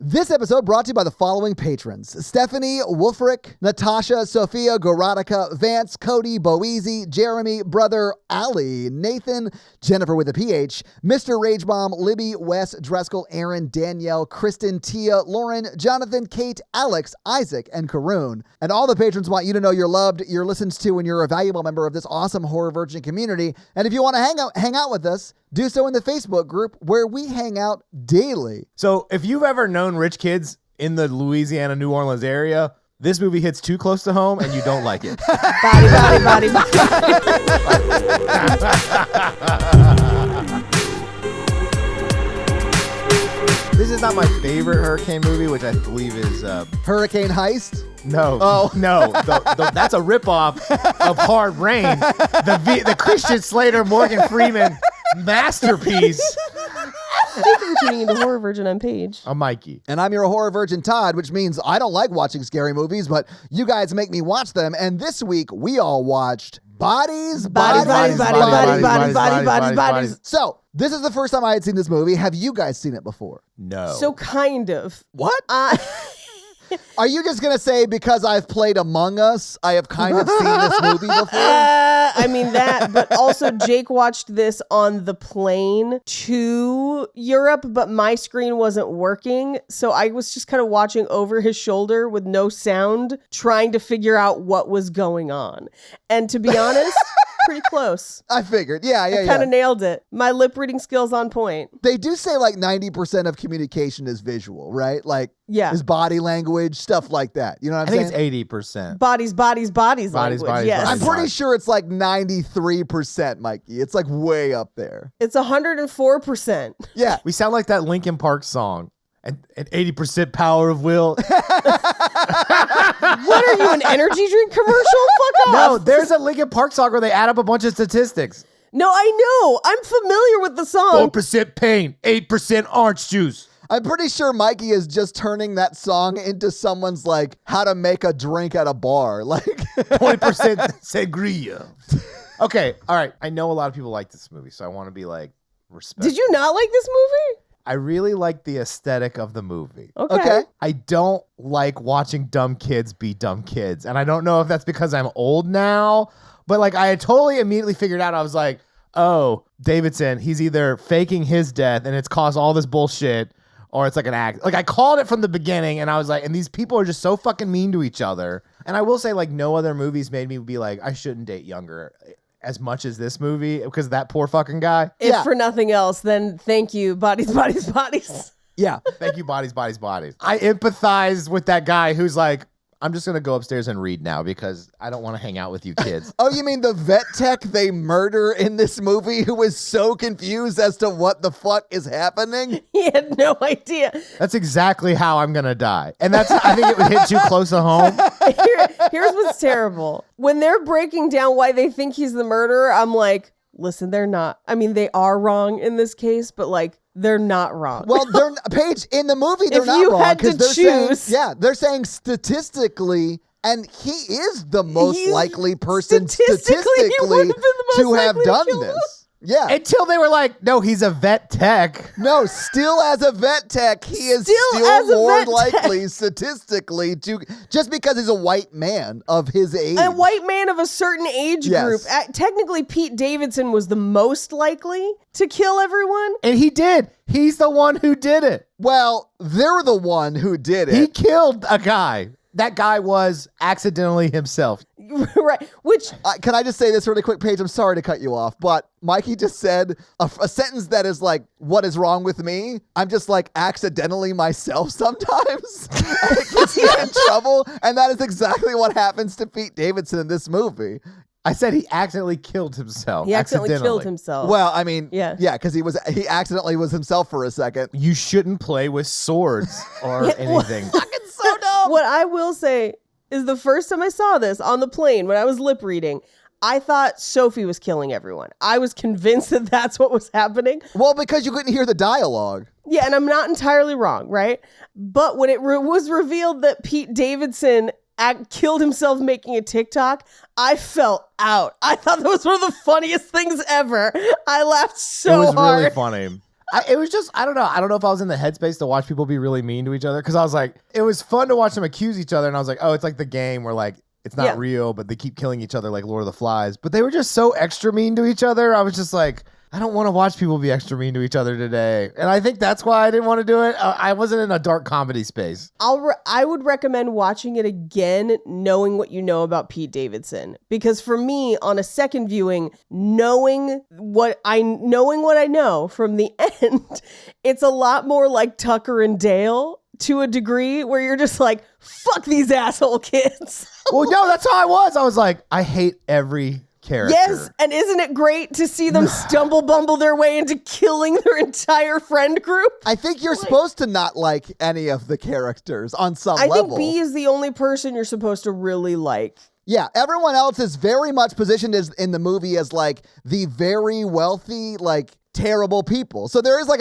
This episode brought to you by the following patrons: Stephanie, Wolfric, Natasha, Sophia, Goratica, Vance, Cody, Boeasy, Jeremy, Brother, Ali, Nathan, Jennifer with a PH, Mr. Ragebomb, Libby, Wes, Dreskel, Aaron, Danielle, Kristen, Tia, Lauren, Jonathan, Kate, Alex, Isaac, and Karoon. And all the patrons want you to know you're loved, you're listened to, and you're a valuable member of this awesome Horror Virgin community. And if you want to hang out with us, do so in the Facebook group where we hang out daily. So if you've ever known rich kids in the Louisiana, New Orleans area, this movie hits too close to home and you don't like it. Body. This is not my favorite hurricane movie, which I believe is... Hurricane Heist? No. Oh. No. That's a ripoff of Hard Rain, the Christian Slater, Morgan Freeman masterpiece. Thank you for tuning into Horror Virgin. I'm Paige. I'm Mikey. And I'm your horror virgin, Todd, which means I don't like watching scary movies, but you guys make me watch them. And this week, we all watched Bodies. So, this is the first time I had seen this movie. Have you guys seen it before? No. So kind of. What? Are you just going to say because I've played Among Us, I have kind of seen this movie before? I mean that, but also Jake watched this on the plane to Europe, but my screen wasn't working. So I was just kind of watching over his shoulder with no sound, trying to figure out what was going on. And to be honest, pretty close. I figured. Yeah. I kind of nailed it. My lip reading skills on point. They do say like 90% of communication is visual, right? Like, yeah, is body language, stuff like that. You know what I'm saying? I think it's 80%. Bodies language. Yes. I'm pretty sure it's like 93%, Mikey. It's like way up there. It's 104%. Yeah. We sound like that Linkin Park song. And 80% power of will. What are you, an energy drink commercial? Fuck off. No, there's a Linkin Park song where they add up a bunch of statistics. No, I know. I'm familiar with the song. 4% pain, 8% orange juice. I'm pretty sure Mikey is just turning that song into someone's like how to make a drink at a bar. Like 20% sangria. Okay, all right. I know a lot of people like this movie, so I want to be like respectful. Did you not like this movie? I really like the aesthetic of the movie. Okay. I don't like watching dumb kids be dumb kids. And I don't know if that's because I'm old now, but like I had totally immediately figured out, I was like, oh, Davidson, he's either faking his death and it's caused all this bullshit, or it's like an act. Like I called it from the beginning and I was like, and these people are just so fucking mean to each other. And I will say like no other movies made me be like, I shouldn't date younger as much as this movie because of that poor fucking guy. If for nothing else, then thank you, Bodies. Yeah. Thank you, Bodies. I empathize with that guy who's like, I'm just going to go upstairs and read now because I don't want to hang out with you kids. Oh, you mean the vet tech they murder in this movie who is so confused as to what the fuck is happening? He had no idea. That's exactly how I'm going to die. And that's, I think it would hit too close to home. Here's what's terrible. When they're breaking down why they think he's the murderer, I'm like, listen, they're not. I mean, they are wrong in this case, but like, they're not wrong. Well, Paige, in the movie, they're not wrong because they're saying statistically, and he is the most likely person statistically to have done this. Yeah. Until they were like, no, he's a vet tech. No, still as a vet tech, he is still more likely statistically to, just because he's a white man of his age. A white man of a certain age group. Technically, Pete Davidson was the most likely to kill everyone. And he did. He's the one who did it. Well, they're the one who did it. He killed a guy. That guy was accidentally himself. Right. Which can I just say this really quick, Paige? I'm sorry to cut you off, but Mikey just said a sentence that is like, what is wrong with me? I'm just like accidentally myself sometimes. It gets me in trouble. And that is exactly what happens to Pete Davidson in this movie. I said he accidentally killed himself. He accidentally killed himself. Well, I mean, yeah, because he accidentally was himself for a second. You shouldn't play with swords or anything. Fucking so dumb. What I will say is the first time I saw this on the plane when I was lip reading, I thought Sophie was killing everyone. I was convinced that that's what was happening. Well, because you couldn't hear the dialogue. Yeah, and I'm not entirely wrong, right? But when it was revealed that Pete Davidson killed himself making a TikTok, I fell out. I thought that was one of the funniest things ever. I laughed so hard. It was really funny. It was just, I don't know. I don't know if I was in the headspace to watch people be really mean to each other. Cause I was like, it was fun to watch them accuse each other. And I was like, oh, it's like the game where like, it's not real, but they keep killing each other like Lord of the Flies. But they were just so extra mean to each other. I was just like, I don't want to watch people be extra mean to each other today. And I think that's why I didn't want to do it. I wasn't in a dark comedy space. I would recommend watching it again, knowing what you know about Pete Davidson. Because for me, on a second viewing, knowing what I know from the end, it's a lot more like Tucker and Dale to a degree where you're just like, fuck these asshole kids. Well, no, that's how I was. I was like, I hate every character. Yes, and isn't it great to see them stumble bumble their way into killing their entire friend group? I think you're supposed to not like any of the characters on some level. I think B is the only person you're supposed to really like. Yeah, everyone else is very much positioned as in the movie as like the very wealthy, like terrible people. So there is like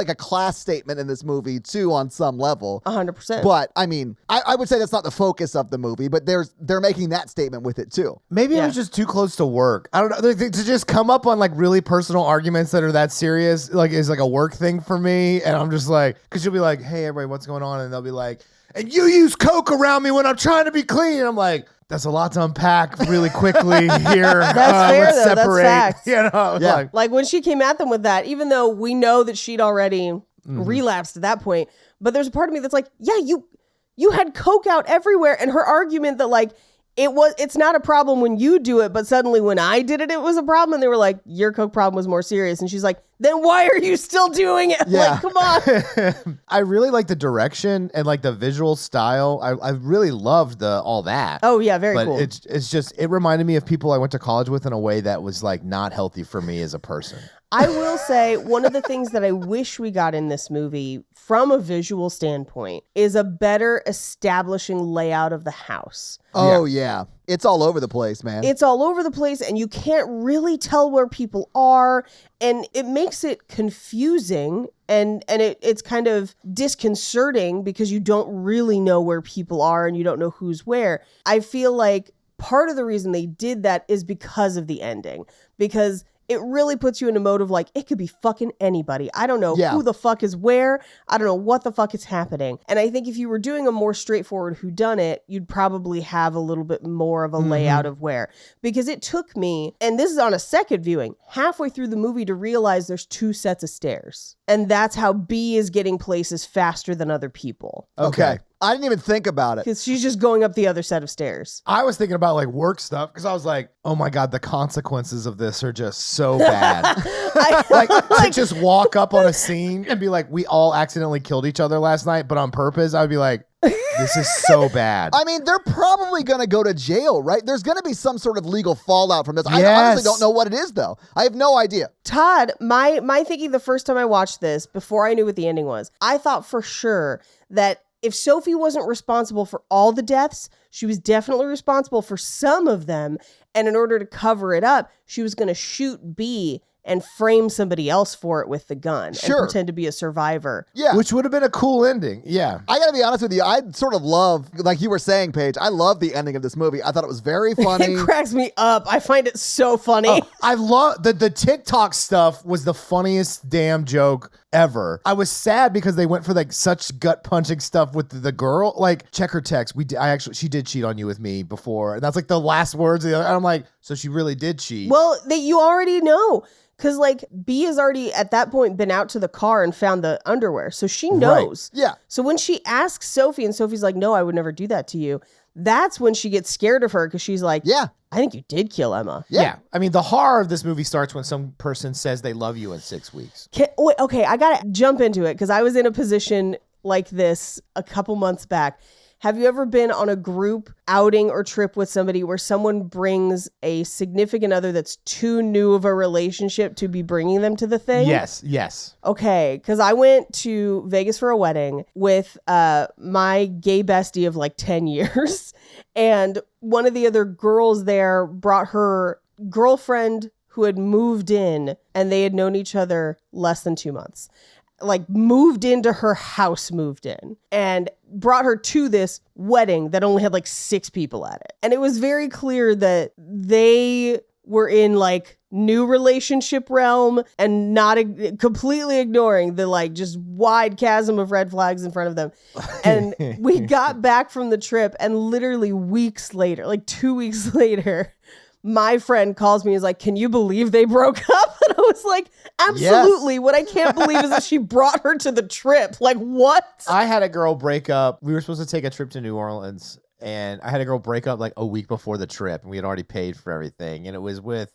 a class statement in this movie too on some level. 100%. But I mean, I would say that's not the focus of the movie, but they're making that statement with it too. Maybe it was just too close to work. I don't know. To just come up on like really personal arguments that are that serious, like is like a work thing for me. And I'm just like, because you'll be like, hey, everybody, what's going on? And they'll be like, and you use Coke around me when I'm trying to be clean. And I'm like, that's a lot to unpack really quickly here. That's fair, let's though. separate. That's facts. You know, Yeah. Like when she came at them with that, even though we know that she'd already relapsed at that point, but there's a part of me that's like, yeah, you had Coke out everywhere. And her argument that like, it's not a problem when you do it, but suddenly when I did it, it was a problem. And they were like, your Coke problem was more serious. And she's like, then why are you still doing it? Yeah. Like, come on. I really like the direction and like the visual style. I really loved all that. Oh yeah, very but cool. it's just, it reminded me of people I went to college with in a way that was like not healthy for me as a person. I will say one of the things that I wish we got in this movie from a visual standpoint is a better establishing layout of the house. Oh yeah. It's all over the place, man. It's all over the place and you can't really tell where people are, and it makes it confusing and it's kind of disconcerting because you don't really know where people are and you don't know who's where. I feel like part of the reason they did that is because of the ending, because it really puts you in a mode of like, it could be fucking anybody. I don't know who the fuck is where. I don't know what the fuck is happening. And I think if you were doing a more straightforward whodunit, you'd probably have a little bit more of a layout of where. Because it took me, and this is on a second viewing, halfway through the movie to realize there's 2 sets of stairs. And that's how B is getting places faster than other people. Okay. I didn't even think about it. Because she's just going up the other set of stairs. I was thinking about like work stuff because I was like, oh my God, the consequences of this are just so bad. like to just walk up on a scene and be like, we all accidentally killed each other last night, but on purpose, I would be like, this is so bad. I mean, they're probably going to go to jail, right? There's going to be some sort of legal fallout from this. Yes. I honestly don't know what it is, though. I have no idea. Todd, my thinking the first time I watched this, before I knew what the ending was, I thought for sure that if Sophie wasn't responsible for all the deaths, she was definitely responsible for some of them. And in order to cover it up, she was going to shoot B and frame somebody else for it with the gun and pretend to be a survivor. Yeah. Which would have been a cool ending. Yeah. I got to be honest with you. I sort of love, like you were saying, Paige, I love the ending of this movie. I thought it was very funny. It cracks me up. I find it so funny. Oh, I love the TikTok stuff was the funniest damn joke ever. I was sad because they went for like such gut punching stuff with the girl. Like, check her text. She did cheat on you with me before. And that's like the last words. And I'm like, so she really did cheat. Well, you already know. Because, like, B has already, at that point, been out to the car and found the underwear. So she knows. Right. Yeah. So when she asks Sophie, and Sophie's like, no, I would never do that to you. That's when she gets scared of her because she's like, yeah, I think you did kill Emma. Yeah. I mean, the horror of this movie starts when some person says they love you in 6 weeks. Wait, okay, I got to jump into it because I was in a position like this a couple months back. Have you ever been on a group outing or trip with somebody where someone brings a significant other that's too new of a relationship to be bringing them to the thing? Yes. Okay, because I went to Vegas for a wedding with my gay bestie of like 10 years. And one of the other girls there brought her girlfriend who had moved in, and they had known each other less than 2 months. Like moved into her house, and brought her to this wedding that only had like 6 people at it. And it was very clear that they were in like new relationship realm and not completely ignoring the like just wide chasm of red flags in front of them. And we got back from the trip, and literally weeks later, like 2 weeks later, my friend calls me and is like, can you believe they broke up? And I was like, absolutely. Yes. What I can't believe is that she brought her to the trip. Like, what? I had a girl break up. We were supposed to take a trip to New Orleans, and I had a girl break up like a week before the trip, and we had already paid for everything. And it was with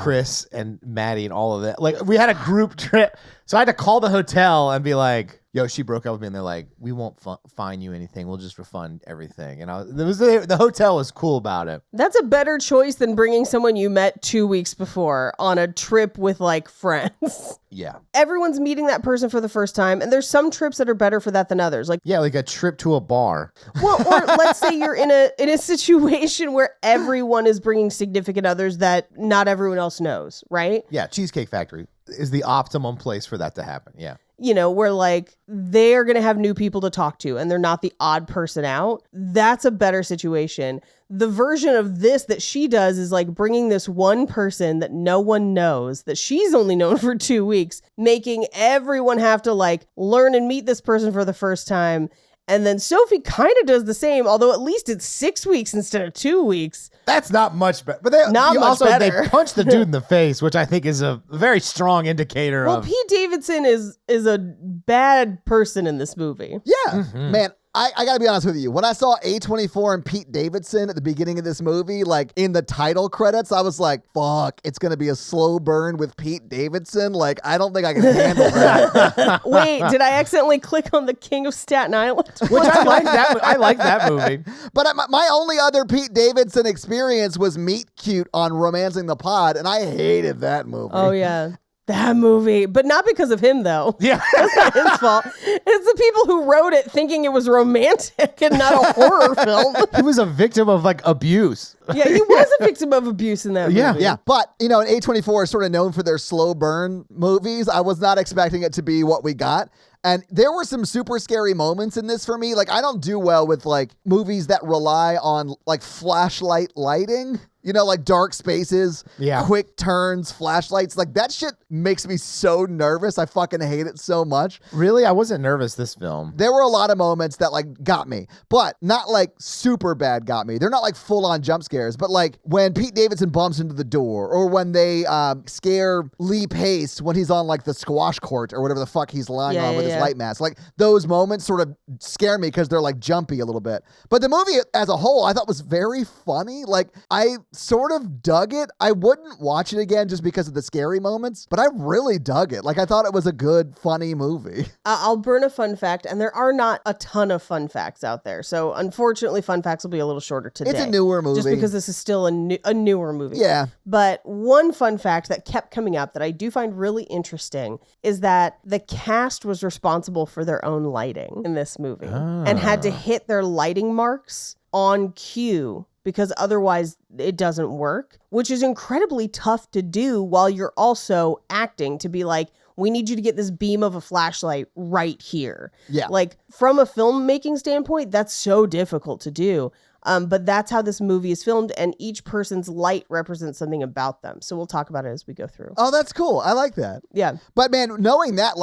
Chris and Maddie and all of that. Like, we had a group trip. So I had to call the hotel and be like, yo, she broke up with me. And they're like, we won't fine you anything. We'll just refund everything. And the hotel was cool about it. That's a better choice than bringing someone you met 2 weeks before on a trip with like friends. Yeah. Everyone's meeting that person for the first time. And there's some trips that are better for that than others. Like, yeah, like a trip to a bar. Well, or let's say you're in a situation where everyone is bringing significant others that not everyone else knows, right? Yeah, Cheesecake Factory is the optimum place for that to happen. Yeah. You know, where like they're going to have new people to talk to and they're not the odd person out. That's a better situation. The version of this that she does is like bringing this one person that no one knows, that she's only known for 2 weeks, making everyone have to like learn and meet this person for the first time. And then Sophie kind of does the same, although at least it's 6 weeks instead of 2 weeks. That's not much better. But they punch the dude in the face, which I think is a very strong indicator of... Well, Pete Davidson is a bad person in this movie. Yeah, man. I gotta be honest with you. When I saw A24 and Pete Davidson at the beginning of this movie, like in the title credits, I was like, fuck, it's gonna be a slow burn with Pete Davidson. Like, I don't think I can handle that. Wait, did I accidentally click on the King of Staten Island? Which I like that. I like that movie. But my only other Pete Davidson experience was Meet Cute on Romancing the Pod, and I hated that movie. Oh, yeah. That movie, but not because of him, though. Yeah. That's not his fault. It's the people who wrote it thinking it was romantic and not a horror film. He was a victim of, like, abuse. Yeah, he was a victim of abuse in that movie. Yeah. But, you know, A24 is sort of known for their slow burn movies. I was not expecting it to be what we got. And there were some super scary moments in this for me. Like, I don't do well with, like, movies that rely on, like, flashlight lighting. You know, like dark spaces, quick turns, flashlights. Like, that shit makes me so nervous. I fucking hate it so much. Really? I wasn't nervous this film. There were a lot of moments that, like, got me. But not, like, super bad got me. They're not, like, full-on jump scares. But, like, when Pete Davidson bumps into the door, or when they scare Lee Pace when he's on, like, the squash court or whatever the fuck he's lying on with his light mask. Like, those moments sort of scare me because they're, like, jumpy a little bit. But the movie as a whole, I thought was very funny. Like, I sort of dug it. I wouldn't watch it again just because of the scary moments, but I really dug it. Like, I thought it was a good, funny movie. I'll burn a fun fact, and there are not a ton of fun facts out there. So unfortunately, fun facts will be a little shorter today. It's a newer movie. Just because this is still a newer movie. Yeah. But one fun fact that kept coming up that I do find really interesting is that the cast was responsible for their own lighting in this movie and had to hit their lighting marks on cue, because otherwise it doesn't work, which is incredibly tough to do while you're also acting, to be like, we need you to get this beam of a flashlight right here. Yeah. Like, from a filmmaking standpoint, that's so difficult to do. But that's how this movie is filmed, and each person's light represents something about them. So we'll talk about it as we go through. Oh, that's cool. I like that. Yeah. But man, knowing that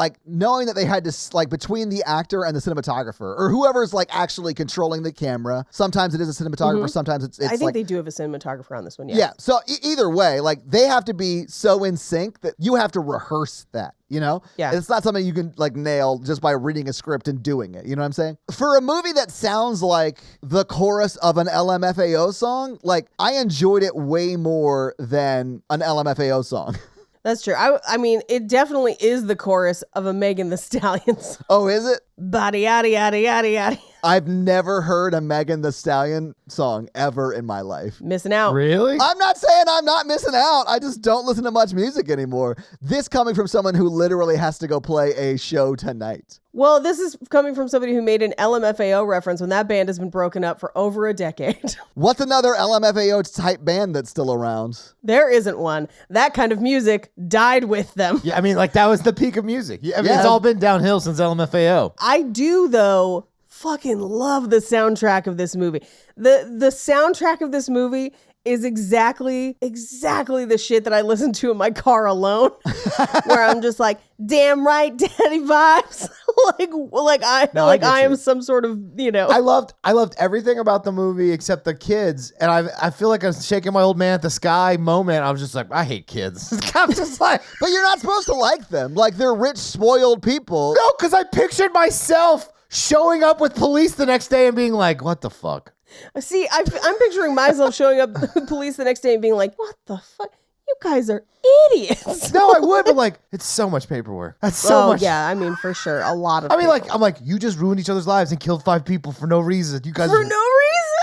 they had to, like, between the actor and the cinematographer, or whoever's like actually controlling the camera, sometimes it is a cinematographer, sometimes it's I think like, they do have a cinematographer on this one. Yeah. So either way, like, they have to be so in sync that you have to rehearse that. You know? Yeah. It's not something you can, like, nail just by reading a script and doing it. You know what I'm saying? For a movie that sounds like the chorus of an LMFAO song, like, I enjoyed it way more than an LMFAO song. That's true. I mean, it definitely is the chorus of a Megan Thee Stallion song. Oh, is it? Body yada yada yada yada. I've never heard a Megan Thee Stallion song ever in my life. Missing out. Really? I'm not saying I'm not missing out. I just don't listen to much music anymore. This coming from someone who literally has to go play a show tonight. Well, this is coming from somebody who made an LMFAO reference when that band has been broken up for over a decade. What's another LMFAO type band that's still around? There isn't one. That kind of music died with them. Yeah, I mean, like, that was the peak of music. I mean, it's all been downhill since LMFAO. I do, though, fucking love the soundtrack of this movie. The soundtrack of this movie is exactly the shit that I listen to in my car alone, where I'm just like, damn right, daddy vibes. I am some sort of, I loved everything about the movie except the kids, and I feel like I was shaking my old man at the sky moment. I was just like, I hate kids. I'm just like, But you're not supposed to like them. Like, they're rich, spoiled people. no, because I pictured myself showing up with police the next day and being like, what the fuck? See, I'm picturing myself showing up with police the next day and being like, what the fuck? You guys are idiots. No, I would, but like, it's so much paperwork. That's so much. Yeah, I mean, for sure. A lot of I mean, people. I'm like, you just ruined each other's lives and killed 5 people for no reason. You guys For no reason.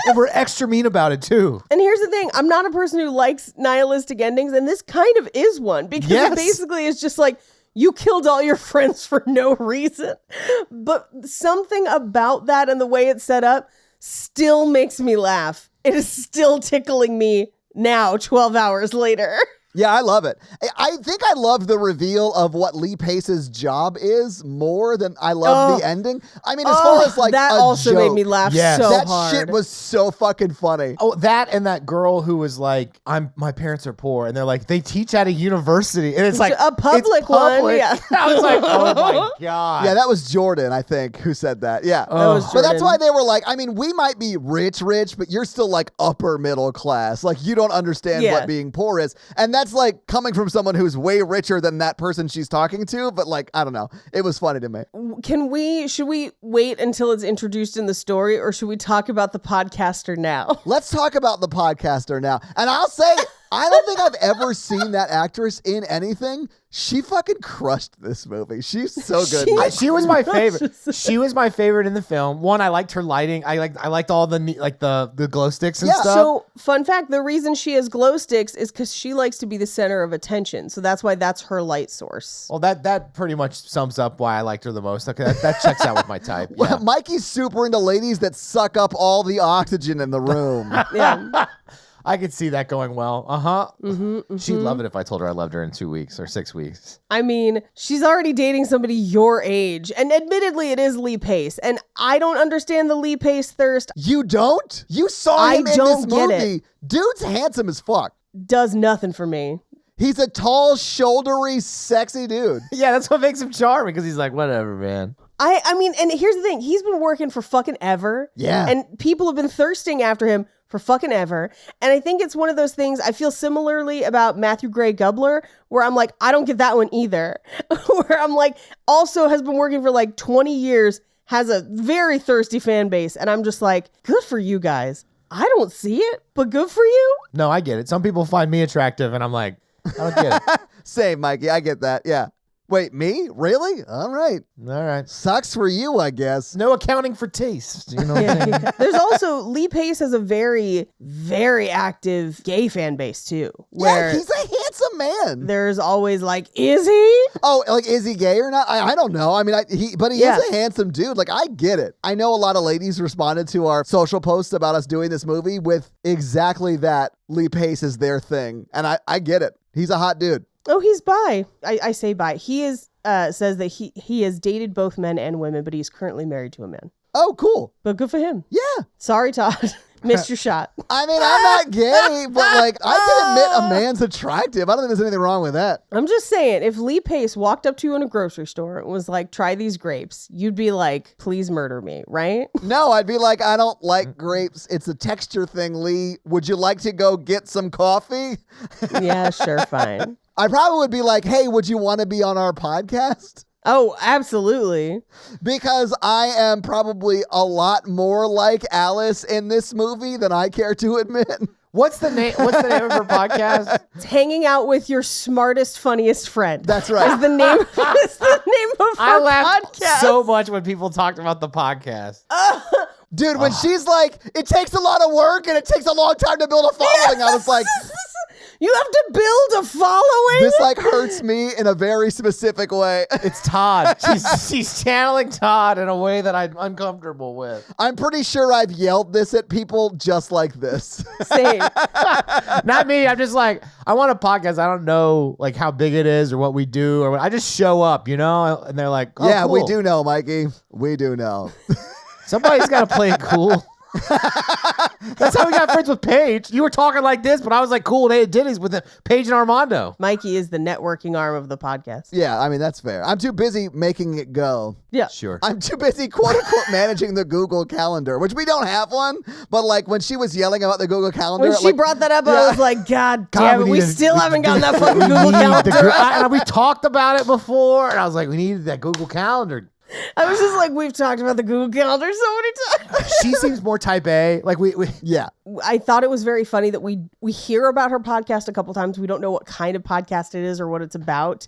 And we're extra mean about it too. And here's the thing. I'm not a person who likes nihilistic endings, and this kind of is one because Yes. it basically is just like, you killed all your friends for no reason. But something about that and the way it's set up still makes me laugh. It is still tickling me now, 12 hours later. Yeah, I love it. I think I loved the reveal of what Lee Pace's job is more than I loved the ending. I mean, as far as like that a also joke, made me laugh Yes. so that hard. shit was so fucking funny. Oh, that and that girl who was like, my parents are poor, and they're like, they teach at a university, and it's like a public it's one. public. Yeah. I was like, oh my god. Yeah, that was Jordan, I think, who said that. Yeah. That was But that's Jordan. why they were like, I mean, we might be rich, but you're still like upper middle class. Like, you don't understand Yeah. what being poor is. And that's like coming from someone who's way richer than that person she's talking to. But like, I don't know. It was funny to me. Should we wait until it's introduced in the story, or should we talk about the podcaster now? Let's talk about the podcaster now. And I'll say, I don't think I've ever seen that actress in anything. She fucking crushed this movie. She's so good. She was my favorite. She was my favorite in the film. One, I liked her lighting. I liked all the glow sticks and stuff. So, fun fact, the reason she has glow sticks is because she likes to be the center of attention. So that's why that's her light source. Well, that pretty much sums up why I liked her the most. Okay, that checks out with my type. Yeah. Mikey's super into ladies that suck up all the oxygen in the room. Yeah. I could see that going well. She'd love it if I told her I loved her in 2 weeks or 6 weeks. I mean, she's already dating somebody your age. And admittedly, it is Lee Pace. And I don't understand the Lee Pace thirst. You don't? You saw I him in this don't get it. movie. Dude's handsome as fuck. Does nothing for me. He's a tall, shouldery, sexy dude. Yeah, that's what makes him charming, because he's like, whatever, man. I mean, and here's the thing. He's been working for fucking ever. Yeah. And people have been thirsting after him for fucking ever. And I think it's one of those things, I feel similarly about Matthew Gray Gubler, where I'm like, I don't get that one either. Where I'm like, also has been working for like 20 years, has a very thirsty fan base. And I'm just like, good for you guys. I don't see it, but good for you. No, I get it. Some people find me attractive, and I'm like, I don't get it. Same, Mikey. I get that. Yeah. Wait, me? Really? All right. All right. Sucks for you, I guess. No accounting for taste. You know what I'm saying? There's also, Lee Pace has a very, very active gay fan base too. Where Yeah, he's a handsome man. there's always like, is he? Oh, like, is he gay or not? I don't know. I mean, but he Yeah. is a handsome dude. Like, I get it. I know a lot of ladies responded to our social posts about us doing this movie with exactly that. Lee Pace is their thing. And I get it. He's a hot dude. Oh, he's bi. I say bi. He is says that he has dated both men and women, but he's currently married to a man. Oh, cool. But good for him. Yeah. Sorry, Todd. Missed your shot. I mean, I'm not gay, but like, I can admit a man's attractive. I don't think there's anything wrong with that. I'm just saying, if Lee Pace walked up to you in a grocery store and was like, try these grapes, you'd be like, please murder me, right? No, I'd be like, I don't like grapes. It's a texture thing, Lee. Would you like to go get some coffee? Yeah, sure, fine. I probably would be like, hey, would you want to be on our podcast? Oh, absolutely. Because I am probably a lot more like Alice in this movie than I care to admit. What's the name of her podcast? It's hanging out with your smartest, funniest friend. That's right. Is the name of I our laughed podcast. so much when people talked about the podcast. Dude, when she's like, it takes a lot of work and it takes a long time to build a following, I was like, You have to build a following? this like hurts me in a very specific way. It's Todd. She's channeling Todd in a way that I'm uncomfortable with. I'm pretty sure I've yelled this at people just like this. Same. Not me. I'm just like, I want a podcast. I don't know like how big it is or what we do, or I just show up, you know? And they're like, oh, Yeah, we cool. do know, Mikey. We do know. Somebody's got to play it cool. That's how we got friends with Paige. You were talking like this, but I was like, cool, they did it with Paige and Armando. Mikey is the networking arm of the podcast. Yeah, I mean, that's fair. I'm too busy making it go. Yeah. Sure. I'm too busy, quote unquote, managing the Google Calendar, which we don't have one. But like when she was yelling about the Google Calendar, When she brought that up, I was like, God damn it, we need to- still haven't gotten that fucking we Google need the Calendar. and we talked about it before, and I was like, we needed that Google Calendar. I was just like, we've talked about the Google Calendar so many times. She seems more type A. Like we yeah. I thought it was very funny that we hear about her podcast a couple times. We don't know what kind of podcast it is or what it's about.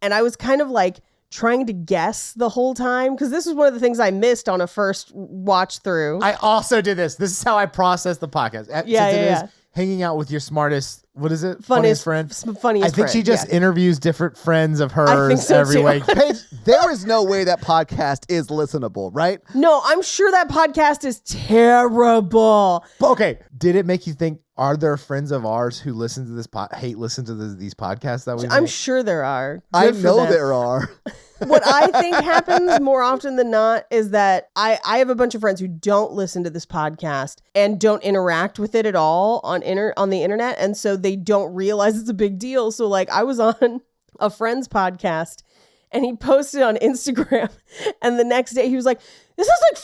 And I was kind of like trying to guess the whole time because this is one of the things I missed on a first watch through. I also did this. This is how I process the podcast. Yeah, Since it yeah. is hanging out with your smartest, what is it? Funniest friend. Funniest I think friend, she just yeah. interviews different friends of hers think so, every too. week. Paige, there is no way that podcast is listenable, right? No, I'm sure that podcast is terrible. But okay, did it make you think? Are there friends of ours who listen to this listen to these podcasts that we I'm make? sure there are. I Good for know them. there are. What I think happens more often than not is that I have a bunch of friends who don't listen to this podcast and don't interact with it at all on the internet. And so they don't realize it's a big deal. So like I was on a friend's podcast and he posted on Instagram and the next day he was like, this has like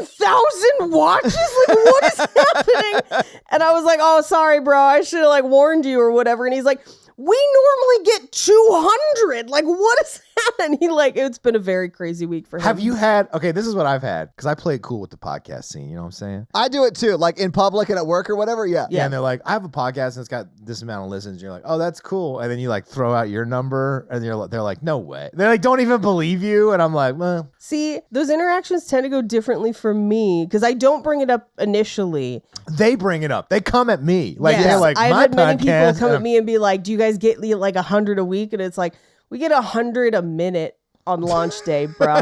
14,000 watches. Like, what is happening? And I was like, oh, sorry, bro. I should have like warned you or whatever. And he's like, we normally get 200. Like, what is happening? He like, it's been a very crazy week for him. Have you had? Okay, this is what I've had because I play it cool with the podcast scene. You know what I'm saying? I do it too, like in public and at work or whatever. Yeah. Yeah, and they're like, I have a podcast and it's got this amount of listens. And you're like, oh, that's cool. And then you like throw out your number and they're like, no way. They like don't even believe you. And I'm like, well, See, those interactions tend to go differently for me because I don't bring it up initially. they bring it up. They come at me. Like Yes. they're like, I've my had many people podcast. come at me and be like, do you guys get like 100 a week? And it's like, we get 100 a minute on launch day, bro.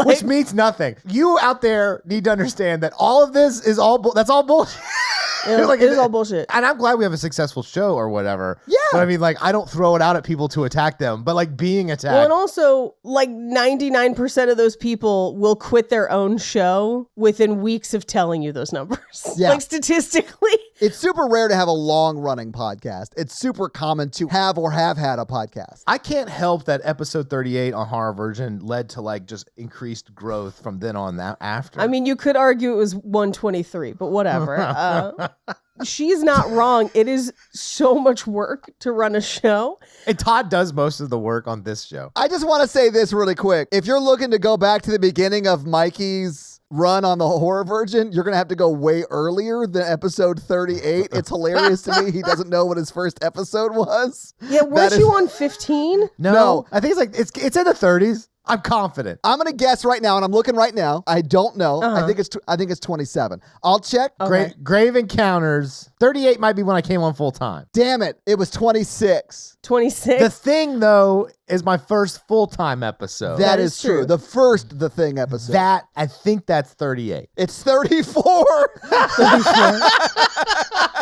Which means nothing. You out there need to understand that all of this is that's all bullshit. It is all bullshit. And I'm glad we have a successful show or whatever. Yeah. But I mean, like, I don't throw it out at people to attack them, but like being attacked. Well, and also, like 99% of those people will quit their own show within weeks of telling you those numbers. Yeah. Like statistically. It's super rare to have a long running podcast. It's super common to have or have had a podcast. I can't help that episode 38 on Horror Virgin led to like just increased growth from then on that after. I mean, you could argue it was 123, but whatever. She's not wrong. It is so much work to run a show. and Todd does most of the work on this show. I just want to say this really quick. If you're looking to go back to the beginning of Mikey's run on the Horror Virgin, you're going to have to go way earlier than episode 38. It's hilarious to me. He doesn't know what his first episode was. Yeah, weren't you on 15? No, I think it's like it's in the 30s. I'm confident. I'm going to guess right now, and I'm looking right now. I don't know. I think it's 27. I'll check. Okay. Grave Encounters 38 might be when I came on full time. Damn it. It was 26. 26? The Thing though is my first full-time episode. That is true. The first The Thing episode. That I think that's 38. It's 34.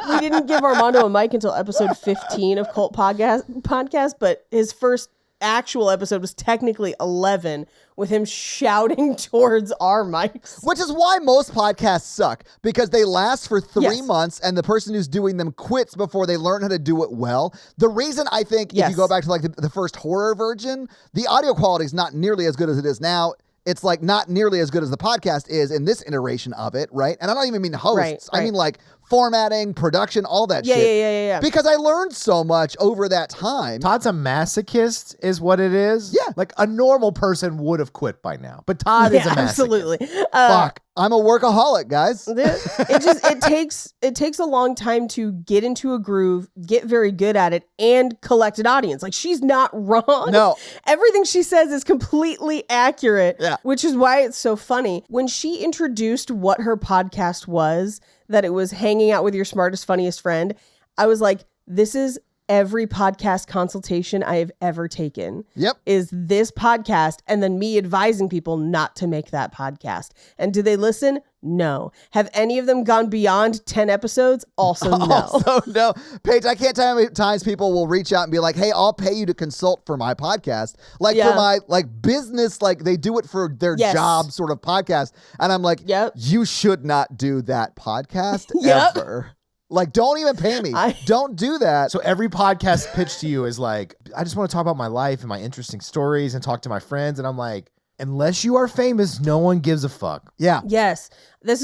We didn't give Armando a mic until episode 15 of Cult Podcast, but his first actual episode was technically 11 with him shouting towards our mics. Which is why most podcasts suck, because they last for 3 Yes. months and the person who's doing them quits before they learn how to do it well. The reason I think if Yes. you go back to like the first Horror Virgin, the audio quality is not nearly as good as it is now. It's like not nearly as good as the podcast is in this iteration of it, right? And I don't even mean hosts. Right. I mean like formatting, production, all that Yeah, shit. yeah. Because I learned so much over that time. Todd's a masochist is what it is. Yeah. Like a normal person would have quit by now. But Todd is a masochist. absolutely. Fuck. I'm a workaholic, guys. It takes a long time to get into a groove, get very good at it, and collect an audience. Like, she's not wrong. No. Everything she says is completely accurate. Yeah. Which is why it's so funny. When she introduced what her podcast was, that it was hanging out with your smartest, funniest friend, I was like, this is every podcast consultation I have ever taken. Yep. Is this podcast and then me advising people not to make that podcast. And do they listen? No. Have any of them gone beyond 10 episodes? Also no. Also no. Paige, I can't tell you how many times people will reach out and be like, hey, I'll pay you to consult for my podcast. Like for my business, like they do it for their job sort of podcast. And I'm like, you should not do that podcast ever. Like, don't even pay me. Don't do that. So every podcast pitch to you is like, I just want to talk about my life and my interesting stories and talk to my friends. And I'm like, unless you are famous, no one gives a fuck. Yeah. Yes.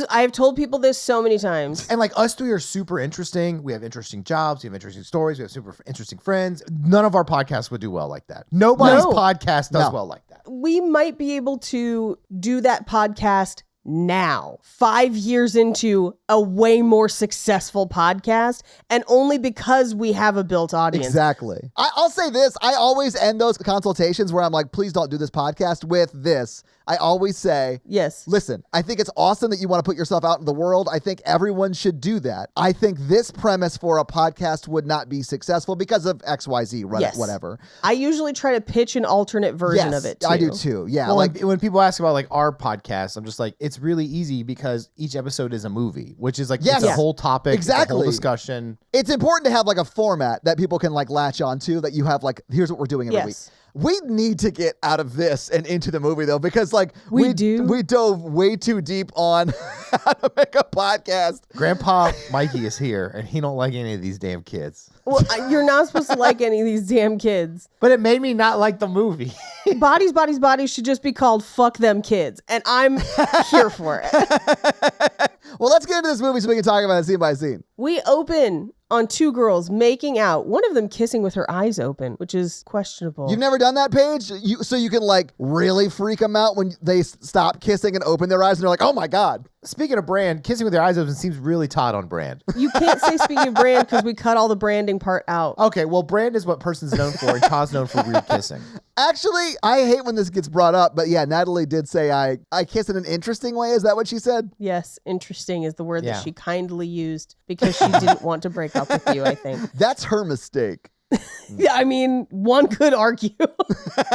I've told people this so many times. And like us three are super interesting. We have interesting jobs. We have interesting stories. We have super interesting friends. None of our podcasts would do well like that. Nobody's podcast does well like that. We might be able to do that podcast now, 5 years into a way more successful podcast, and only because we have a built audience. Exactly. I'll say this. I always end those consultations where I'm like, please don't do this podcast with this. I always say, yes, listen, I think it's awesome that you want to put yourself out in the world. I think everyone should do that. I think this premise for a podcast would not be successful because of XYZ, whatever. I usually try to pitch an alternate version of it too. I do too. Yeah. Well, like when people ask about like our podcast, I'm just like, it's really easy because each episode is a movie, which is like it's a whole topic, exactly. A whole discussion. It's important to have like a format that people can like latch on to, that you have like, here's what we're doing every week. We need to get out of this and into the movie though, because like we dove way too deep on how to make a podcast. Grandpa Mikey is here and he don't like any of these damn kids. Well, you're not supposed to like any of these damn kids. But it made me not like the movie. Bodies should just be called Fuck Them Kids. And I'm here for it. Well, let's get into this movie so we can talk about it scene by scene. We open on two girls making out, one of them kissing with her eyes open, which is questionable. You've never done that, Paige? So you can like really freak them out when they stop kissing and open their eyes and they're like, oh my God. Speaking of brand, kissing with your eyes open seems really Todd on brand. You can't say speaking of brand because we cut all the branding part out. Okay, well, brand is what person's known for and Todd's known for weird kissing. Actually, I hate when this gets brought up, but yeah, Natalie did say I kiss in an interesting way. Is that what she said? Yes, interesting is the word that she kindly used because she didn't want to break up with you, I think. That's her mistake. Yeah, I mean, one could argue.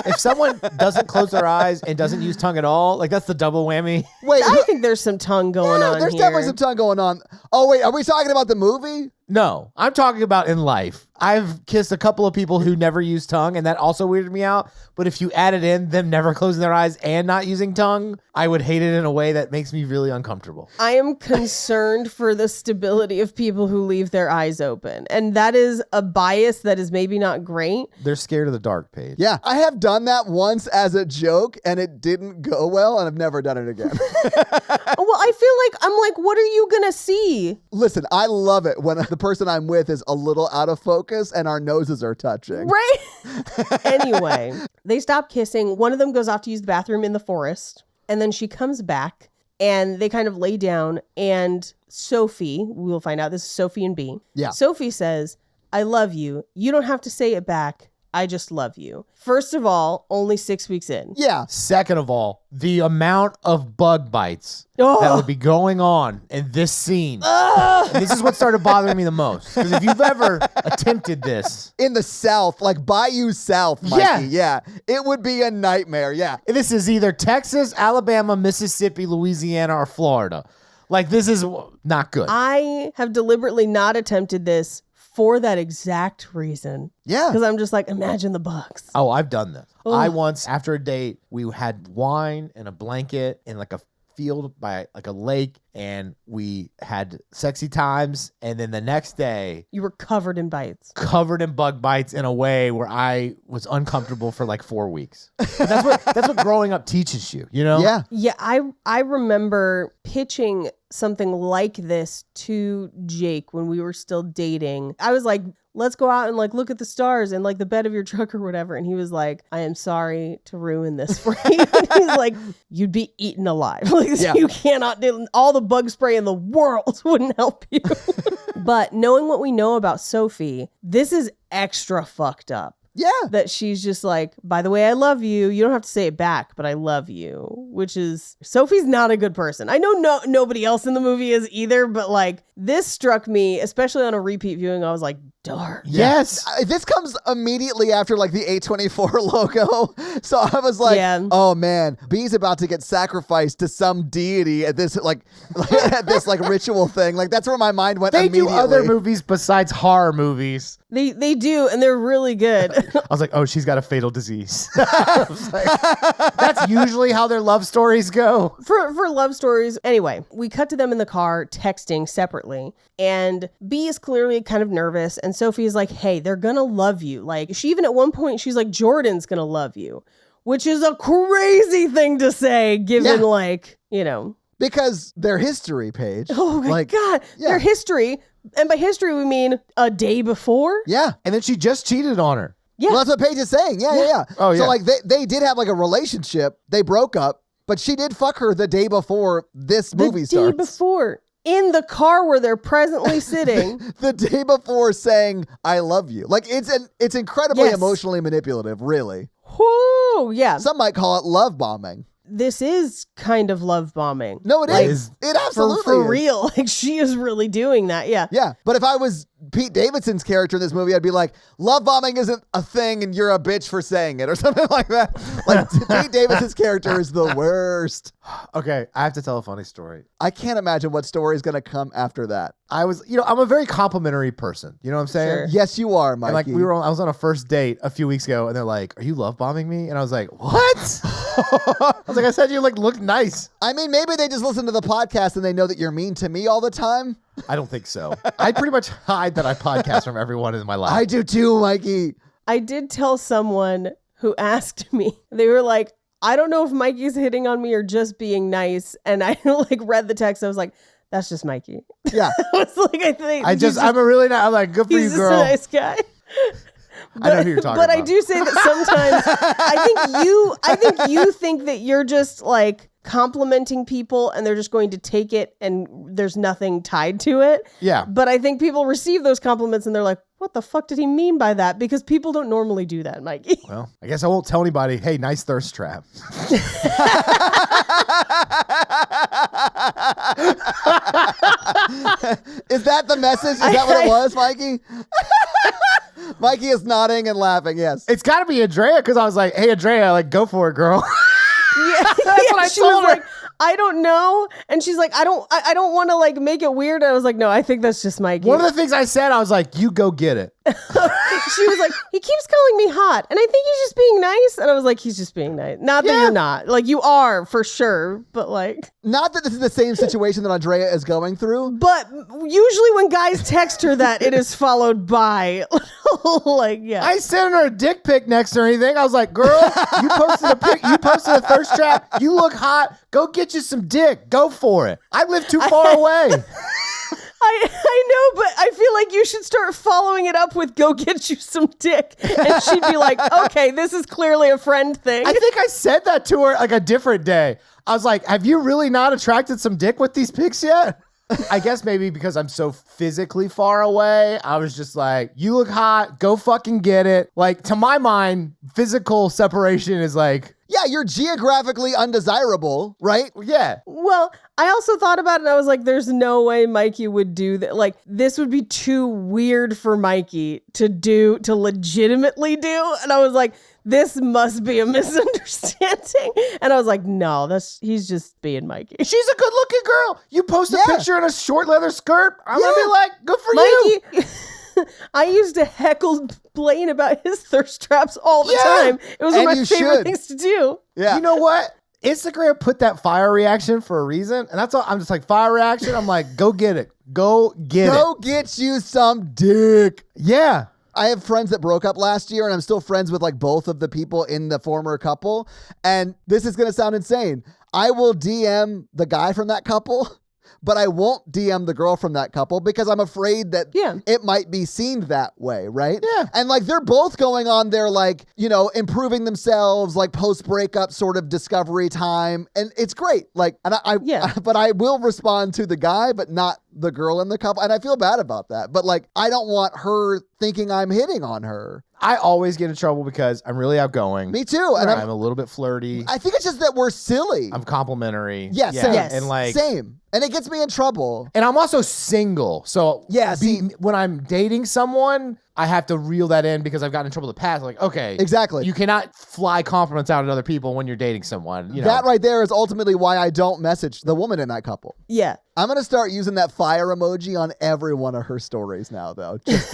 If someone doesn't close their eyes and doesn't use tongue at all, like that's the double whammy. Wait, I think there's some tongue going on there's here. definitely some tongue going on. Oh, wait, are we talking about the movie? No, I'm talking about in life. I've kissed a couple of people who never use tongue, and that also weirded me out. But if you added in them never closing their eyes and not using tongue, I would hate it in a way that makes me really uncomfortable. I am concerned for the stability of people who leave their eyes open. And that is a bias that is maybe not great. They're scared of the dark, Paige. Yeah, I have done that once as a joke, and it didn't go well, and I've never done it again. Well, I feel like, I'm like, what are you going to see? Listen, I love it when the person I'm with is a little out of focus and our noses are touching. Right? Anyway, they stop kissing. One of them goes off to use the bathroom in the forest. And then she comes back and they kind of lay down. And Sophie, we'll find out this is Sophie and B. Yeah. Sophie says, I love you. You don't have to say it back. I just love you. First of all, only 6 weeks in. Yeah. Second of all, the amount of bug bites that would be going on in this scene. This is what started bothering me the most. Because if you've ever attempted this. In the South, like Bayou South, Mikey. Yeah. It would be a nightmare. Yeah. This is either Texas, Alabama, Mississippi, Louisiana, or Florida. Like, this is not good. I have deliberately not attempted this for that exact reason. Yeah. Because I'm just like, imagine the bugs. Oh, I've done this. Ugh. I once, after a date, we had wine and a blanket in like a field by like a lake, and we had sexy times. And then the next day, You were covered in bites. covered in bug bites in a way where I was uncomfortable for like 4 weeks. But that's what growing up teaches you, you know? Yeah. Yeah, I remember pitching something like this to Jake when we were still dating. I was like, let's go out and like look at the stars in like the bed of your truck or whatever. And he was like, I am sorry to ruin this for you. And he's like, you'd be eaten alive. Like, you cannot do all the bug spray in the world wouldn't help you. But knowing what we know about Sophie, this is extra fucked up. Yeah. That she's just like, by the way, I love you. You don't have to say it back, but I love you, which is, Sophie's not a good person. I know nobody else in the movie is either, but like this struck me, especially on a repeat viewing. I was like, dark. Yes. This comes immediately after like the A24 logo. So I was like, oh man, B's about to get sacrificed to some deity at this like at this like ritual thing. Like that's where my mind went They immediately. do other movies besides horror movies. They do, and they're really good. I was like, oh, she's got a fatal disease. I was like, that's usually how their love stories go. For love stories. Anyway, we cut to them in the car texting separately, and B is clearly kind of nervous, and Sophie is like, hey, they're gonna love you. Like, she even at one point, she's like, Jordan's gonna love you, which is a crazy thing to say given like, you know. Because their history, Paige. Oh my God. Their history. And by history, we mean a day before. Yeah. And then she just cheated on her. Yeah. Well, that's what Paige is saying. Yeah. Oh, yeah. So like they did have like a relationship. They broke up, but she did fuck her the day before this movie starts. The day before. In the car where they're presently sitting. The day before saying, I love you. Like it's incredibly emotionally manipulative, really. Whoo, yeah. Some might call it love bombing. This is kind of love bombing. No, it is. It absolutely for is. real. Like she is really doing that. Yeah. Yeah. But if I was Pete Davidson's character in this movie, I'd be like, love bombing isn't a thing and you're a bitch for saying it or something like that. Like Pete Davidson's character is the worst. Okay, I have to tell a funny story. I can't imagine what story is going to come after that. I'm a very complimentary person. You know what I'm saying? Sure. Yes, you are, Mikey. And like I was on a first date a few weeks ago, and they're like, "Are you love bombing me?" And I was like, "What?" I was like, "I said you look nice." I mean, maybe they just listen to the podcast and they know that you're mean to me all the time. I don't think so. I pretty much hide that I podcast from everyone in my life. I do too, Mikey. I did tell someone who asked me, they were like, I don't know if Mikey's hitting on me or just being nice. And I like read the text. I was like, that's just Mikey. Yeah. I was like, I'm like, good for you, he's just girl. a nice guy. I know who you're talking but about. I do say that sometimes I think you think that you're just like complimenting people and they're just going to take it and there's nothing tied to it. Yeah. But I think people receive those compliments and they're like, what the fuck did he mean by that? Because people don't normally do that, Mikey. Well, I guess I won't tell anybody, hey, nice thirst trap. Is that the message? Is that what it was, Mikey? Mikey is nodding and laughing, yes. It's got to be Andrea, because I was like, hey, Andrea, like, go for it, girl. Yeah, That's what I she told was her. like, I don't know. And she's like, I don't want to like make it weird. And I was like, no, I think that's just Mikey. One of the things I said, I was like, you go get it. She was like, he keeps calling me hot. And I think he's just being nice. And I was like, he's just being nice. Not that you're not. Like, you are for sure. But like. Not that this is the same situation that Andrea is going through. But usually when guys text her that, it is followed by like, yeah. I sent her a dick pic next to anything. I was like, girl, you posted a pic. You posted a thirst trap. You look hot. Go get you some dick. Go for it. I live too far away. I know, but I feel like you should start following it up with go get you some dick. And she'd be like, okay, this is clearly a friend thing. I think I said that to her like a different day. I was like, have you really not attracted some dick with these pics yet? I guess maybe because I'm so physically far away, I was just like, you look hot, go fucking get it. Like, to my mind, physical separation is like, Yeah, you're geographically undesirable, right? yeah. Well, I also thought about it and I was like, there's no way Mikey would do that. Like, this would be too weird for Mikey to legitimately do. And I was like, this must be a misunderstanding. And I was like, no, he's just being Mikey. She's a good looking girl. You post a picture in a short leather skirt. I'm going to be like, good for Mikey, I used to heckle Blaine about his thirst traps all the time. It was one of my favorite things to do. Yeah. You know what? Instagram put that fire reaction for a reason. And that's all. I'm just like, fire reaction. I'm like, go get it. Go get it. Go get you some dick. Yeah. I have friends that broke up last year and I'm still friends with like both of the people in the former couple. And this is going to sound insane. I will DM the guy from that couple, but I won't DM the girl from that couple because I'm afraid that it might be seen that way, right? Yeah. And like they're both going on their like, you know, improving themselves, like post-breakup sort of discovery time. And it's great. Like, and but I will respond to the guy, but not the girl in the couple. And I feel bad about that. But like, I don't want her thinking I'm hitting on her. I always get in trouble because I'm really outgoing. Me too. And I'm a little bit flirty. I think it's just that we're silly. I'm complimentary. Yeah, same. Yes. And like, same. And it gets me in trouble. and I'm also single. So Yeah, when I'm dating someone, I have to reel that in because I've gotten in trouble in the past. Like, okay. Exactly. You cannot fly compliments out at other people when you're dating someone. You know? That right there is ultimately why I don't message the woman in that couple. Yeah. I'm gonna start using that fire emoji on every one of her stories now, though, just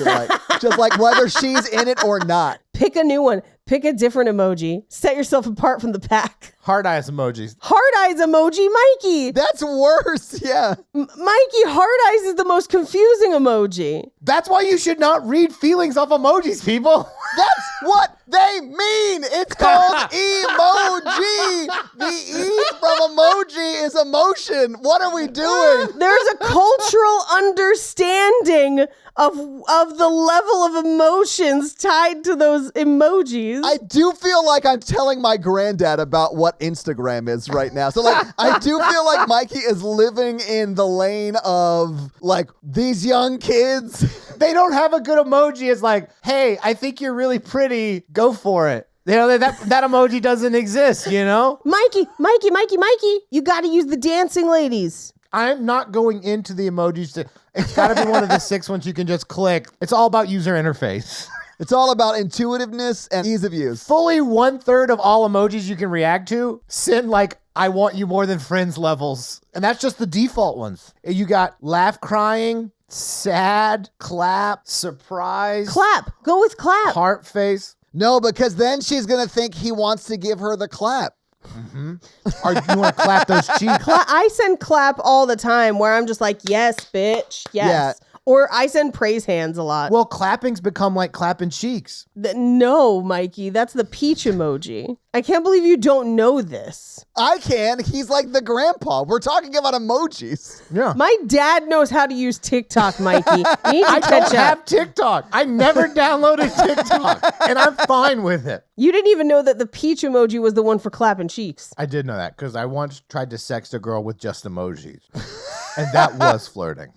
like whether she's in it or not. Pick a new one. Pick a different emoji. Set yourself apart from the pack. Hard eyes emojis. Hard eyes emoji, Mikey. That's worse. Yeah. Mikey, hard eyes is the most confusing emoji. That's why you should not read feelings off emojis, people. That's what they mean. It's called emoji. The E from emoji is emotion. What are we doing? There's a cultural understanding of the level of emotions tied to those emojis. I do feel like I'm telling my granddad about what Instagram is right now. So like, I do feel like Mikey is living in the lane of like these young kids. They don't have a good emoji. It's like, hey, I think you're really pretty. Go for it. You know, that emoji doesn't exist, you know? Mikey, you got to use the dancing ladies. I'm not going into the emojis. It's got to be one of the 6 ones you can just click. It's all about user interface. It's all about intuitiveness and ease of use. Fully 1/3 of all emojis you can react to send like, I want you more than friends levels. And that's just the default ones. You got laugh crying, sad, clap, surprise. Clap. Go with clap. Heart face. No, because then she's going to think he wants to give her the clap. Mm-hmm. Or you want to clap those cheeks? I send clap all the time where I'm just like, yes, bitch, yes. Yeah. Or I send praise hands a lot. Well, clapping's become like clapping cheeks. No, Mikey, that's the peach emoji. I can't believe you don't know this. I can. He's like the grandpa. We're talking about emojis. Yeah. My dad knows how to use TikTok, Mikey. You need to I catch don't up. have TikTok. I never downloaded TikTok, and I'm fine with it. You didn't even know that the peach emoji was the one for clapping cheeks. I did know that because I once tried to sext a girl with just emojis, and that was flirting.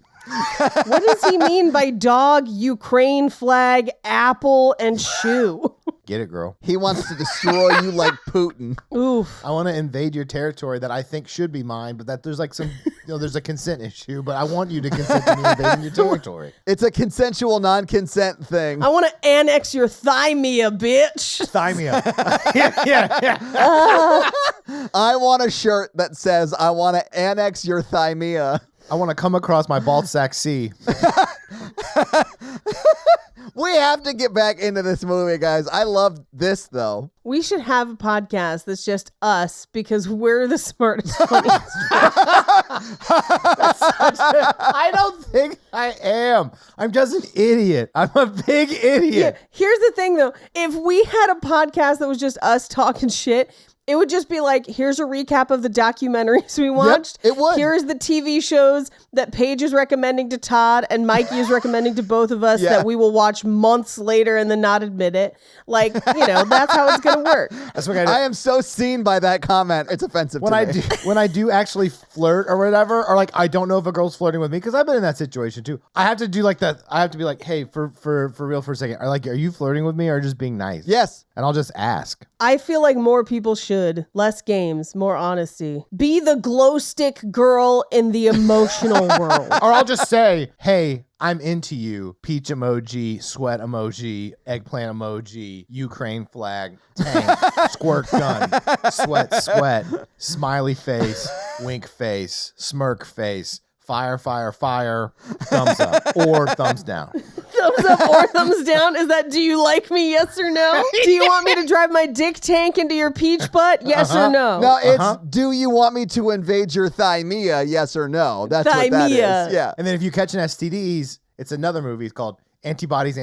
What does he mean by dog, Ukraine flag, apple, and shoe? Get it, girl. He wants to destroy you like Putin. Oof. I want to invade your territory that I think should be mine, but that there's like some, there's a consent issue, but I want you to consent to me invading your territory. It's a consensual non-consent thing. I want to annex your thymia, bitch. Thymia. yeah. I want a shirt that says, I want to annex your thymia. I want to come across my bald sack C. We have to get back into this movie, guys. I love this, though. We should have a podcast that's just us because we're the smartest, funniest. I don't think I am. I'm just an idiot. I'm a big idiot. Yeah, here's the thing, though. If we had a podcast that was just us talking shit, it would just be like, here's a recap of the documentaries we watched. It would. Here's the TV shows that Paige is recommending to Todd and Mikey is recommending to both of us that we will watch months later and then not admit it. Like, that's how it's going to work. That's what I do. I am so seen by that comment. It's offensive to me. When I do actually flirt or whatever, or like I don't know if a girl's flirting with me because I've been in that situation too. I have to do like that. I have to be like, hey, for real for a second. Are you flirting with me or just being nice? Yes. And I'll just ask. I feel like more people should. Less games, more honesty. Be the glow stick girl in the emotional world. Or I'll just say, hey, I'm into you. Peach emoji, sweat emoji, eggplant emoji, Ukraine flag, tank, squirt gun, sweat, smiley face, wink face, smirk face, fire, thumbs up or thumbs down. Thumbs up or thumbs down? Is that, do you like me, yes or no? Do you want me to drive my dick tank into your peach butt, yes or no? No, it's, do you want me to invade your thymia, yes or no? That's what that is. Yeah. And then if you catch an STDs, it's another movie. It's called Antibodies.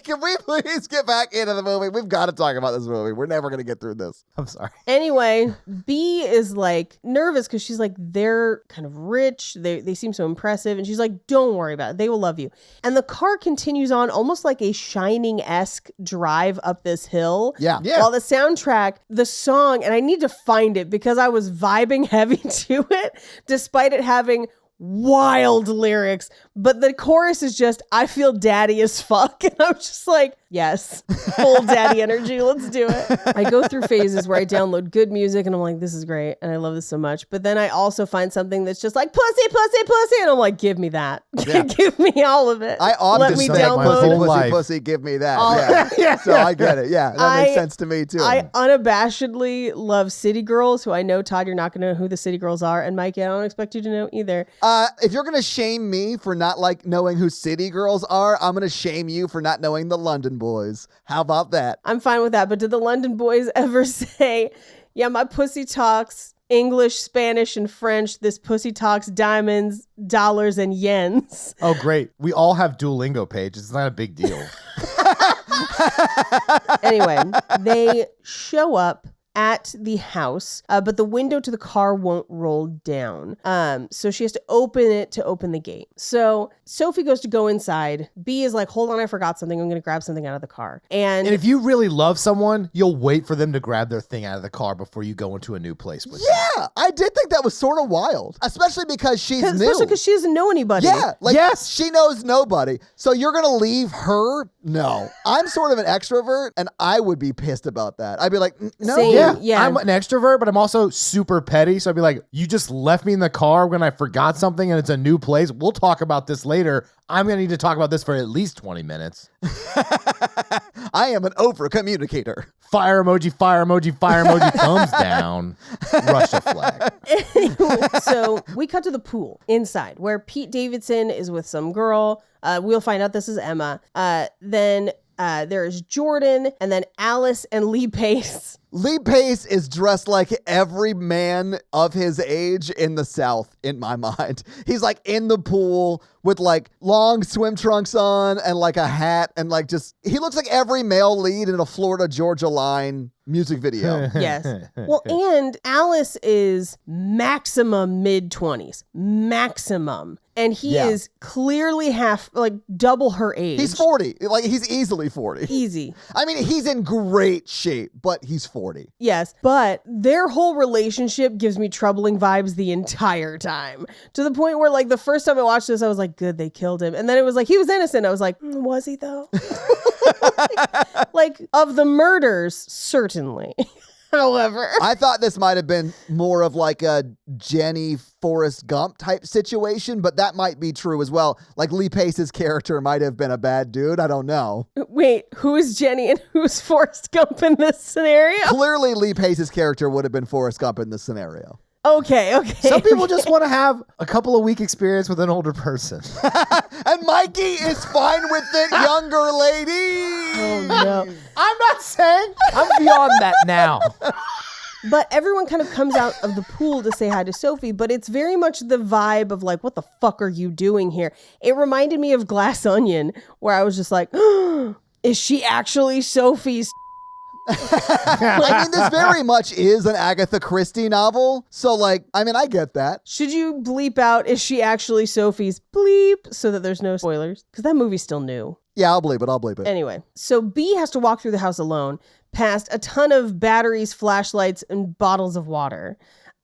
Can we please get back into the movie? We've got to talk about this movie. We're never going to get through this. I'm sorry. Anyway, B is like nervous because she's like, they're kind of rich. They seem so impressive. And she's like, don't worry about it. They will love you. And the car continues on almost like a Shining-esque drive up this hill. Yeah. While the soundtrack, the song, and I need to find it because I was vibing heavy to it, despite it having wild lyrics, but the chorus is just, I feel daddy as fuck. And I'm just like, yes, full daddy energy. Let's do it. I go through phases where I download good music and I'm like, this is great. And I love this so much. But then I also find something that's just like pussy, pussy, pussy. And I'm like, give me that. Yeah. Give me all of it. I often Let me say, download pussy, pussy, give me that. all Yeah. So I get it. Yeah, that makes sense to me too. I unabashedly love City Girls, who I know, Todd, you're not going to know who the City Girls are. And Mikey, I don't expect you to know either. If you're going to shame me for not like knowing who City Girls are, I'm going to shame you for not knowing the London Boys. How about that? I'm fine with that. But did the London Boys ever say, yeah, my pussy talks English, Spanish, and French. This pussy talks diamonds, dollars, and yens. Oh, great. We all have Duolingo, Paige. It's not a big deal. Anyway, they show up at the house, but the window to the car won't roll down. So she has to open it to open the gate. So Sophie goes to go inside. B is like, hold on, I forgot something. I'm going to grab something out of the car. And if you really love someone, you'll wait for them to grab their thing out of the car before you go into a new place with them. Yeah, I did think that was sort of wild, especially because she's new. Especially because she doesn't know anybody. Yeah, like Yes. she knows nobody. So you're going to leave her? No. I'm sort of an extrovert, and I would be pissed about that. I'd be like, no. Same. Yeah, I'm an extrovert, but I'm also super petty. So I'd be like, you just left me in the car when I forgot something and it's a new place. We'll talk about this later. I'm going to need to talk about this for at least 20 minutes. I am an over communicator. Fire emoji, fire emoji, fire emoji, thumbs down. Russia flag. Anyway, so we cut to the pool inside where Pete Davidson is with some girl. We'll find out this is Emma. Then there is Jordan, and then Alice and Lee Pace. Lee Pace is dressed like every man of his age in the South, in my mind. He's like in the pool with like long swim trunks on and like a hat and like just, he looks like every male lead in a Florida Georgia Line music video. Yes. Well, and Alice is maximum mid-20s. Maximum. And he is clearly double her age. He's 40. Like he's easily 40. Easy. I mean, he's in great shape, but he's 40. Yes, but their whole relationship gives me troubling vibes the entire time. To the point where, like, the first time I watched this, I was like, good, they killed him. And then it was like, he was innocent. I was like, was he though? Like, of the murders, certainly. However, I thought this might have been more of like a Jenny Forrest Gump type situation, but that might be true as well. Like Lee Pace's character might have been a bad dude. I don't know. Wait, who is Jenny and who's Forrest Gump in this scenario? Clearly, Lee Pace's character would have been Forrest Gump in this scenario. Okay. Some people just want to have a couple of week experience with an older person. And Mikey is fine with it, younger lady. Oh, no. I'm not saying I'm beyond that now. But everyone kind of comes out of the pool to say hi to Sophie, but it's very much the vibe of like, what the fuck are you doing here? It reminded me of Glass Onion, where I was just like, is she actually Sophie's? I mean, this very much is an Agatha Christie novel. So, like, I mean, I get that. Should you bleep out, is she actually Sophie's bleep, so that there's no spoilers? Because that movie's still new. Yeah, I'll bleep it. Anyway, so B has to walk through the house alone, past a ton of batteries, flashlights, and bottles of water.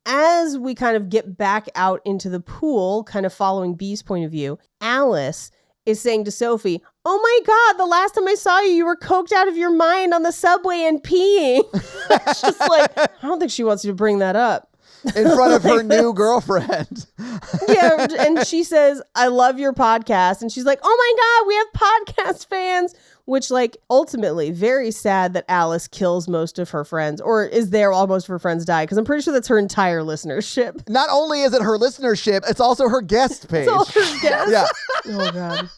As we kind of get back out into the pool, kind of following B's point of view, Alice is saying to Sophie, oh my God, the last time I saw you, you were coked out of your mind on the subway and peeing. It's just like, I don't think she wants you to bring that up. In front of her new girlfriend. Yeah, and she says, I love your podcast. And she's like, oh my God, we have podcast fans. Which, like, ultimately, very sad that Alice kills most of her friends, or is there while most of her friends die, because I'm pretty sure that's her entire listenership. Not only is it her listenership, it's also her guest page. It's all her guests. Yeah. Oh, God.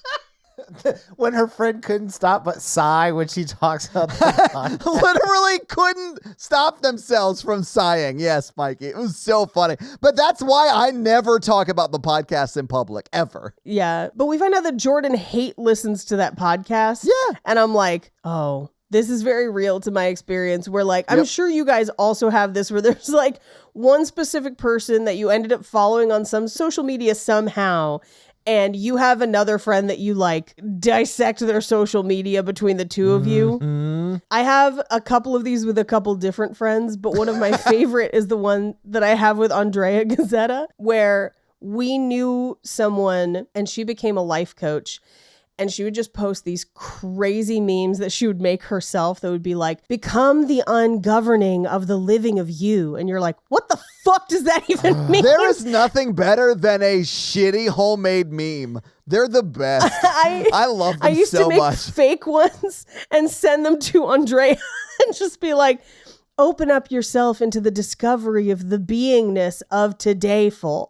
When her friend couldn't stop but sigh when she talks about the podcast. Literally couldn't stop themselves from sighing. Yes, Mikey. It was so funny. But that's why I never talk about the podcast in public, ever. Yeah. But we find out that Jordan Haight listens to that podcast. Yeah. And I'm like, oh, this is very real to my experience where, like, I'm sure you guys also have this where there's like one specific person that you ended up following on some social media somehow. And you have another friend that you like dissect their social media between the two of you. Mm-hmm. I have a couple of these with a couple different friends, but one of my favorite is the one that I have with Andrea Gazzetta, where we knew someone and she became a life coach. And she would just post these crazy memes that she would make herself that would be like, become the ungoverning of the living of you. And you're like, what the fuck does that even mean? There is nothing better than a shitty homemade meme. They're the best. I love them so much. I used to make fake ones and send them to Andrea and just be like, open up yourself into the discovery of the beingness of todayful.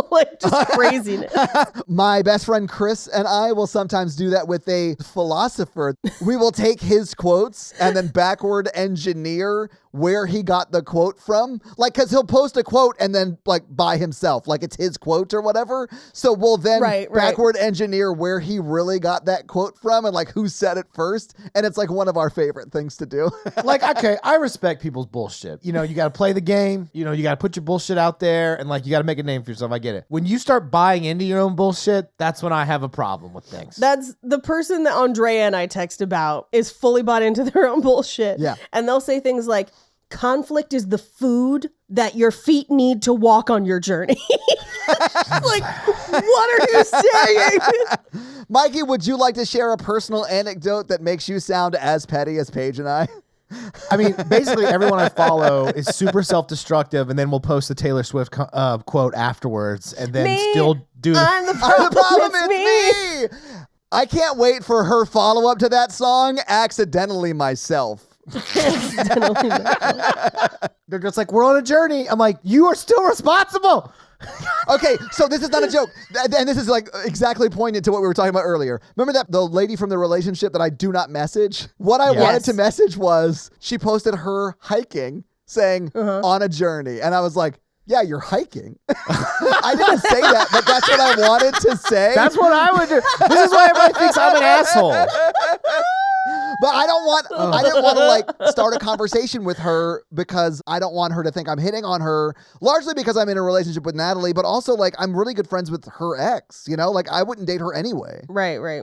Like just craziness. My best friend Chris and I will sometimes do that with a philosopher. We will take his quotes and then backward engineer where he got the quote from. Like, because he'll post a quote and then like by himself, like it's his quote or whatever. So we'll then backward engineer where he really got that quote from and like who said it first. And it's like one of our favorite things to do. Like, okay, I respect people's bullshit. You know, you got to play the game. You know, you got to put your bullshit out there and like you got to make a name for yourself. I get it. When you start buying into your own bullshit, that's when I have a problem with things. That's the person that Andrea and I text about is fully bought into their own bullshit. Yeah. And they'll say things like, conflict is the food that your feet need to walk on your journey. Like, what are you saying? Mikey, would you like to share a personal anecdote that makes you sound as petty as Paige and I? I mean, basically everyone I follow is super self-destructive, and then we'll post the Taylor Swift quote afterwards, and then still do I'm the problem. It's me. I can't wait for her follow-up to that song, Accidentally Myself. They're just like, we're on a journey. I'm like, you are still responsible. Okay, so this is not a joke. And this is like exactly poignant to what we were talking about earlier. Remember that the lady from the relationship that I do not message? What I wanted to message was she posted her hiking saying on a journey. And I was like, yeah, you're hiking. I didn't say that, but that's what I wanted to say. That's what I would do. This is why everybody thinks I'm an asshole. But I didn't want to like start a conversation with her because I don't want her to think I'm hitting on her, largely because I'm in a relationship with Natalie, but also like I'm really good friends with her ex, you know, like I wouldn't date her anyway. Right. I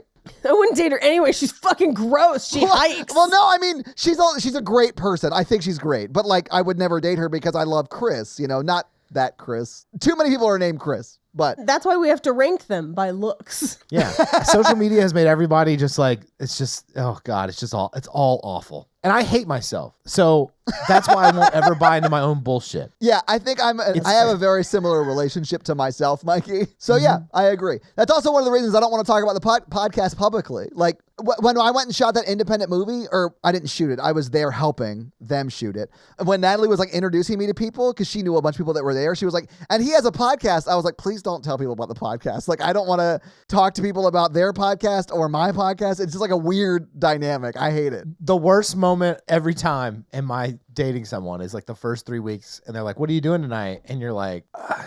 wouldn't date her anyway. She's fucking gross. She hikes. Well, no, I mean, she's a great person. I think she's great, but like I would never date her because I love Chris, you know, not that Chris. Too many people are named Chris. But that's why we have to rank them by looks. Yeah. Social media has made everybody just like, it's just, oh God, it's all awful. And I hate myself. So that's why I won't ever buy into my own bullshit. Yeah, I think I have a very similar relationship to myself, Mikey. So yeah, I agree. That's also one of the reasons I don't want to talk about the podcast publicly. Like when I went and shot that independent movie, or I didn't shoot it, I was there helping them shoot it. When Natalie was like introducing me to people, because she knew a bunch of people that were there, she was like, and he has a podcast. I was like, please don't tell people about the podcast. Like, I don't want to talk to people about their podcast or my podcast. It's just like a weird dynamic. I hate it. The worst moment every time in my dating someone is like the first 3 weeks, and they're like, what are you doing tonight? And you're like, I'm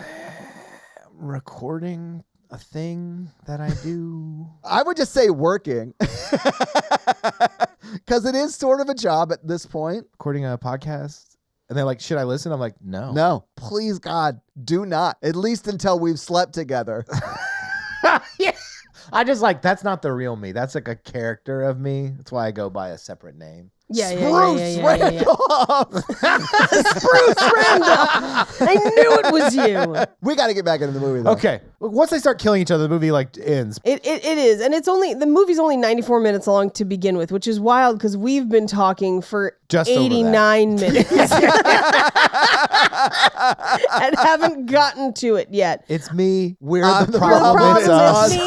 recording a thing that I do. I would just say working. Because it is sort of a job at this point. Recording a podcast. And they're like, should I listen? I'm like, no. No, please, God, do not. At least until we've slept together. Yeah. I just like, that's not the real me. That's like a character of me. That's why I go by a separate name. Spruce Randolph. Spruce Randolph. I knew it was you. We got to get back into the movie, though. Okay. Once they start killing each other, the movie like ends. It is. And the movie's only 94 minutes long to begin with, which is wild because we've been talking for just 89 minutes. And haven't gotten to it yet. It's me. We're the problem. It's me.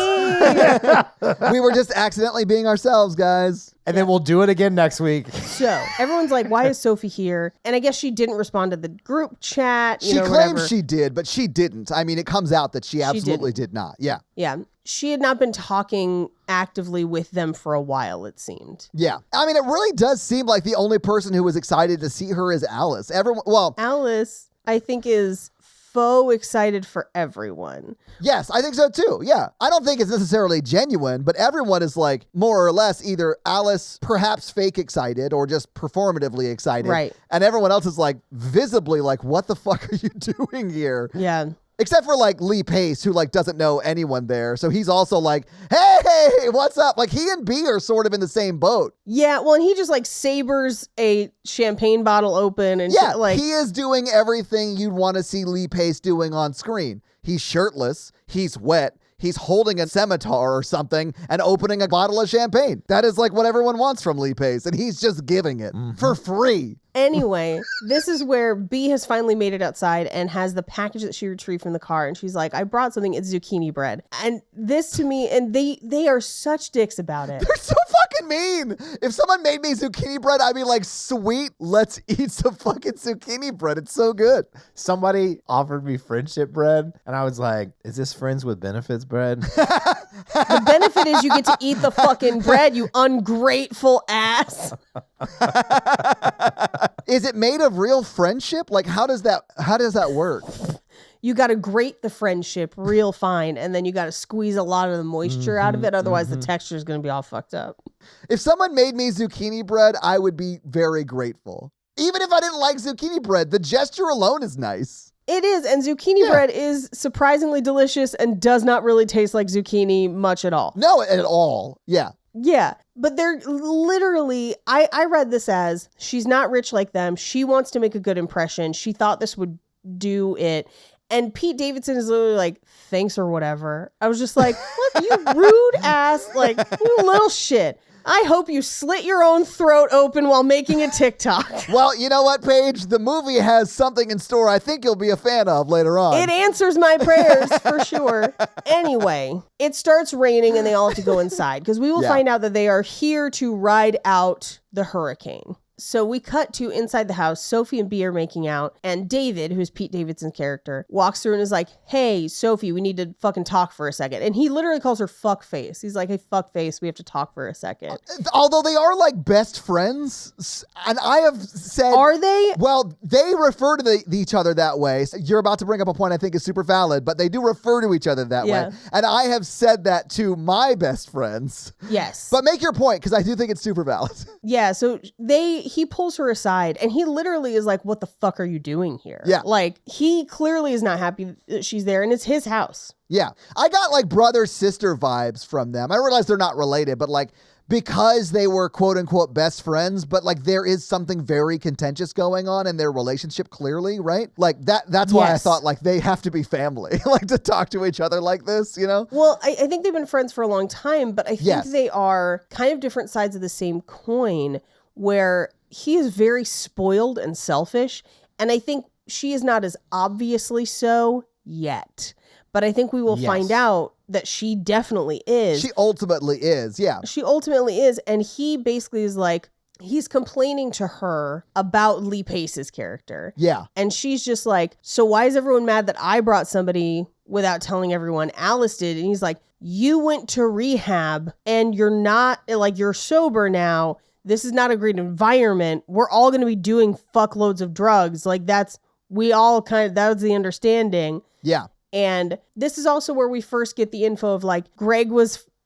We were just accidentally being ourselves, guys. And then we'll do it again next week. So everyone's like, why is Sophie here? And I guess she didn't respond to the group chat. She claims she did, but she didn't. I mean, it comes out that she absolutely did not. Yeah. Yeah. She had not been talking actively with them for a while, it seemed. Yeah. I mean, it really does seem like the only person who was excited to see her is Alice. Alice, I think, is faux excited for everyone. Yes, I think so too. Yeah. I don't think it's necessarily genuine, but everyone is like more or less either Alice perhaps fake excited or just performatively excited. Right. And everyone else is like visibly like, what the fuck are you doing here? Yeah. Except for like Lee Pace, who like doesn't know anyone there. So he's also like, hey, what's up? Like he and B are sort of in the same boat. Yeah, well, and he just like sabers a champagne bottle open and Yeah, shit, like he is doing everything you'd want to see Lee Pace doing on screen. He's shirtless. He's wet. He's holding a scimitar or something and opening a bottle of champagne. That is like what everyone wants from Lee Pace, and he's just giving it for free. Anyway, this is where B has finally made it outside and has the package that she retrieved from the car. And she's like, I brought something. It's zucchini bread. And this to me, and they are such dicks about it. They're so fucking mean. If someone made me zucchini bread, I'd be like, sweet, let's eat some fucking zucchini bread. It's so good. Somebody offered me friendship bread, and I was like, is this friends with benefits bread? The benefit is you get to eat the fucking bread, you ungrateful ass. Is it made of real friendship? Like, how does that work? You got to grate the friendship real fine, and then you got to squeeze a lot of the moisture out of it. Otherwise, the texture is going to be all fucked up. If someone made me zucchini bread, I would be very grateful. Even if I didn't like zucchini bread, the gesture alone is nice. It is, and zucchini bread is surprisingly delicious and does not really taste like zucchini much at all. No, at all. Yeah. Yeah, but they're literally, I read this as, she's not rich like them. She wants to make a good impression. She thought this would do it. And Pete Davidson is literally like, thanks or whatever. I was just like, what, you rude ass, like, you little shit. I hope you slit your own throat open while making a TikTok. Well, you know what, Paige? The movie has something in store I think you'll be a fan of later on. It answers my prayers for sure. Anyway, it starts raining and they all have to go inside because we will find out that they are here to ride out the hurricane. So we cut to inside the house. Sophie and B are making out. And David, who's Pete Davidson's character, walks through and is like, hey, Sophie, we need to fucking talk for a second. And he literally calls her fuck face. He's like, hey, fuck face, we have to talk for a second. Although they are like best friends. And I have said... Are they? Well, they refer to each other that way. So you're about to bring up a point I think is super valid, but they do refer to each other that way. And I have said that to my best friends. Yes. But make your point, because I do think it's super valid. Yeah, so he pulls her aside and he literally is like, what the fuck are you doing here? Yeah. Like, he clearly is not happy that she's there and it's his house. Yeah. I got like brother-sister vibes from them. I realize they're not related, but like, because they were quote unquote best friends, but like there is something very contentious going on in their relationship clearly, right? Like that's why I thought like they have to be family, like to talk to each other like this, you know? Well, I think they've been friends for a long time, but I think they are kind of different sides of the same coin where he is very spoiled and selfish. And I think she is not as obviously so yet. But I think we will find out that she definitely is. She ultimately is, yeah. She ultimately is. And he basically is like, he's complaining to her about Lee Pace's character. Yeah. And she's just like, so why is everyone mad that I brought somebody without telling everyone? Alice did. And he's like, you went to rehab and you're not, like, you're sober now. This is not a great environment. We're all going to be doing fuckloads of drugs. Like that was the understanding. Yeah. And this is also where we first get the info of like Greg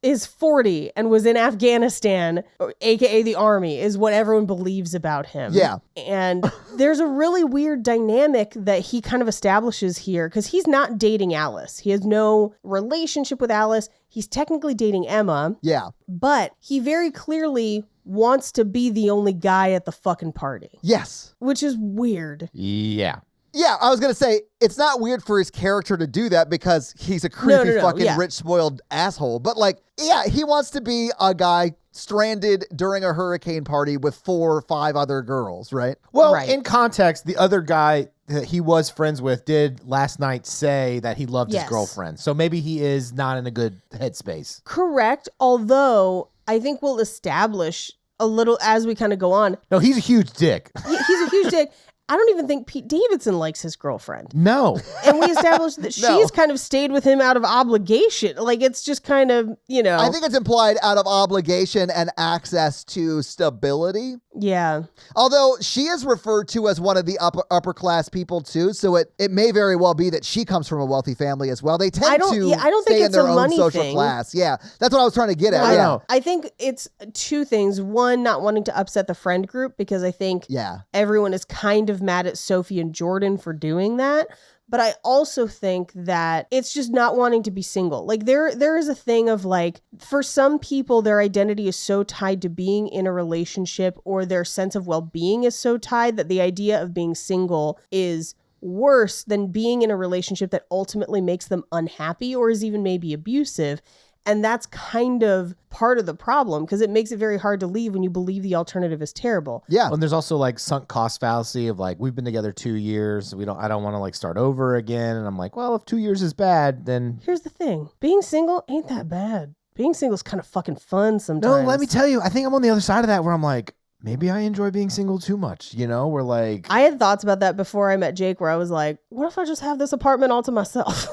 is 40 and was in Afghanistan, aka the army, is what everyone believes about him. Yeah. And there's a really weird dynamic that he kind of establishes here because he's not dating Alice. He has no relationship with Alice. He's technically dating Emma. Yeah. But he very clearly wants to be the only guy at the fucking party. Yes. Which is weird. Yeah. Yeah, I was going to say, it's not weird for his character to do that because he's a creepy fucking rich, spoiled asshole. But like, yeah, he wants to be a guy stranded during a hurricane party with 4 or 5 other girls, right? Well, in context, the other guy that he was friends with did last night say that he loved his girlfriend. So maybe he is not in a good headspace. Correct. Although I think we'll establish a little as we kind of go on. No, he's a huge dick. He's a huge dick. I don't even think Pete Davidson likes his girlfriend. No. And we established that she's kind of stayed with him out of obligation. Like, it's just kind of, you know. I think it's implied out of obligation and access to stability. Yeah. Although she is referred to as one of the upper class people too, so it may very well be that she comes from a wealthy family as well. They tend I don't stay think in it's their a own money social thing. class. Yeah, that's what I was trying to get at. Yeah. I think it's 2 things. One, not wanting to upset the friend group because I think everyone is kind of mad at Sophie and Jordan for doing that. But I also think that it's just not wanting to be single. Like there is a thing of like, for some people, their identity is so tied to being in a relationship, or their sense of well-being is so tied that the idea of being single is worse than being in a relationship that ultimately makes them unhappy or is even maybe abusive. And that's kind of part of the problem, because it makes it very hard to leave when you believe the alternative is terrible. Yeah. And there's also like sunk cost fallacy of like, we've been together 2 years. I don't want to like start over again. And I'm like, well, if 2 years is bad, then. Here's the thing. Being single ain't that bad. Being single is kind of fucking fun sometimes. No, let me tell you, I think I'm on the other side of that where I'm like, maybe I enjoy being single too much, We're like. I had thoughts about that before I met Jake, where I was like, what if I just have this apartment all to myself?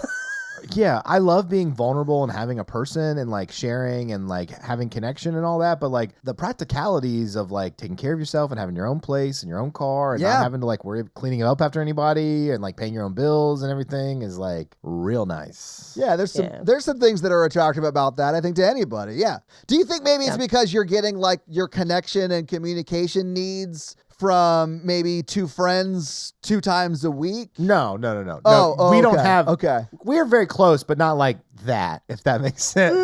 Yeah, I love being vulnerable and having a person and like sharing and like having connection and all that. But like the practicalities of like taking care of yourself and having your own place and your own car and not having to like worry about cleaning it up after anybody and like paying your own bills and everything is like real nice. Yeah, there's some things that are attractive about that, I think, to anybody. Yeah. Do you think maybe it's because you're getting like your connection and communication needs from maybe 2 friends 2 times a week? No. Oh, we don't okay. have. Okay. We're very close, but not like that, if that makes sense.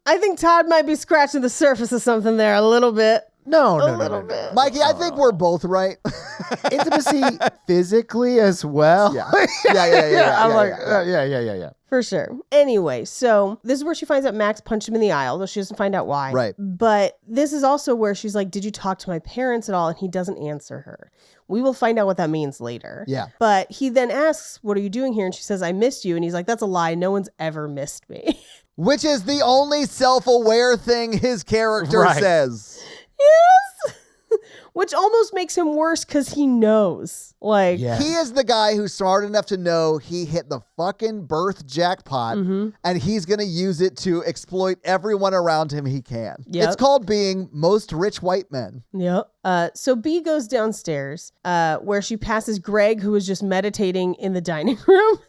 I think Todd might be scratching the surface of something there a little bit. No. Mikey, I think we're both right. Intimacy physically as well. Yeah. Yeah. For sure. Anyway, so this is where she finds out Max punched him in the aisle, though she doesn't find out why. Right. But this is also where she's like, did you talk to my parents at all? And he doesn't answer her. We will find out what that means later. Yeah. But he then asks, what are you doing here? And she says, I missed you. And he's like, that's a lie. No one's ever missed me. Which is the only self-aware thing his character says. Yes. Which almost makes him worse because he knows. Like, Yeah. He is the guy who's smart enough to know he hit the fucking birth jackpot, and he's going to use it to exploit everyone around him he can. Yep. It's called being most rich white men. Yep. So B goes downstairs, where she passes Greg, who is just meditating in the dining room.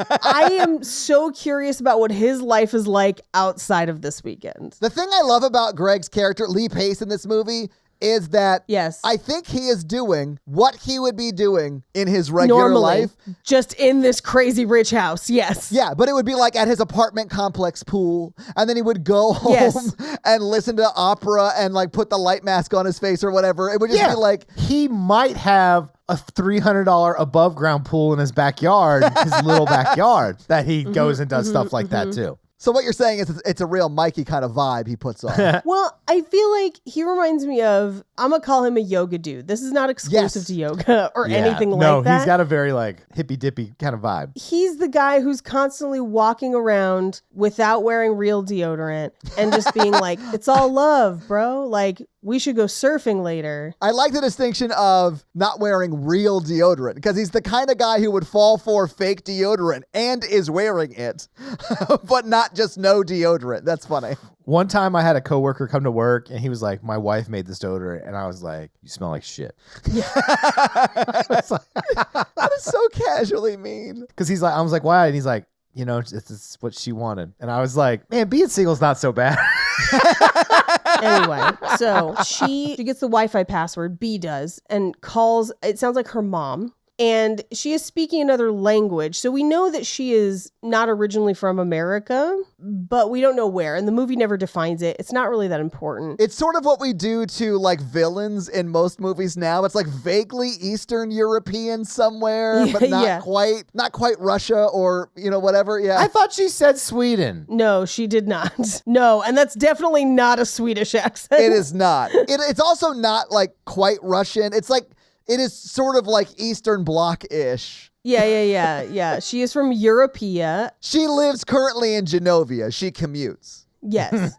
I am so curious about what his life is like outside of this weekend. The thing I love about Greg's character, Lee Pace, in this movie is that I think he is doing what he would be doing in his regular life. Just in this crazy rich house, yes. Yeah, but it would be like at his apartment complex pool, and then he would go home and listen to opera and like put the light mask on his face or whatever. It would just be like... He might have a $300 above ground pool in his backyard, his little backyard, that he goes and does stuff like that too. So what you're saying is it's a real Mikey kind of vibe he puts on. Well, I feel like he reminds me of, I'm going to call him a yoga dude. This is not exclusive to yoga or anything like that. No, he's got a very like hippy dippy kind of vibe. He's the guy who's constantly walking around without wearing real deodorant and just being like, it's all love, bro. Like, we should go surfing later. I like the distinction of not wearing real deodorant, because he's the kind of guy who would fall for fake deodorant and is wearing it, but not just no deodorant. That's funny. One time I had a coworker come to work and he was like, my wife made this deodorant. And I was like, you smell like shit. That is so casually mean. Because he's like, I was like, why? And he's like, it's what she wanted. And I was like, man, being single's not so bad. Anyway, so she gets the Wi-Fi password, B does, and calls, it sounds like her mom. And she is speaking another language. So we know that she is not originally from America, but we don't know where. And the movie never defines it. It's not really that important. It's sort of what we do to like villains in most movies now. It's like vaguely Eastern European somewhere, but not quite Russia or, whatever. Yeah. I thought she said Sweden. No, she did not. No, and that's definitely not a Swedish accent. It is not. It's also not like quite Russian. It's like, it is sort of like Eastern Bloc-ish. Yeah. She is from Europea. She lives currently in Genovia. She commutes. Yes.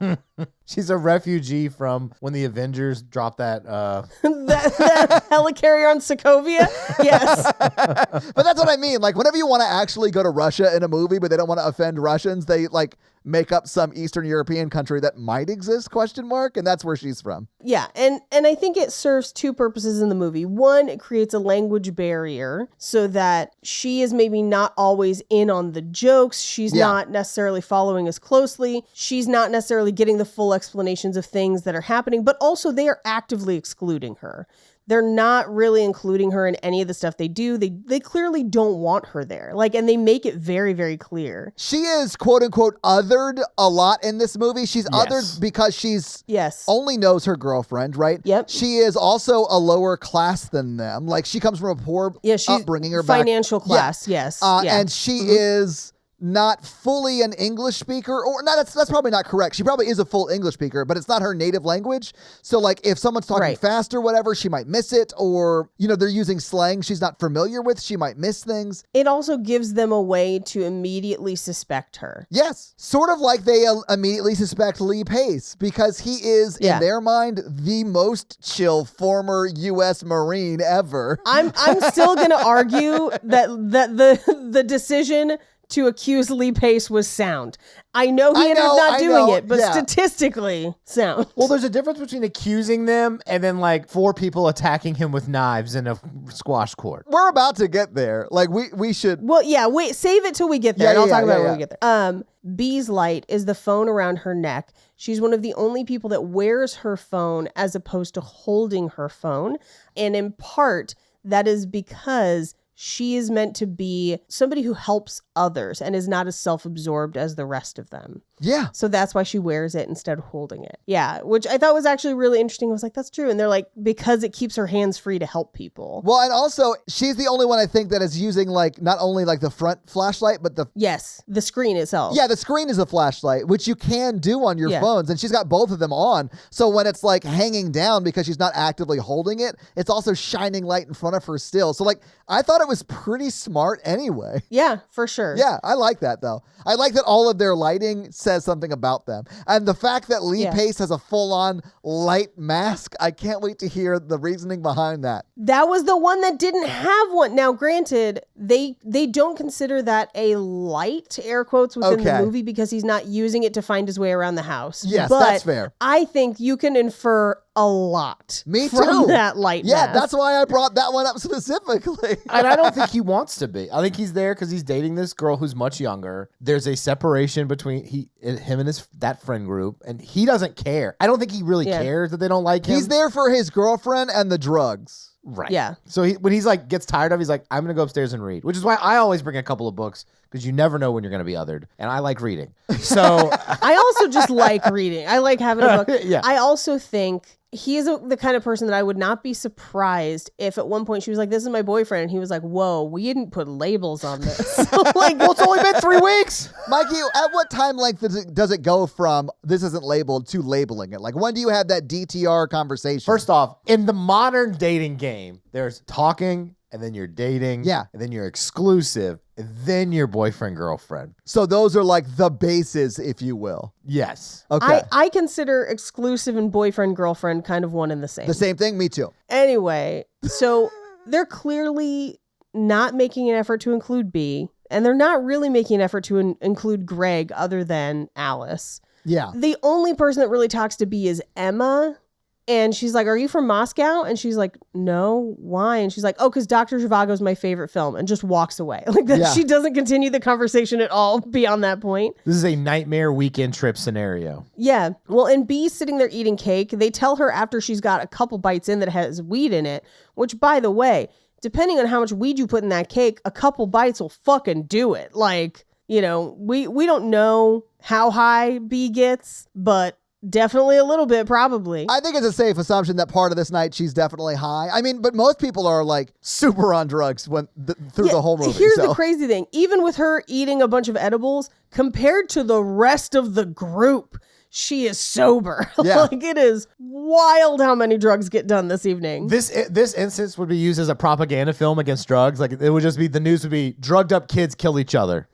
She's a refugee from when the Avengers dropped that that helicarrier on Sokovia. Yes. But that's what I mean. Like, whenever you want to actually go to Russia in a movie, but they don't want to offend Russians, they like make up some Eastern European country that might exist, ? And that's where she's from. Yeah. And I think it serves 2 purposes in the movie. One, it creates a language barrier so that she is maybe not always in on the jokes. She's not necessarily following as closely. She's not necessarily getting the full explanations of things that are happening, but also they are actively excluding her. they're not really including her in any of the stuff they do. They clearly don't want her there. Like, and they make it very, very clear. She is quote unquote othered a lot in this movie. She's othered because she's only knows her girlfriend, right? Yep. She is also a lower class than them. Like, she comes from a poor upbringing. Her financial class, yes. And she is not fully an English speaker, or no, that's probably not correct. She probably is a full English speaker, but it's not her native language. So like if someone's talking fast or whatever, she might miss it, or they're using slang she's not familiar with, she might miss things. It also gives them a way to immediately suspect her. Yes, sort of like they immediately suspect Lee Pace because he is in their mind the most chill former U.S. Marine ever. I'm still gonna argue that the decision to accuse Lee Pace was sound. I know he ended up not doing it, but statistically sound. Well, there's a difference between accusing them and then like 4 people attacking him with knives in a squash court. We're about to get there. Like we should. Well, yeah, wait, save it till we get there. And I'll talk about it when we get there. Bee's light is the phone around her neck. She's one of the only people that wears her phone as opposed to holding her phone. And in part, that is because she is meant to be somebody who helps others and is not as self-absorbed as the rest of them. Yeah. So that's why she wears it instead of holding it. Yeah, which I thought was actually really interesting. I was like, that's true. And they're like, because it keeps her hands free to help people. Well, and also, she's the only one I think that is using like not only like the front flashlight, but the... Yes, the screen itself. Yeah, the screen is a flashlight, which you can do on your phones. And she's got both of them on. So when it's like hanging down because she's not actively holding it, it's also shining light in front of her still. So like, I thought it was pretty smart anyway. Yeah, for sure. Yeah, I like that though. I like that all of their lighting says something about them. And the fact that Lee Pace has a full-on light mask, I can't wait to hear the reasoning behind that. That was the one that didn't have one. Now, granted, they don't consider that a light, air quotes, within the movie because he's not using it to find his way around the house. Yes, but that's fair. I think you can infer a lot from that light mask. Yeah, that's why I brought that one up specifically. And I don't think he wants to be. I think he's there because he's dating this girl who's much younger. There's a separation between him and that friend group, and he doesn't care. I don't think he really cares that they don't like him. He's there for his girlfriend and the drugs. Right. Yeah. So when he's like gets tired of, he's like, I'm gonna go upstairs and read, which is why I always bring a couple of books because you never know when you're gonna be othered, and I like reading. So I also just like reading. I like having a book. Yeah. I also think he is the kind of person that I would not be surprised if at one point she was like, this is my boyfriend. And he was like, whoa, we didn't put labels on this. Like, well, it's only been 3 weeks. Mikey, at what time length does it go from this isn't labeled to labeling it? Like, when do you have that DTR conversation? First off, in the modern dating game, there's talking, and then you're dating. Yeah. And then you're exclusive, and then you're boyfriend, girlfriend. So those are like the bases, if you will. Yes. Okay. I consider exclusive and boyfriend, girlfriend kind of one and the same. The same thing? Me too. Anyway, so they're clearly not making an effort to include B, and they're not really making an effort to include Greg other than Alice. Yeah. The only person that really talks to B is Emma. And she's like, are you from Moscow? And she's like, no, why? And she's like, oh, because Dr. Zhivago's my favorite film, and just walks away. Like that. Yeah. She doesn't continue the conversation at all beyond that point. This is a nightmare weekend trip scenario. Yeah. Well, and B's sitting there eating cake. They tell her after she's got a couple bites in that has weed in it, which, by the way, depending on how much weed you put in that cake, a couple bites will fucking do it. Like, we don't know how high B gets, but definitely a little bit, probably. I think it's a safe assumption that part of this night she's definitely high. I mean, but most people are like super on drugs through the whole movie. Here's the crazy thing. Even with her eating a bunch of edibles, compared to the rest of the group, she is sober. Yeah. Like, it is wild how many drugs get done this evening. This instance would be used as a propaganda film against drugs. Like, it would just be, the news would be, drugged up kids kill each other.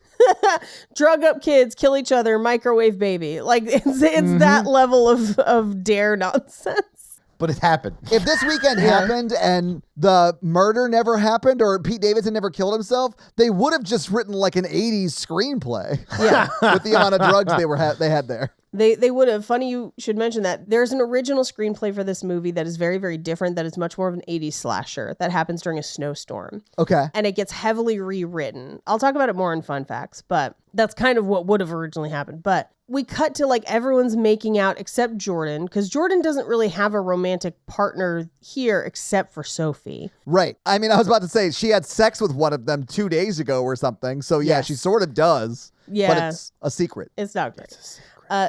Drug up kids, kill each other, microwave baby. Like, it's that level of dare nonsense. But it happened. If this weekend happened and the murder never happened or Pete Davidson never killed himself, they would have just written like an 80s screenplay. Yeah. With the amount of drugs they had there. They would have. Funny you should mention that. There's an original screenplay for this movie that is very, very different, that is much more of an 80s slasher that happens during a snowstorm. Okay. And it gets heavily rewritten. I'll talk about it more in fun facts, but that's kind of what would have originally happened. But we cut to like everyone's making out except Jordan, because Jordan doesn't really have a romantic partner here except for Sophie. Right. I mean, I was about to say she had sex with one of them 2 days ago or something. So yeah, Yes. she sort of does. Yeah. But it's a secret. It's not great.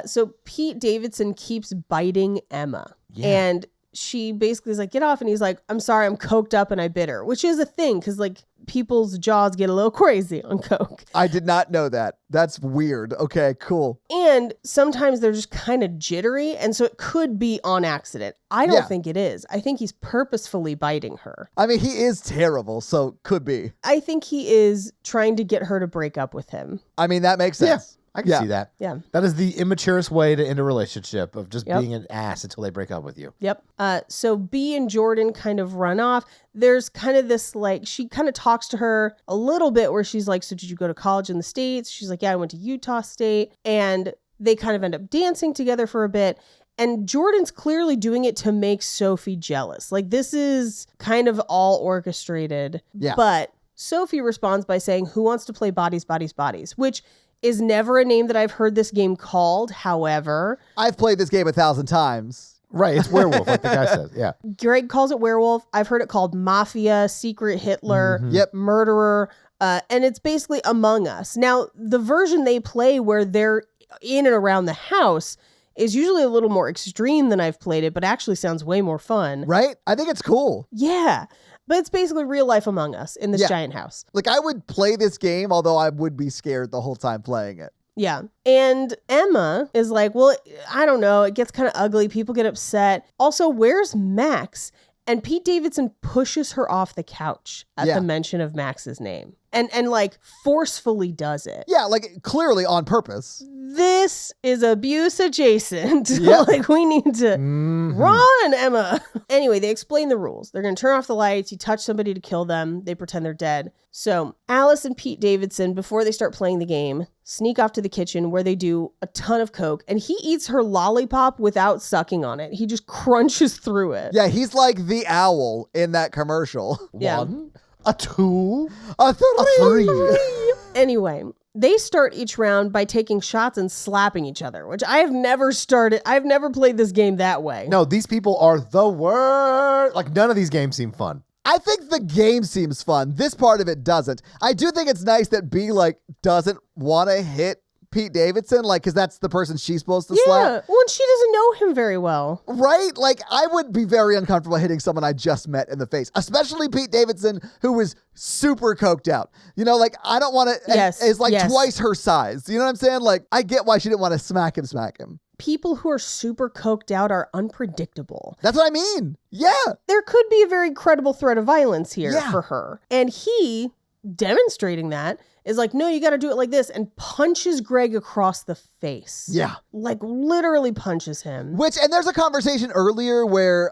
So Pete Davidson keeps biting Emma. Yeah. And she basically is like, get off. And he's like, I'm sorry, I'm coked up and I bit her, which is a thing because like people's jaws get a little crazy on coke. I did not know that. That's weird. Okay, cool. And sometimes they're just kind of jittery. And so it could be on accident. I don't Yeah. think it is. I think he's purposefully biting her. I mean, he is terrible, so could be. I think he is trying to get her to break up with him. I mean, that makes Yeah, sense. I can see that. Yeah. That is the immaturest way to end a relationship, of just Yep. being an ass until they break up with you. Yep. So B and Jordan kind of run off. There's kind of this like, she kind of talks to her a little bit where she's like, so did you go to college in the States? She's like, yeah, I went to Utah State. And they kind of end up dancing together for a bit. And Jordan's clearly doing it to make Sophie jealous. Like this is kind of all orchestrated. Yeah. But Sophie responds by saying, who wants to play Bodies, Bodies, Bodies? Which is never a name that I've heard this game called. However, I've played this game 1,000 times. Right, it's werewolf, like the guy says. Yeah. Greg calls it werewolf. I've heard it called Mafia, Secret Hitler, Yep. Murderer. And it's basically Among Us. Now, the version they play where they're in and around the house is usually a little more extreme than I've played it, but actually sounds way more fun. Right? I think it's cool. Yeah. But it's basically real life Among Us in this Yeah. giant house. Like, I would play this game, although I would be scared the whole time playing it. Yeah. And Emma is like, well, I don't know. It gets kind of ugly. People get upset. Also, where's Max? And Pete Davidson pushes her off the couch at Yeah. the mention of Max's name. And like forcefully does it. Yeah, like, clearly on purpose. This is abuse adjacent. Yeah. Like we need to Mhm. run, Emma. Anyway, they explain the rules. They're going to turn off the lights. You touch somebody to kill them. They pretend they're dead. So Alice and Pete Davidson, before they start playing the game, sneak off to the kitchen where they do a ton of coke. And he eats her lollipop without sucking on it. He just crunches through it. Yeah, he's like the owl in that commercial. Yeah. 1, a 2, A three. a 3. Anyway, they start each round by taking shots and slapping each other, which I have never started. I've never played this game that way. No, these people are the worst. Like, none of these games seem fun. I think the game seems fun. This part of it doesn't. I do think it's nice that B, like, doesn't want to hit Pete Davidson, like, because that's the person she's supposed to Yeah, slap. well, and she doesn't know him very well. Right? Like, I would be very uncomfortable hitting someone I just met in the face, especially Pete Davidson, who was super coked out. You know, like, I don't want to, Yes, is like yes. twice her size. You know what I'm saying? Like, I get why she didn't want to smack him. People who are super coked out are unpredictable. That's what I mean. Yeah. There could be a very credible threat of violence here Yeah. for her. And he, demonstrating that, is like, no, you got to do it like this, and punches Greg across the face. Yeah. Like literally punches him. And there's a conversation earlier where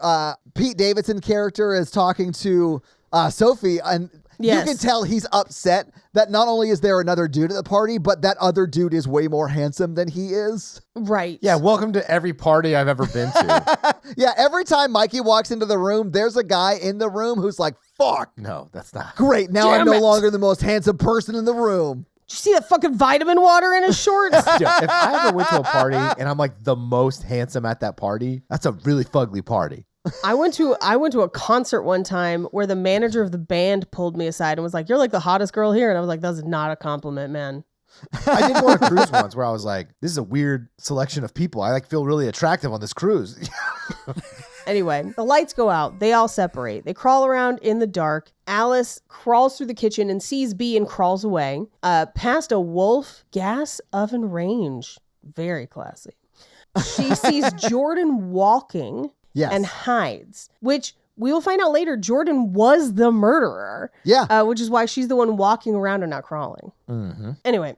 Pete Davidson character is talking to Sophie, and Yes. you can tell he's upset that not only is there another dude at the party, but that other dude is way more handsome than he is. Right. Yeah, welcome to every party I've ever been to. Yeah, every time Mikey walks into the room, there's a guy in the room who's like, fuck, No, that's not. great, now I'm Damn no it. longer the most handsome person in the room. Did you see that fucking vitamin water in his shorts? Yeah, if I ever went to a party and I'm like the most handsome at that party, that's a really fugly party. I went to a concert one time where the manager of the band pulled me aside and was like, "You're like the hottest girl here." And I was like, "That's not a compliment, man." I did go on a cruise once where I was like, this is a weird selection of people. I like feel really attractive on this cruise. Anyway, the lights go out. They all separate. They crawl around in the dark. Alice crawls through the kitchen and sees B and crawls away past a wolf gas oven range. Very classy. She sees Jordan walking. Yes. And hides, which we will find out later. Jordan was the murderer. Yeah. Which is why she's the one walking around and not crawling. Mm-hmm. Anyway,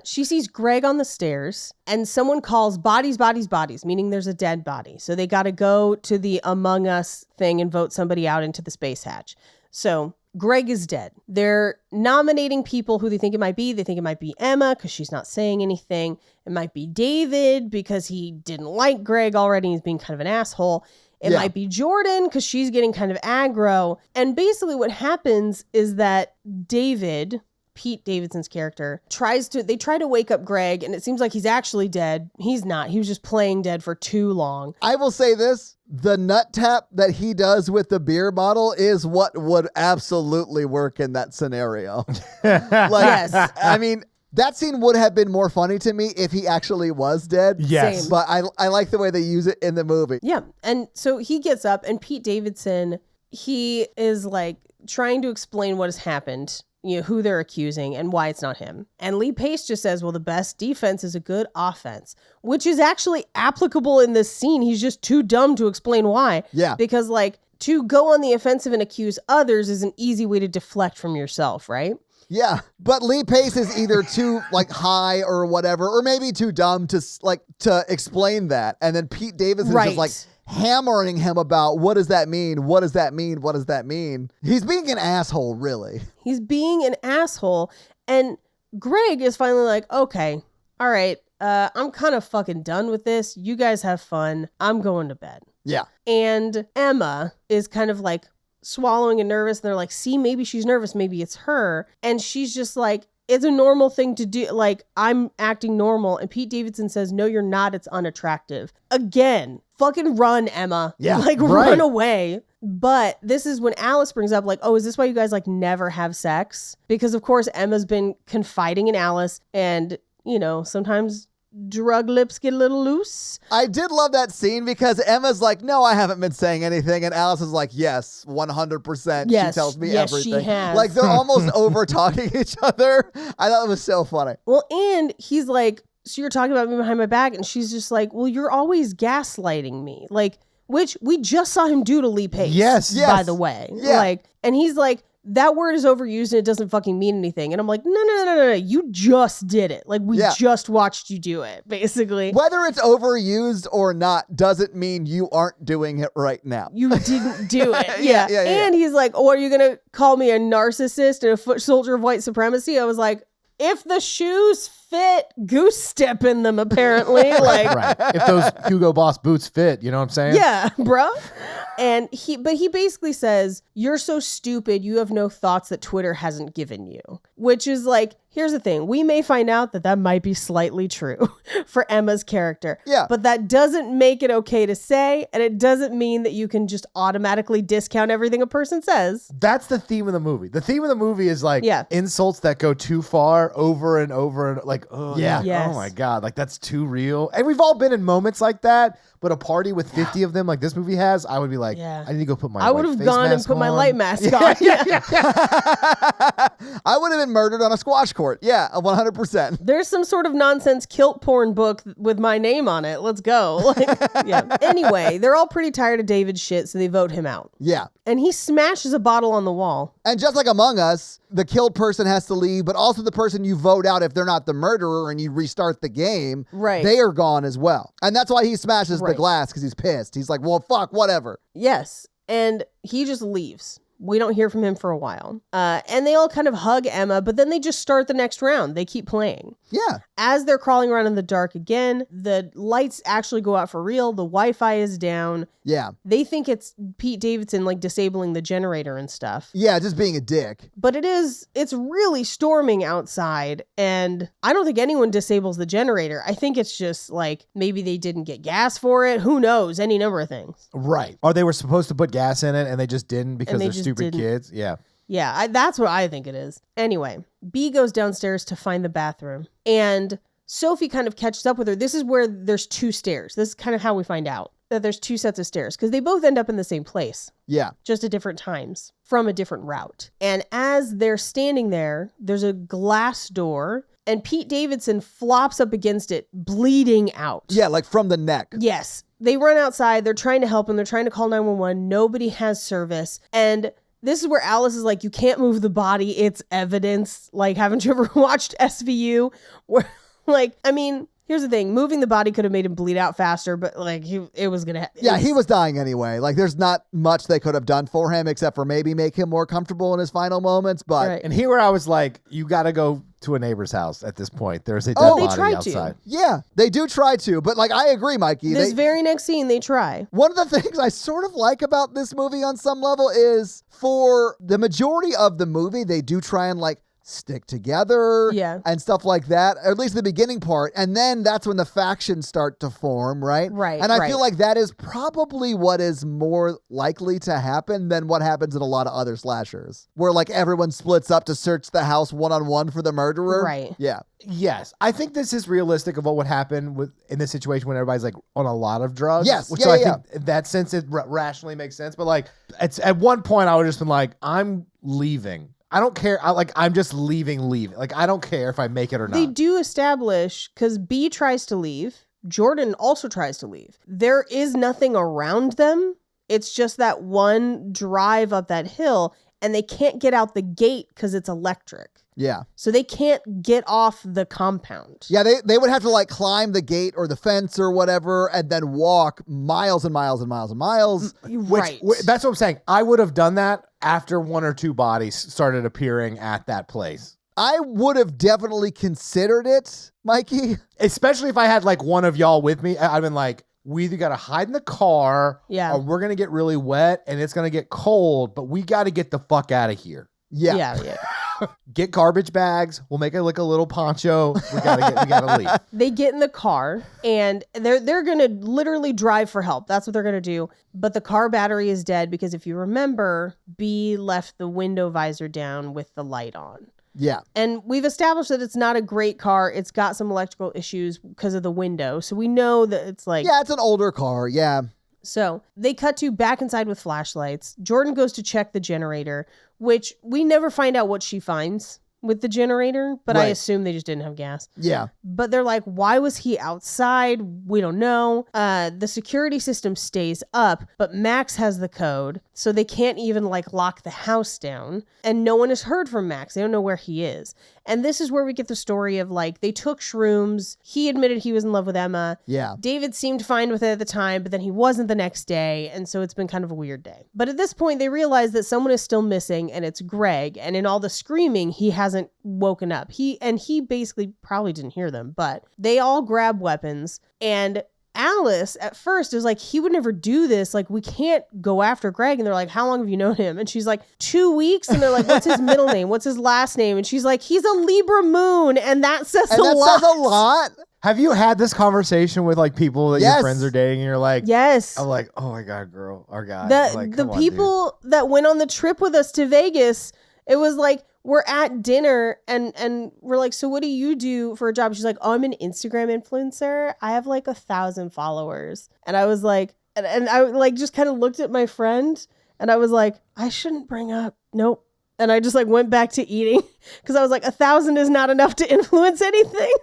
she sees Greg on the stairs and someone calls bodies, bodies, bodies, meaning there's a dead body. So they got to go to the Among Us thing and vote somebody out into the space hatch. So Greg is dead. They're nominating people who they think it might be. They think it might be Emma because she's not saying anything. It might be David because he didn't like Greg already. He's being kind of an asshole. It might be Jordan because she's getting kind of aggro. And basically what happens is that David, Pete Davidson's character, try to wake up Greg, and it seems like he's actually dead. He's not. He was just playing dead for too long. I will say this. The nut tap that he does with the beer bottle is what would absolutely work in that scenario. Yes. I mean, that scene would have been more funny to me if he actually was dead. Yes. Same. But I like the way they use it in the movie. Yeah. And so he gets up, and Pete Davidson, he is like trying to explain what has happened, you know, who they're accusing and why it's not him. And Lee Pace just says, well, the best defense is a good offense, which is actually applicable in this scene. He's just too dumb to explain why. Yeah. Because like to go on the offensive and accuse others is an easy way to deflect from yourself, right? Yeah, but Lee Pace is either too like high or whatever, or maybe too dumb to explain that. And then Pete Davidson is just like hammering him about what does that mean? What does that mean? What does that mean? He's being an asshole, really. He's being an asshole. And Greg is finally like, okay, all right, I'm kind of fucking done with this. You guys have fun. I'm going to bed. Yeah. And Emma is kind of like swallowing and nervous. And they're like, see, maybe she's nervous. Maybe it's her. And she's just like, it's a normal thing to do. Like, I'm acting normal. And Pete Davidson says, no, you're not. It's unattractive. Again, fucking run, Emma. Yeah, like right. Run away. But this is when Alice brings up like, oh, is this why you guys like never have sex? Because of course, Emma's been confiding in Alice, and you know, sometimes drug lips get a little loose. I did love that scene because Emma's like, no, I haven't been saying anything. And Alice is like, yes, 100%. Yes, she tells me yes, everything. she has. Like they're almost over talking each other. I thought it was so funny. Well, and he's like, so you're talking about me behind my back? And she's just like, well, you're always gaslighting me. Like, which we just saw him do to Lee Pace. Yes. By the way. Yeah. Like, and he's like, that word is overused and it doesn't fucking mean anything. And I'm like, no. You just did it. Like, we just watched you do it, basically. Whether it's overused or not doesn't mean you aren't doing it right now. You didn't do it. Yeah. And he's like, oh, are you going to call me a narcissist and a foot soldier of white supremacy? I was like, if the shoes fit, goose step in them, apparently. Like, Right. If those Hugo Boss boots fit, you know what I'm saying? yeah, bro. And he basically says, you're so stupid, you have no thoughts that Twitter hasn't given you. Which is like, here's the thing. We may find out that might be slightly true for Emma's character. Yeah. But that doesn't make it okay to say, and it doesn't mean that you can just automatically discount everything a person says. That's the theme of the movie. The theme of the movie is like insults that go too far over and over and like, oh, Yeah. Yes. oh my God, like that's too real. And we've all been in moments like that, but a party with 50 of them like this movie has, I would be like, I need to go put my I would have gone and put my light mask on. I would have been murdered on a squash court. Yeah, 100%. There's some sort of nonsense kilt porn book with my name on it. Let's go. Anyway, they're all pretty tired of David's shit, so they vote him out. Yeah. And he smashes a bottle on the wall. And just like Among Us, the killed person has to leave, but also the person you vote out if they're not the murderer and you restart the game, they are gone as well. And that's why he smashes the glass, because he's pissed. He's like, well, fuck, whatever. Yes. And he just leaves. We don't hear from him for a while. And they all kind of hug Emma, but then they just start the next round. They keep playing. Yeah. As they're crawling around in the dark again, the lights actually go out for real. The Wi-Fi is down. Yeah. They think it's Pete Davidson like disabling the generator and stuff. Yeah, just being a dick. But it's really storming outside, and I don't think anyone disables the generator. I think it's just like maybe they didn't get gas for it. Who knows? Any number of things. Right. Or they were supposed to put gas in it and they just didn't because they're stupid kids. Yeah. Yeah, that's what I think it is. Anyway, B goes downstairs to find the bathroom, and Sophie kind of catches up with her. This is where there's two stairs. This is kind of how we find out that there's two sets of stairs, because they both end up in the same place. Yeah. Just at different times from a different route. And as they're standing there, there's a glass door, and Pete Davidson flops up against it, bleeding out. Yeah, like from the neck. Yes. They run outside. They're trying to help him. They're trying to call 911. Nobody has service. And this is where Alice is like, you can't move the body. It's evidence. Like, haven't you ever watched SVU? Where, like, I mean, Here's the thing. Moving the body could have made him bleed out faster, but like it was going to Yeah, he was dying anyway. Like there's not much they could have done for him except for maybe make him more comfortable in his final moments. But Right. And here where I was like, you got to go to a neighbor's house at this point. There's a dead they body tried to. outside. yeah, they do try to. But like I agree, Mikey. This very next scene, they try. One of the things I sort of like about this movie on some level is for the majority of the movie, they do try and like stick together and stuff like that, or at least the beginning part. And then that's when the factions start to form, right? Right. And I feel like that is probably what is more likely to happen than what happens in a lot of other slashers, where like everyone splits up to search the house one-on-one for the murderer. Right. Yeah. Yes, I think this is realistic of what would happen in this situation when everybody's like on a lot of drugs. Yes, which yeah, so I yeah, think in that sense it rationally makes sense. But like, it's at one point I would have just been like, I'm leaving. I don't care. I'm just leaving. Like, I don't care if I make it or not. They do establish, because B tries to leave. Jordan also tries to leave. There is nothing around them. It's just that one drive up that hill, and they can't get out the gate because it's electric. Yeah. So they can't get off the compound. Yeah, they would have to like climb the gate or the fence or whatever and then walk miles and miles and miles and miles. Right. That's what I'm saying. I would have done that after one or two bodies started appearing at that place. I would have definitely considered it, Mikey. Especially if I had like one of y'all with me. I've been like, we either got to hide in the car or we're going to get really wet and it's going to get cold, but we got to get the fuck out of here. Yeah. Get garbage bags. We'll make it like a little poncho. We gotta leave. They get in the car and they're gonna literally drive for help. That's what they're gonna do. But the car battery is dead because if you remember, B left the window visor down with the light on. Yeah. And we've established that it's not a great car. It's got some electrical issues because of the window. So we know that it's like... Yeah, it's an older car. Yeah. So they cut to back inside with flashlights. Jordan goes to check the generator, which we never find out what she finds with the generator, but I assume they just didn't have gas. Yeah. But they're like, why was he outside? We don't know. The security system stays up, but Max has the code, so they can't even like lock the house down. And no one has heard from Max. They don't know where he is. And this is where we get the story of like, they took shrooms. He admitted he was in love with Emma. Yeah. David seemed fine with it at the time, but then he wasn't the next day. And so it's been kind of a weird day. But at this point, they realize that someone is still missing and it's Greg. And in all the screaming, he hasn't woken up. He basically probably didn't hear them, but they all grab weapons. And Alice at first is like, he would never do this. Like, we can't go after Greg. And they're like, how long have you known him? And she's like, 2 weeks. And they're like, what's his middle name? What's his last name? And she's like, he's a Libra moon. And that says a lot. Have you had this conversation with like people that your friends are dating and you're like, yes. I'm like, oh my God, girl or guy. The people that went on the trip with us to Vegas, it was like, we're at dinner and we're like, so what do you do for a job? She's like, oh, I'm an Instagram influencer. I have like 1,000 followers. And I was like, and I like just kind of looked at my friend and I was like, I shouldn't bring up. Nope. And I just like went back to eating because I was like, 1,000 is not enough to influence anything.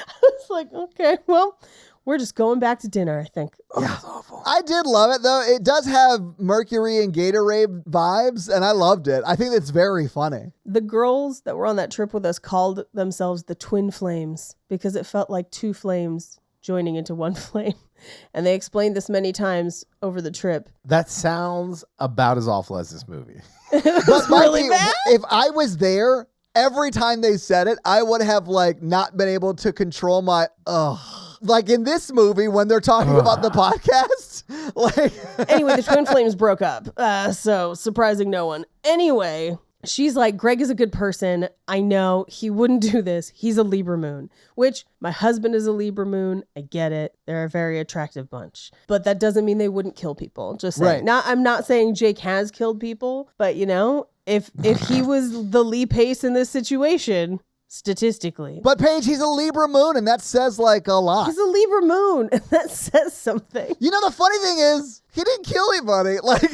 I was like, okay, well, we're just going back to dinner, I think. Yeah. That's awful. I did love it, though. It does have Mercury and Gatorade vibes, and I loved it. I think it's very funny. The girls that were on that trip with us called themselves the Twin Flames because it felt like two flames joining into one flame. And they explained this many times over the trip. That sounds about as awful as this movie. But really Mikey, bad? if I was there, every time they said it, I would have like not been able to control my like in this movie when they're talking about the podcast. Like anyway, the Twin Flames broke up. So surprising no one. Anyway, she's like, Greg is a good person. I know he wouldn't do this. He's a Libra moon, which my husband is a Libra moon. I get it. They're a very attractive bunch, but that doesn't mean they wouldn't kill people. Just saying. Right. I'm not saying Jake has killed people, but you know, if he was the Lee Pace in this situation, statistically. But Paige, he's a Libra moon, and that says like a lot. He's a Libra moon, and that says something. You know, the funny thing is, he didn't kill anybody. Like,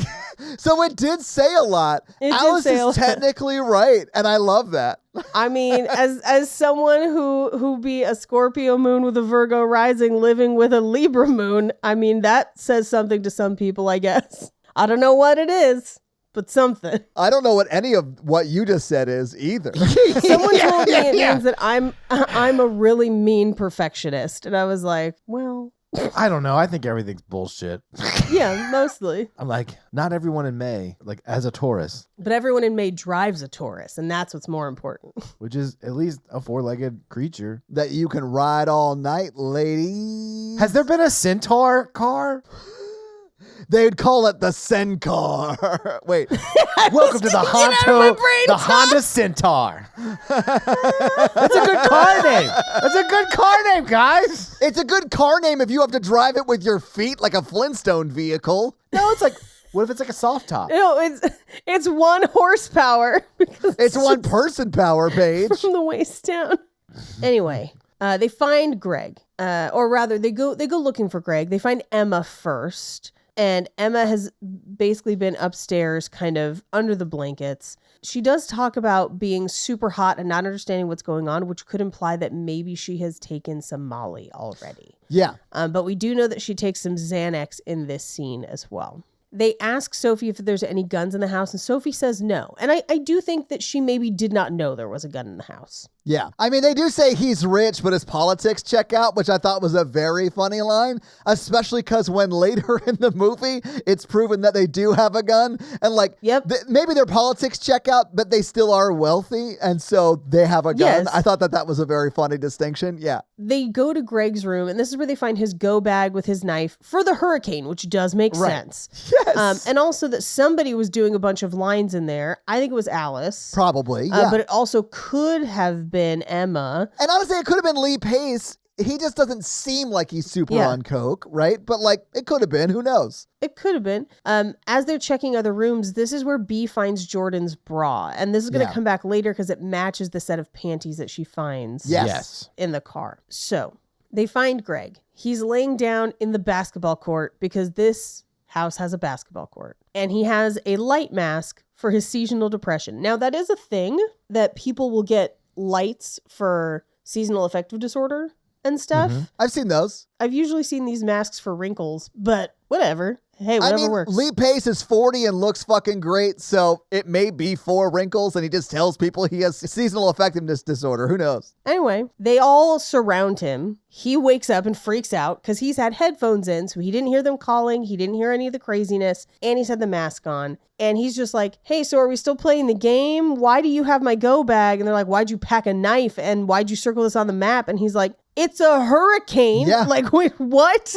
so it did say a lot. Alice is technically right, and I love that. I mean, as someone who be a Scorpio moon with a Virgo rising living with a Libra moon, I mean, that says something to some people, I guess. I don't know what it is, but something. I don't know what any of what you just said is either. Someone told me it means that I'm a really mean perfectionist. And I was like, well, I don't know. I think everything's bullshit. yeah, mostly. I'm like, not everyone in May, like as a Taurus, But everyone in May drives a Taurus, and that's what's more important. which is at least a 4-legged creature. That you can ride all night, ladies. Has there been a centaur car? They'd call it the Sencar. Wait, Welcome to the Honda Centaur. That's a good car name. That's a good car name, guys. it's a good car name if you have to drive it with your feet like a Flintstone vehicle. No, it's like, what if it's like a soft top? No, it's 1 horsepower because It's one person power, Paige. from the waist down. Anyway, they find Greg, or rather, they go looking for Greg. They find Emma first. And Emma has basically been upstairs kind of under the blankets. She does talk about being super hot and not understanding what's going on, which could imply that maybe she has taken some Molly already. Yeah. But we do know that she takes some Xanax in this scene as well. They ask Sophie if there's any guns in the house, and Sophie says no. And I do think that she maybe did not know there was a gun in the house. Yeah. I mean, they do say he's rich, but his politics check out, which I thought was a very funny line, especially because when later in the movie, it's proven that they do have a gun. And like, Yep. maybe their politics check out, but they still are wealthy. And so they have a gun. Yes. I thought that was a very funny distinction. Yeah. They go to Greg's room, and this is where they find his go bag with his knife for the hurricane, which does make sense. Yes. And also that somebody was doing a bunch of lines in there. I think it was Alice. Probably. Yeah. But it also could have been Emma. And honestly, it could have been Lee Pace. He just doesn't seem like he's super on coke, right? But like, it could have been. Who knows? It could have been. As they're checking other rooms, this is where B finds Jordan's bra. And this is going to come back later because it matches the set of panties that she finds Yes. in the car. So they find Greg. He's laying down in the basketball court because this house has a basketball court. And he has a light mask for his seasonal depression. Now, that is a thing that people will get lights for seasonal affective disorder and stuff. I've seen those. I've usually seen these masks for wrinkles, but whatever. Hey, whatever works. Lee Pace is 40 and looks fucking great, so it may be 4 wrinkles, and he just tells people he has seasonal effectiveness disorder. Who knows? Anyway, they all surround him. He wakes up and freaks out because he's had headphones in, so he didn't hear them calling. He didn't hear any of the craziness, and he's had the mask on. And he's just like, hey, so are we still playing the game? Why do you have my go bag? And they're like, why'd you pack a knife? And why'd you circle this on the map? And he's like, it's a hurricane. Yeah. Like, wait, what?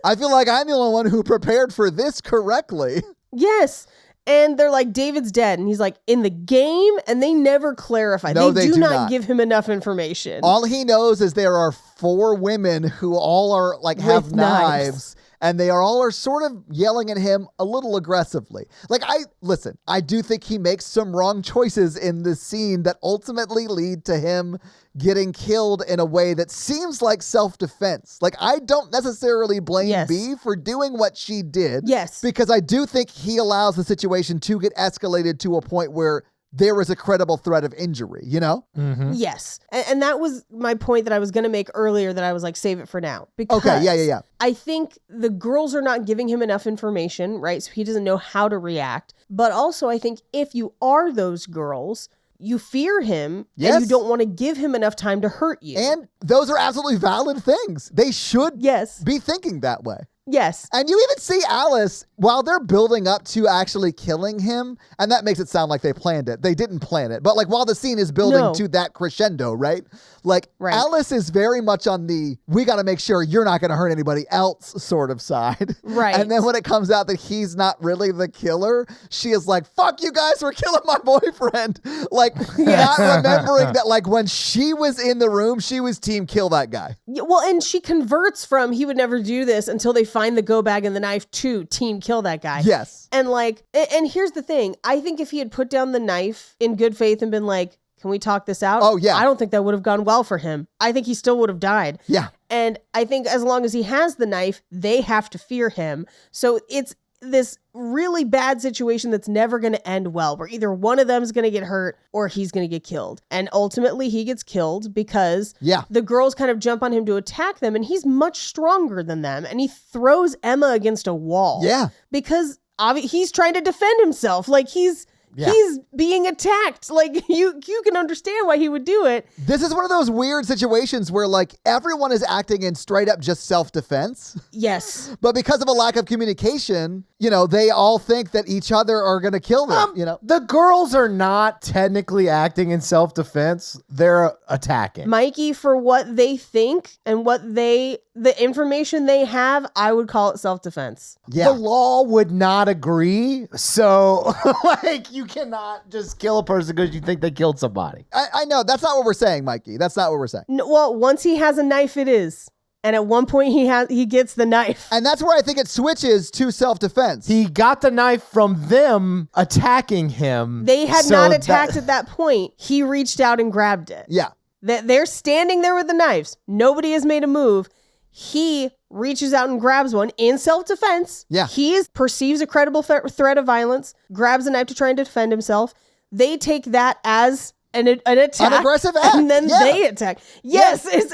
I feel like I'm the only one who prepared for this correctly. Yes. And they're like, David's dead. And he's like, in the game? And they never clarify. No, they they do not not. give him enough information. All he knows is there are 4 women who all are like have With knives. knives. And they are sort of yelling at him a little aggressively. Like, I do think he makes some wrong choices in this scene that ultimately lead to him getting killed in a way that seems like self-defense. Like, I don't necessarily blame B for doing what she did. Yes. Because I do think he allows the situation to get escalated to a point where there is a credible threat of injury, you know? Yes. And that was my point that I was going to make earlier that I was like, save it for now. Because Okay, yeah. I think the girls are not giving him enough information, right? So he doesn't know how to react. But also, I think if you are those girls, you fear him and you don't want to give him enough time to hurt you. And those are absolutely valid things. They should be thinking that way. Yes. And you even see Alice, while they're building up to actually killing him, and that makes it sound like they planned it. They didn't plan it. But like while the scene is building to that crescendo, right? Like Alice is very much on the, we got to make sure you're not going to hurt anybody else sort of side. Right. And then when it comes out that he's not really the killer, she is like, fuck you guys for killing my boyfriend. Like not remembering that like when she was in the room, she was team kill that guy. Yeah, well, and she converts from he would never do this until they find the go bag and the knife to team kill that guy. Yes. And like, and here's the thing. I think if he had put down the knife in good faith and been like, can we talk this out? Oh, yeah. I don't think that would have gone well for him. I think he still would have died. Yeah. And I think as long as he has the knife, they have to fear him. So it's this really bad situation that's never going to end well, where either one of them is going to get hurt or he's going to get killed. And ultimately he gets killed because the girls kind of jump on him to attack them, and he's much stronger than them. And he throws Emma against a wall. Yeah. Because he's trying to defend himself. Like he's being attacked. Like you can understand why he would do it. This is one of those weird situations where like everyone is acting in straight up just self-defense. Yes. But because of a lack of communication, they all think that each other are going to kill them, The girls are not technically acting in self-defense. They're attacking. Mikey, for what they think and the information they have, I would call it self-defense. Yeah. The law would not agree. So, you cannot just kill a person because you think they killed somebody. I know. That's not what we're saying, Mikey. That's not what we're saying. No, well, once he has a knife, it is. And at one point, he gets the knife. And that's where I think it switches to self-defense. He got the knife from them attacking him. They had not attacked at that point. He reached out and grabbed it. Yeah. They're standing there with the knives. Nobody has made a move. He reaches out and grabs one in self-defense. Yeah. He perceives a credible threat of violence, grabs a knife to try and defend himself. They take that as an attack. An aggressive act. And then they attack. Yes, it's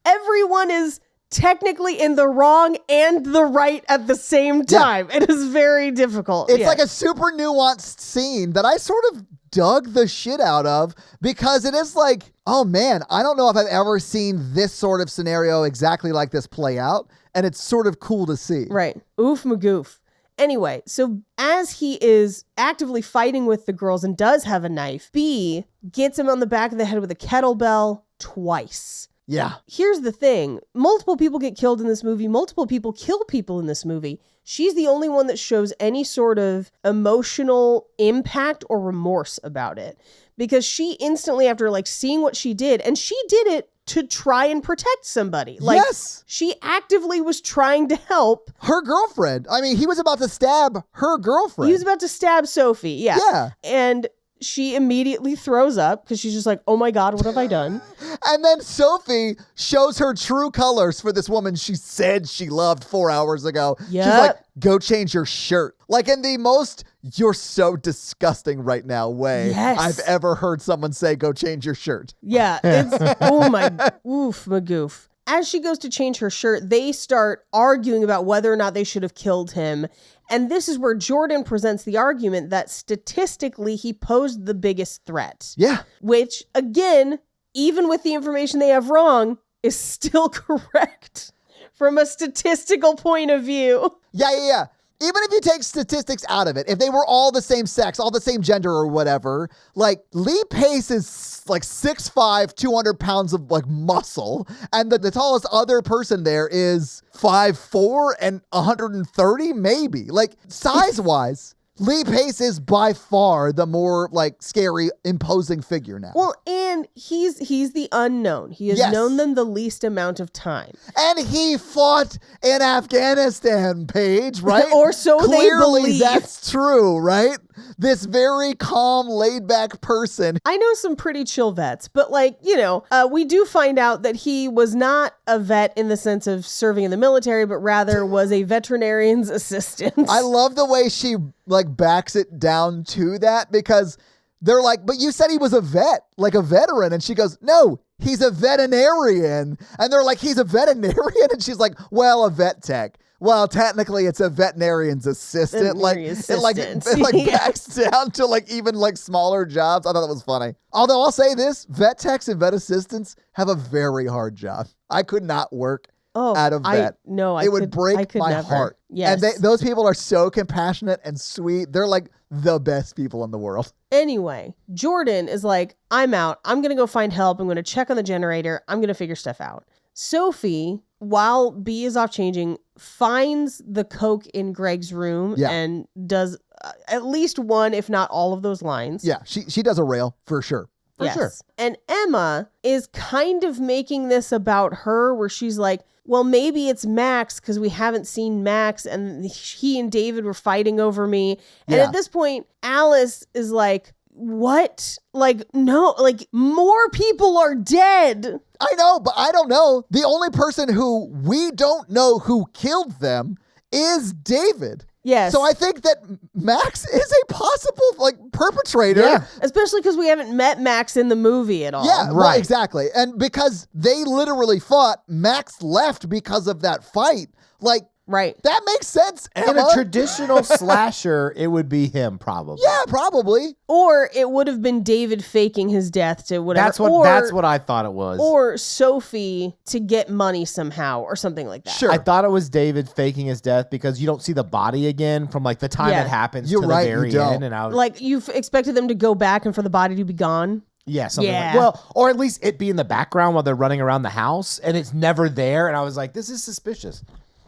everyone is technically in the wrong and the right at the same time. It is very difficult. It's like a super nuanced scene that I sort of dug the shit out of because it is like, oh man, I don't know if I've ever seen this sort of scenario exactly like this play out. And it's sort of cool to see. Right. Oof magoof. Anyway, so as he is actively fighting with the girls and does have a knife, B gets him on the back of the head with a kettlebell twice. Yeah. Here's the thing. Multiple people get killed in this movie. Multiple people kill people in this movie. She's the only one that shows any sort of emotional impact or remorse about it. Because she instantly, after seeing what she did, and she did it to try and protect somebody. Yes. She actively was trying to help. Her girlfriend. I mean, he was about to stab her girlfriend. He was about to stab Sophie. Yeah. Yeah. And she immediately throws up because she's just like, oh my God, what have I done? And then Sophie shows her true colors for this woman she said she loved 4 hours ago. Yep. She's like, go change your shirt. Like in the most, you're so disgusting right now way I've ever heard someone say, go change your shirt. Yeah. It's, oh my, oof, magoof. As she goes to change her shirt, they start arguing about whether or not they should have killed him. And this is where Jordan presents the argument that statistically he posed the biggest threat. Yeah. Which, again, even with the information they have wrong, is still correct from a statistical point of view. Yeah. Even if you take statistics out of it, if they were all the same sex, all the same gender or whatever, Lee Pace is 6'5", 200 pounds of muscle. And the tallest other person there is 5'4" and 130 maybe. Size-wise, Lee Pace is by far the more scary, imposing figure now. Well, and he's the unknown. He has known them the least amount of time. And he fought in Afghanistan, Paige, right? Or so Clearly, they believe. That's true, right? This very calm, laid-back person. I know some pretty chill vets, but we do find out that he was not a vet in the sense of serving in the military, but rather was a veterinarian's assistant. I love the way she backs it down to that because they're like, but you said he was a vet, a veteran. And she goes, no, he's a veterinarian. And they're like, he's a veterinarian? And she's like, well, a vet tech. Well, technically it's a veterinarian's assistant. It backs down to even smaller jobs. I thought that was funny. Although I'll say this, vet techs and vet assistants have a very hard job. I could not work out of vet. It would break my heart. Yes. And those people are so compassionate and sweet. They're the best people in the world. Anyway, Jordan is like, I'm out. I'm going to go find help. I'm going to check on the generator. I'm going to figure stuff out. Sophie, while B is off changing, finds the Coke in Greg's room and does at least one, if not all of those lines. Yeah, she does a rail for sure. For sure. And Emma is kind of making this about her where she's like, well, maybe it's Max because we haven't seen Max and he and David were fighting over me. And at this point, Alice is like, what? No, more people are dead. I know, but I don't know. The only person who we don't know who killed them is David. Yes. So I think that Max is a possible perpetrator. Yeah. Especially because we haven't met Max in the movie at all. Yeah, right. Well, exactly. And because they literally fought, Max left because of that fight. Right. That makes sense, Emma. In a traditional slasher, it would be him probably. Yeah, probably. Or it would have been David faking his death to whatever. That's what I thought it was. Or Sophie to get money somehow or something like that. Sure. I thought it was David faking his death because you don't see the body again from like the time it happens You're to right, the very you don't. end. And I was Like you've expected them to go back and for the body to be gone. yeah, something Yeah. like well, or at least it be in the background while they're running around the house and it's never there. And I was like, this is suspicious.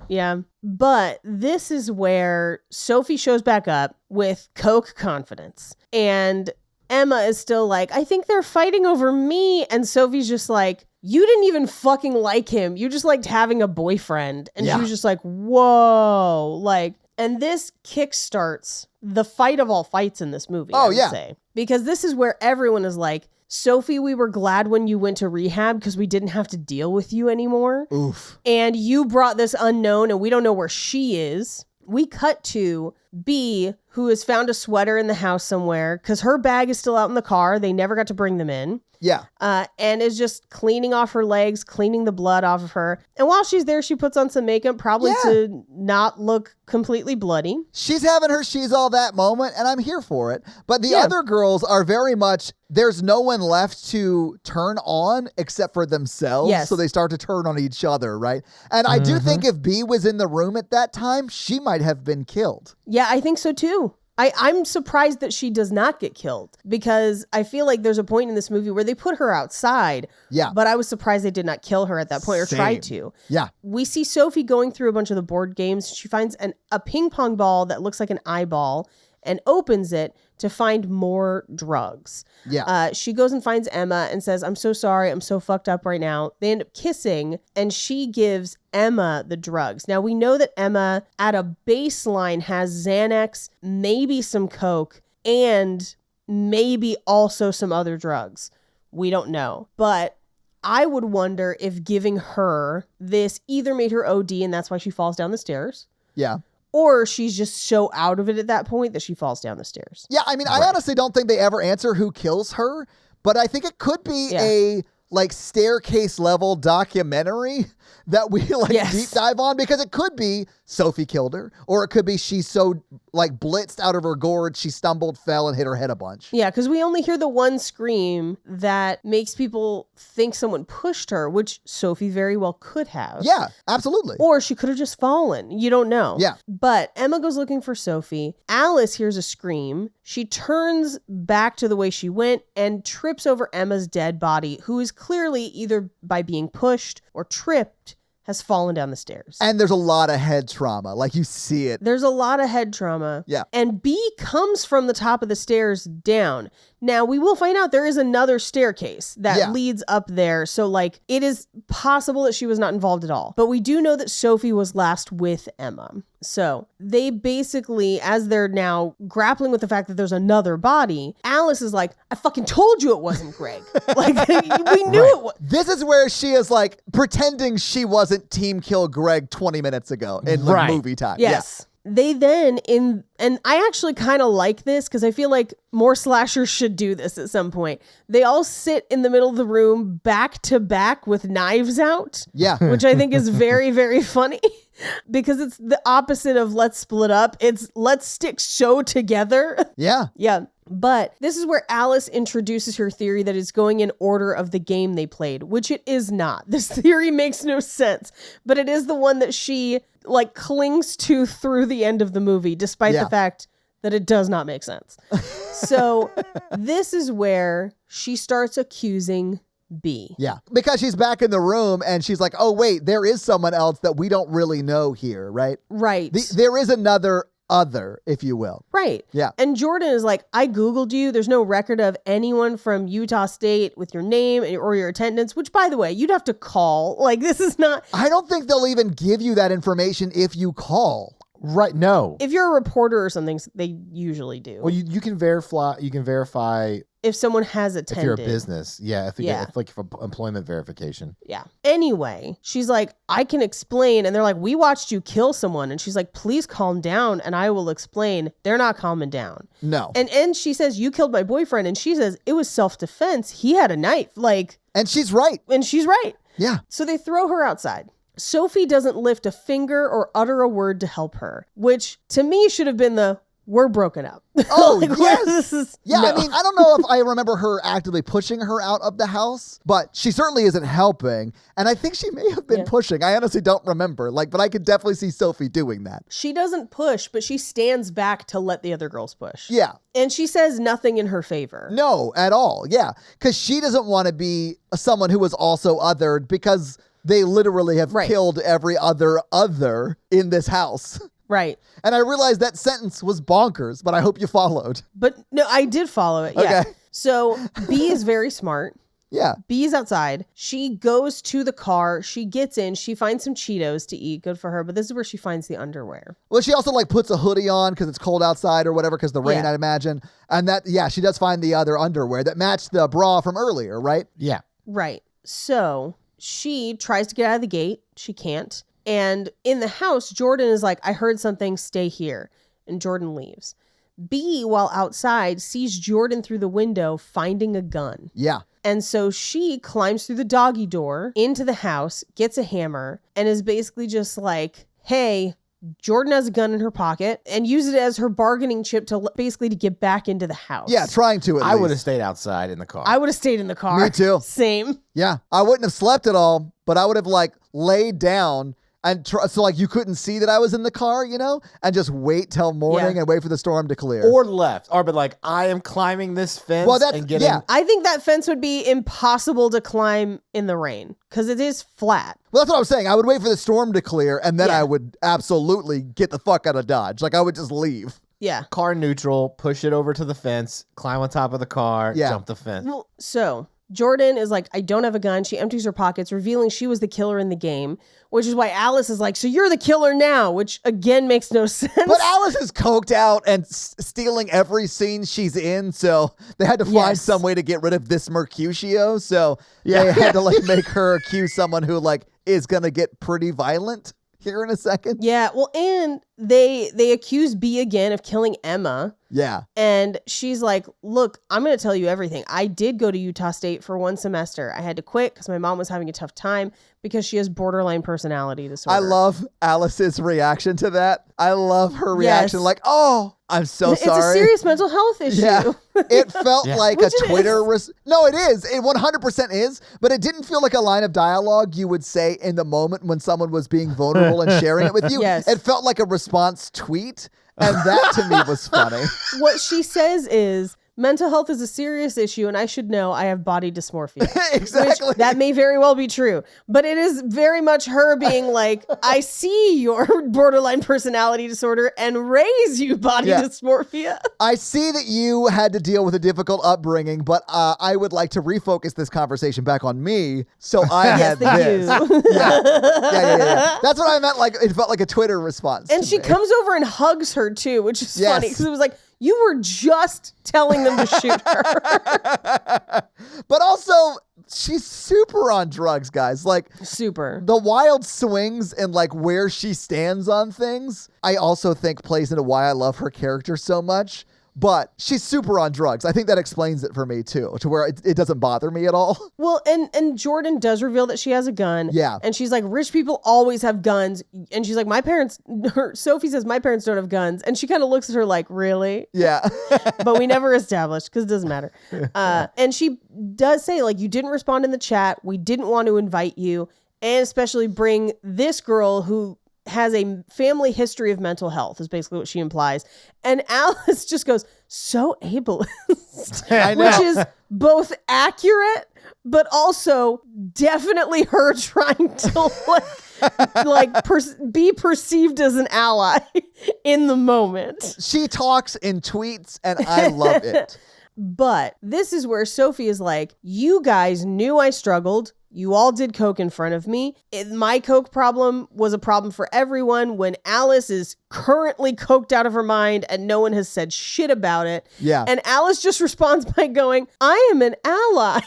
Yeah. But this is where Sophie shows back up with Coke confidence. And Emma is still like, I think they're fighting over me. And Sophie's just like, you didn't even fucking like him. You just liked having a boyfriend. And she was just like, whoa. Like, and this kickstarts the fight of all fights in this movie. I would say. Because this is where everyone is like, Sophie, we were glad when you went to rehab because we didn't have to deal with you anymore. Oof. And you brought this unknown and we don't know where she is. We cut to B, who has found a sweater in the house somewhere because her bag is still out in the car. They never got to bring them in. Yeah. And is just cleaning off her legs, cleaning the blood off of her. And while she's there, she puts on some makeup, probably to not look completely bloody. She's having her she's all that moment, and I'm here for it. But the other girls are very much, there's no one left to turn on except for themselves. Yes. So they start to turn on each other, right? And I do think if B was in the room at that time, she might have been killed. Yeah, I think so too. I'm surprised that she does not get killed because I feel like there's a point in this movie where they put her outside. Yeah. But I was surprised they did not kill her at that point or try to. Yeah. We see Sophie going through a bunch of the board games. She finds a ping pong ball that looks like an eyeball and opens it to find more drugs. Yeah. She goes and finds Emma and says, I'm so sorry. I'm so fucked up right now. They end up kissing and she gives Emma the drugs. Now we know that Emma at a baseline has Xanax, maybe some Coke, and maybe also some other drugs. We don't know. But I would wonder if giving her this either made her OD and that's why she falls down the stairs. Yeah. Or she's just so out of it at that point that she falls down the stairs. Yeah, I mean, I honestly don't think they ever answer who kills her, but I think it could be a like staircase level documentary that we deep dive on because it could be Sophie killed her or it could be she's so like blitzed out of her gourd she stumbled, fell, and hit her head a bunch. Yeah, because we only hear the one scream that makes people think someone pushed her, which Sophie very well could have. Yeah, absolutely. Or she could have just fallen. You don't know. Yeah. But Emma goes looking for Sophie. Alice hears a scream. She turns back to the way she went and trips over Emma's dead body, who is clearly either by being pushed or tripped has fallen down the stairs. And there's a lot of head trauma. Like you see it. There's a lot of head trauma. Yeah. And B comes from the top of the stairs down. Now, we will find out there is another staircase that leads up there. So, like, it is possible that she was not involved at all. But we do know that Sophie was last with Emma. So, they basically, as they're now grappling with the fact that there's another body, Alice is like, I fucking told you it wasn't Greg. Like, we knew it was. This is where she is like pretending she wasn't Team Kill Greg 20 minutes ago in like, movie time. Yes. They then and I actually kind of like this because I feel like more slashers should do this at some point. They all sit in the middle of the room back to back with knives out. Yeah. Which I think is very, very funny because it's the opposite of let's split up. It's let's stick so together. Yeah. Yeah. But this is where Alice introduces her theory that it's going in order of the game they played, which it is not. This theory makes no sense, but it is the one that she like clings to through the end of the movie, despite the fact that it does not make sense. So this is where she starts accusing B. Yeah. Because she's back in the room and she's like, oh, wait, there is someone else that we don't really know here, right? Right. There is another other, if you will. Right. Yeah. And Jordan is like, I Googled you. There's no record of anyone from Utah State with your name or your attendance, which, by the way, you'd have to call. Like, this is not. I don't think they'll even give you that information if you call. Right. No. If you're a reporter or something, they usually do. Well, you can verify if someone has attended. if you're a business. Yeah. If like for employment verification. Yeah. Anyway, she's like, I can explain. And they're like, we watched you kill someone. And she's like, please calm down and I will explain. They're not calming down. No. And she says, you killed my boyfriend. And she says, it was self-defense. He had a knife. Like. And she's right. And she's right. Yeah. So they throw her outside. Sophie doesn't lift a finger or utter a word to help her, which to me should have been we're broken up. Oh, yes. yes. I mean, I don't know if I remember her actively pushing her out of the house, but she certainly isn't helping. And I think she may have been pushing. I honestly don't remember. But I could definitely see Sophie doing that. She doesn't push, but she stands back to let the other girls push. Yeah. And she says nothing in her favor. No, at all. Yeah. Because she doesn't want to be someone who was also othered because they literally have killed every other in this house. Right. And I realized that sentence was bonkers, but I hope you followed. But no, I did follow it. Yeah. Okay. So B is very smart. Yeah. B is outside. She goes to the car. She gets in. She finds some Cheetos to eat. Good for her. But this is where she finds the underwear. Well, she also puts a hoodie on because it's cold outside or whatever because the rain, I'd imagine. And she does find the other underwear that matched the bra from earlier, right? Yeah. Right. So she tries to get out of the gate. She can't. And in the house, Jordan is like, I heard something, stay here. And Jordan leaves. B, while outside, sees Jordan through the window finding a gun. Yeah. And so she climbs through the doggy door into the house, gets a hammer, and is basically just like, hey, Jordan has a gun in her pocket, and uses it as her bargaining chip to basically to get back into the house. Yeah, trying to at I least. would have stayed outside in the car. I would have stayed in the car. Me too. Same. Yeah. I wouldn't have slept at all, but I would have laid down and so you couldn't see that I was in the car, and just wait till morning and wait for the storm to clear. Or left. Or I am climbing this fence and getting... Yeah. I think that fence would be impossible to climb in the rain because it is flat. Well, that's what I was saying. I would wait for the storm to clear, and then I would absolutely get the fuck out of Dodge. I would just leave. Yeah. Car neutral, push it over to the fence, climb on top of the car, jump the fence. Well, so Jordan is like, I don't have a gun. She empties her pockets, revealing she was the killer in the game, which is why Alice is like, so you're the killer now, which again makes no sense. But Alice is coked out and stealing every scene she's in, so they had to find some way to get rid of this Mercutio, so they had to make her accuse someone who is gonna get pretty violent here in a second. Yeah, well, and they accuse B again of killing Emma. Yeah. And she's like, look, I'm going to tell you everything. I did go to Utah State for 1 semester. I had to quit because my mom was having a tough time because she has borderline personality disorder. I love Alice's reaction to that. I love her reaction. Oh, I'm so sorry. It's a serious mental health issue. Yeah. It felt like Which a Twitter... No, it is. It 100% is. But it didn't feel like a line of dialogue you would say in the moment when someone was being vulnerable and sharing it with you. Yes. It felt like a response tweet. And that to me was funny. What she says is, mental health is a serious issue and I should know I have body dysmorphia. Exactly. Which, that may very well be true. But it is very much her being like, I see your borderline personality disorder and raise you body dysmorphia. I see that you had to deal with a difficult upbringing, but I would like to refocus this conversation back on me. So I had this. Yeah. That's what I meant. It felt like a Twitter response. And she comes over and hugs her too, which is funny because it was like, you were just telling them to shoot her. But also, she's super on drugs, guys. Super. The wild swings and where she stands on things, I also think plays into why I love her character so much. But she's super on drugs. I think that explains it for me too, to where it doesn't bother me at all. Well, and Jordan does reveal that she has a gun. Yeah. And she's like, rich people always have guns. And she's like, Sophie says, my parents don't have guns. And she kind of looks at her like, really? Yeah. But we never established because it doesn't matter. And she does say, you didn't respond in the chat. We didn't want to invite you. And especially bring this girl who has a family history of mental health is basically what she implies. And Alice just goes, so ableist. I know. Which is both accurate, but also definitely her trying to be perceived as an ally in the moment. She talks in tweets and I love it. But this is where Sophie is like, you guys knew I struggled. You all did coke in front of me. My coke problem was a problem for everyone when Alice is currently coked out of her mind and no one has said shit about it. Yeah. And Alice just responds by going, I am an ally,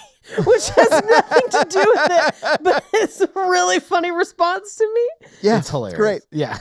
which has nothing to do with it, but it's a really funny response to me. Yeah. It's hilarious. Great. Yeah.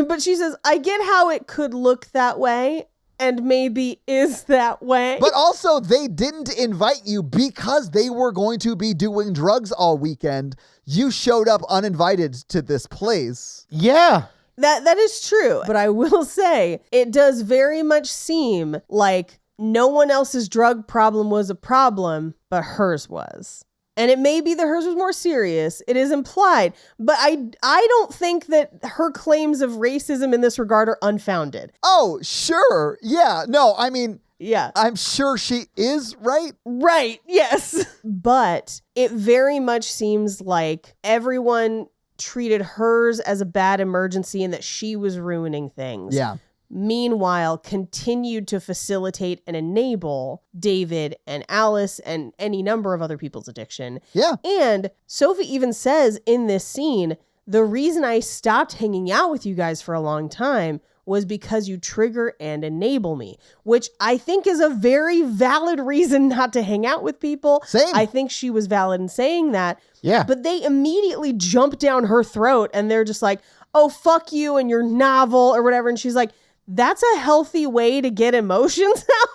But she says, I get how it could look that way. and maybe is that way. But also, they didn't invite you because they were going to be doing drugs all weekend. You showed up uninvited to this place. Yeah. That is true. But I will say, it does very much seem like no one else's drug problem was a problem, but hers was. And it may be that hers was more serious. It is implied. But I don't think that her claims of racism in this regard are unfounded. Oh, sure. Yeah. No, I mean, Yeah. I'm sure she is right. Right. Yes. But it very much seems like everyone treated hers as a bad emergency and that she was ruining things. Yeah. Meanwhile, continued to facilitate and enable David and Alice and any number of other people's addiction. Yeah. And Sophie even says in this scene, the reason I stopped hanging out with you guys for a long time was because you trigger and enable me, which I think is a very valid reason not to hang out with people. Same. I think she was valid in saying that. Yeah. But they immediately jump down her throat and they're just like, oh, fuck you and your novel or whatever. And she's like, that's a healthy way to get emotions out.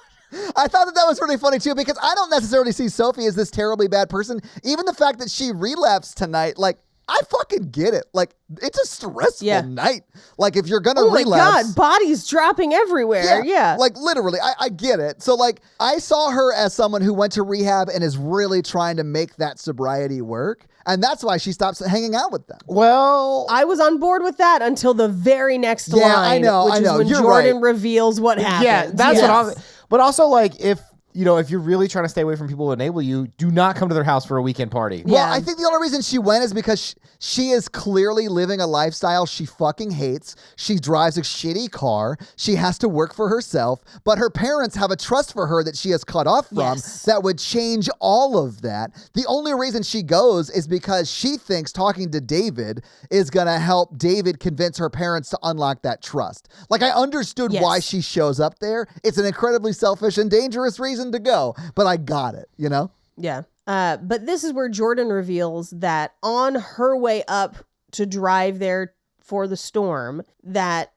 I thought that was really funny too, because I don't necessarily see Sophie as this terribly bad person. Even the fact that she relapsed tonight, like, I fucking get it. Like, it's a stressful night. Like, if you're gonna relapse. Oh my God, bodies dropping everywhere. Yeah. Like, literally, I get it. So, like, I saw her as someone who went to rehab and is really trying to make that sobriety work. And that's why she stops hanging out with them. Well, I was on board with that until the very next Yeah, line. I know, which I know. is when You're Jordan right. reveals what happened. yeah, that's Yes. what I'm. But also, like, if you're really trying to stay away from people who enable you, do not come to their house for a weekend party. Well, Yeah. I think the only reason she went is because she is clearly living a lifestyle she fucking hates. She drives a shitty car. She has to work for herself, but her parents have a trust for her that she has cut off from Yes. that would change all of that. The only reason she goes is because she thinks talking to David is going to help David convince her parents to unlock that trust. Like, I understood Yes. why she shows up there. It's an incredibly selfish and dangerous reason to go, but I got it, you know? Yeah. But this is where Jordan reveals that on her way up to drive there for the storm, that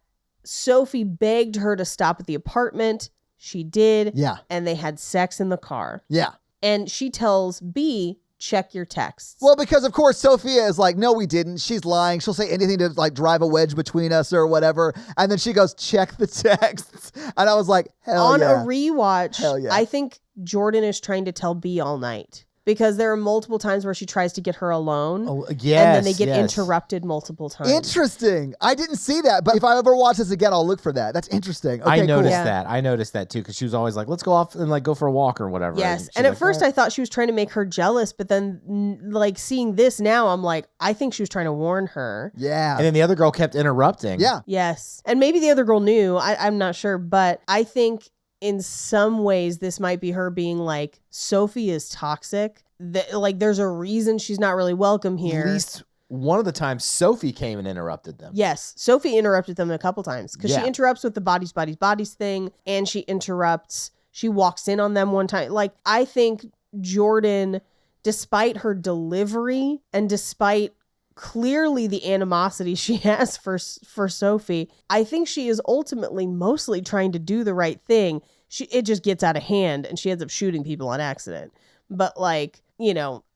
Sophie begged her to stop at the apartment. She did. Yeah. And they had sex in the car. Yeah. And she tells B, check your texts. Well, because of course Sophia is like, no, we didn't. She's lying. She'll say anything to like drive a wedge between us or whatever. And then she goes, check the texts. And I was like, hell on yeah. a rewatch, Hell yeah. I think Jordan is trying to tell B all night. Because there are multiple times where she tries to get her alone. Oh, And then they get yes. interrupted multiple times. Interesting. I didn't see that, but if I ever watch this again, I'll look for that. That's interesting. Okay, I noticed Yeah. that. I noticed that too, because she was always like, "Let's go off and like go for a walk or whatever." Yes. she's And at like, first "Eh." I thought she was trying to make her jealous, but then like seeing this now, I'm like, I think she was trying to warn her. cool. Yeah. And then the other girl kept interrupting. Yeah. Yes. And maybe the other girl knew. I'm not sure. But I think in some ways this might be her being like, Sophie is toxic. Like there's a reason she's not really welcome here. At least one of the times Sophie came and interrupted them. Yes, Sophie interrupted them a couple times because Yeah. she interrupts with the bodies thing, and she walks in on them one time. Like, I think Jordan, despite her delivery and despite clearly the animosity she has for Sophie, I think she is ultimately mostly trying to do the right thing. It just gets out of hand and she ends up shooting people on accident. But like,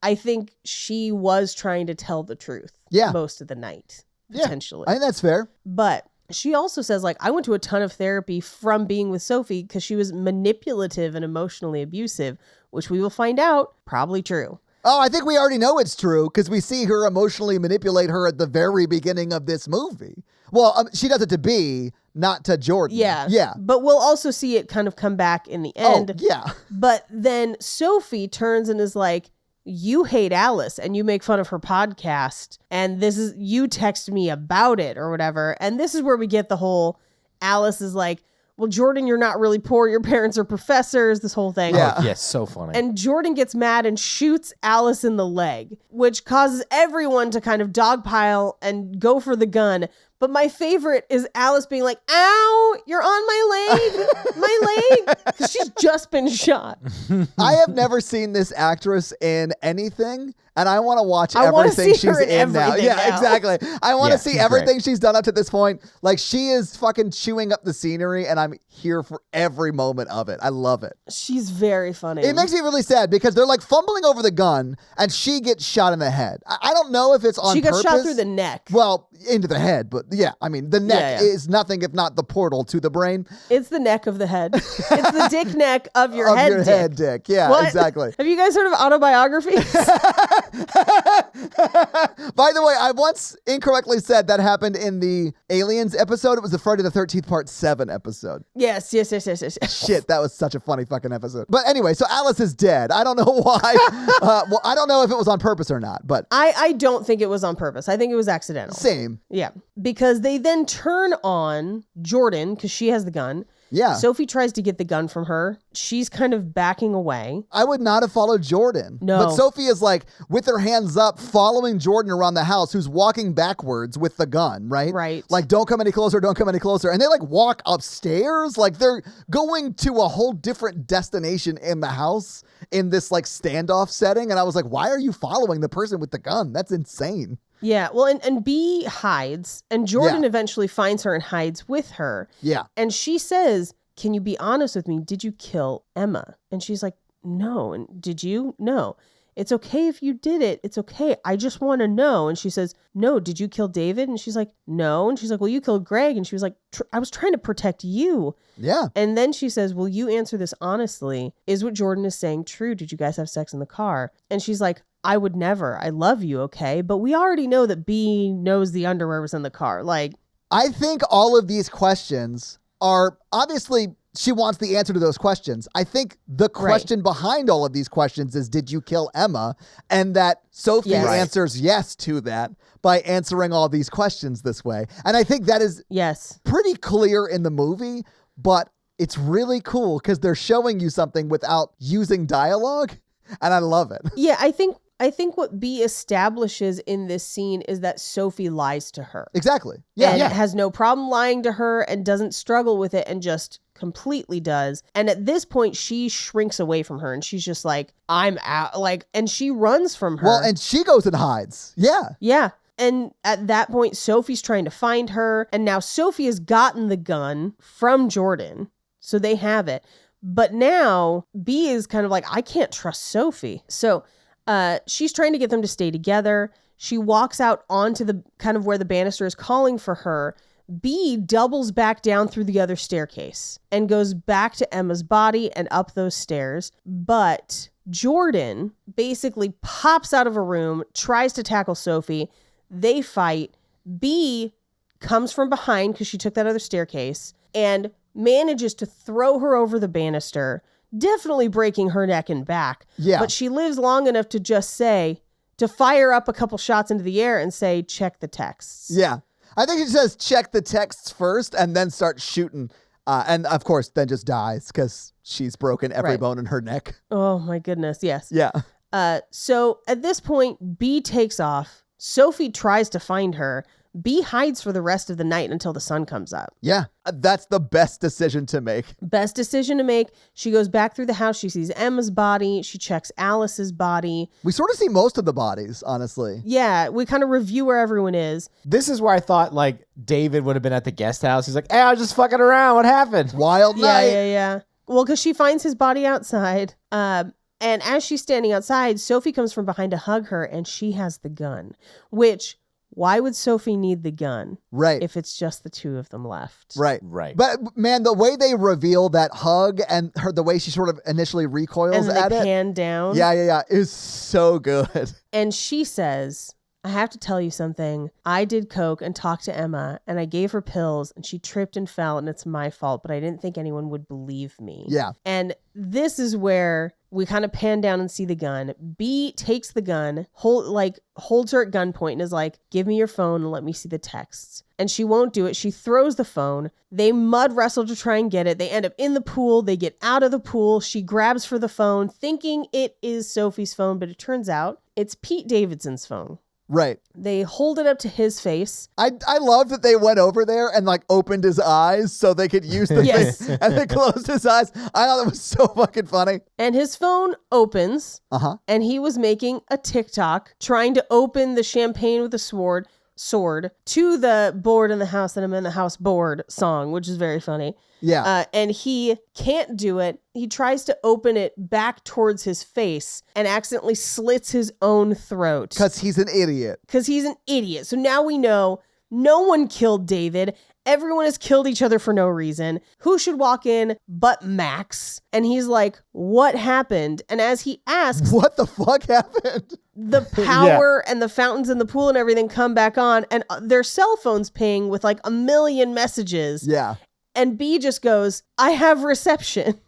I think she was trying to tell the truth most of the night, potentially. I think that's fair. But she also says, like, I went to a ton of therapy from being with Sophie because she was manipulative and emotionally abusive, which we will find out probably true. Oh, I think we already know it's true because we see her emotionally manipulate her at the very beginning of this movie. Well, she does it to B, not to Jordan. Yeah. Yeah. But we'll also see it kind of come back in the end. Oh, yeah. But then Sophie turns and is like, you hate Alice and you make fun of her podcast. And you text me about it or whatever. And this is where we get the whole Alice is like, well, Jordan, you're not really poor. Your parents are professors, this whole thing. Yeah. Oh, yes, so funny. And Jordan gets mad and shoots Alice in the leg, which causes everyone to kind of dogpile and go for the gun. But my favorite is Alice being like, ow, you're on my leg, because she's just been shot. I have never seen this actress in anything, and I want to watch everything she's in now. Yeah, now. Exactly. I want to see she's everything great. she's done up to this point. Like, she is fucking chewing up the scenery, and I'm here for every moment of it. I love it. She's very funny. It makes me really sad because they're like fumbling over the gun, and she gets shot in the head. I don't know if it's on She got purpose. shot through the neck. Well, into the head, but yeah, I mean, the neck is nothing if not the portal to the brain. It's the neck of the head. It's the dick neck of your head dick. Head dick. Yeah, What? exactly. Have you guys heard of autobiographies? By the way, I once incorrectly said that happened in the Aliens episode. It was the Friday the 13th Part 7 episode. Yes. Shit, that was such a funny fucking episode. But anyway, so Alice is dead. I don't know why. Well, I don't know if it was on purpose or not, but I don't think it was on purpose. I think it was accidental. same. Yeah. Because they then turn on Jordan, because she has the gun. Yeah. Sophie tries to get the gun from her. She's kind of backing away. I would not have followed Jordan. No. But Sophie is like with her hands up, following Jordan around the house, who's walking backwards with the gun, right? Right. Like, don't come any closer, don't come any closer. And they like walk upstairs. Like, they're going to a whole different destination in the house in this like standoff setting. And I was like, why are you following the person with the gun? That's insane. Yeah. Well, and B hides, and Jordan eventually finds her and hides with her. Yeah. And she says, can you be honest with me? Did you kill Emma? And she's like, no. And did you? No. It's okay if you did it. It's okay. I just want to know. And she says, no, did you kill David? And she's like, no. And she's like, well, you killed Greg. And she was like, I was trying to protect you. Yeah. And then she says, will you answer this honestly? Is what Jordan is saying true? Did you guys have sex in the car? And she's like, I would never. I love you, okay? But we already know that B knows the underwear was in the car. Like, I think all of these questions are obviously she wants the answer to those questions. I think the question behind all of these questions is, did you kill Emma? And that Sophie answers yes to that by answering all these questions this way. And I think that is pretty clear in the movie, but it's really cool because they're showing you something without using dialogue. And I love it. Yeah, I think what B establishes in this scene is that Sophie lies to her. Exactly. And has no problem lying to her and doesn't struggle with it and just completely does. And at this point, she shrinks away from her and she's just like, I'm out. Like, and she runs from her. Well, and she goes and hides. Yeah. Yeah. And at that point, Sophie's trying to find her. And now Sophie has gotten the gun from Jordan. So they have it. But now B is kind of like, I can't trust Sophie. So she's trying to get them to stay together. She walks out onto the kind of where the banister is calling for her. B doubles back down through the other staircase and goes back to Emma's body and up those stairs. But Jordan basically pops out of a room, tries to tackle Sophie. They fight. B comes from behind because she took that other staircase and manages to throw her over the banister, definitely breaking her neck and back. Yeah. But she lives long enough to just say, to fire up a couple shots into the air and say, check the texts. Yeah. I think she says check the texts first and then start shooting. And of course, then just dies because she's broken every bone in her neck. Oh my goodness. Yes. Yeah. So at this point, B takes off. Sophie tries to find her. B hides for the rest of the night until the sun comes up. Yeah. That's the best decision to make. Best decision to make. She goes back through the house. She sees Emma's body. She checks Alice's body. We sort of see most of the bodies, honestly. Yeah. We kind of review where everyone is. This is where I thought like David would have been at the guest house. He's like, hey, I was just fucking around. What happened? Wild night. Yeah. Well, because she finds his body outside. And as she's standing outside, Sophie comes from behind to hug her and she has the gun, which... Why would Sophie need the gun? Right. If it's just the two of them left. Right. But man, the way they reveal that hug and the way she sort of initially recoils and at it. pan down. Yeah. Is so good. And she says, I have to tell you something. I did coke and talked to Emma and I gave her pills and she tripped and fell and it's my fault, but I didn't think anyone would believe me. Yeah. And this is where we kind of pan down and see the gun. B takes the gun, holds her at gunpoint and is like, give me your phone and let me see the texts. And she won't do it. She throws the phone. They mud wrestle to try and get it. They end up in the pool. They get out of the pool. She grabs for the phone thinking it is Sophie's phone, but it turns out it's Pete Davidson's phone. Right. They hold it up to his face. I love that they went over there and like opened his eyes so they could use the Yes. thing and they closed his eyes. I thought that was so fucking funny. And his phone opens. And he was making a TikTok trying to open the champagne with a sword to the board in the house and I'm in the house board song, which is very funny. Yeah. And he can't do it. He tries to open it back towards his face and accidentally slits his own throat. Because he's an idiot. So now we know no one killed David. Everyone has killed each other for no reason. Who should walk in but Max? And he's like, what happened? And as he asks, What the fuck happened? the power and the fountains in the pool and everything come back on and their cell phones ping with like a million messages. Yeah. And B just goes, I have reception.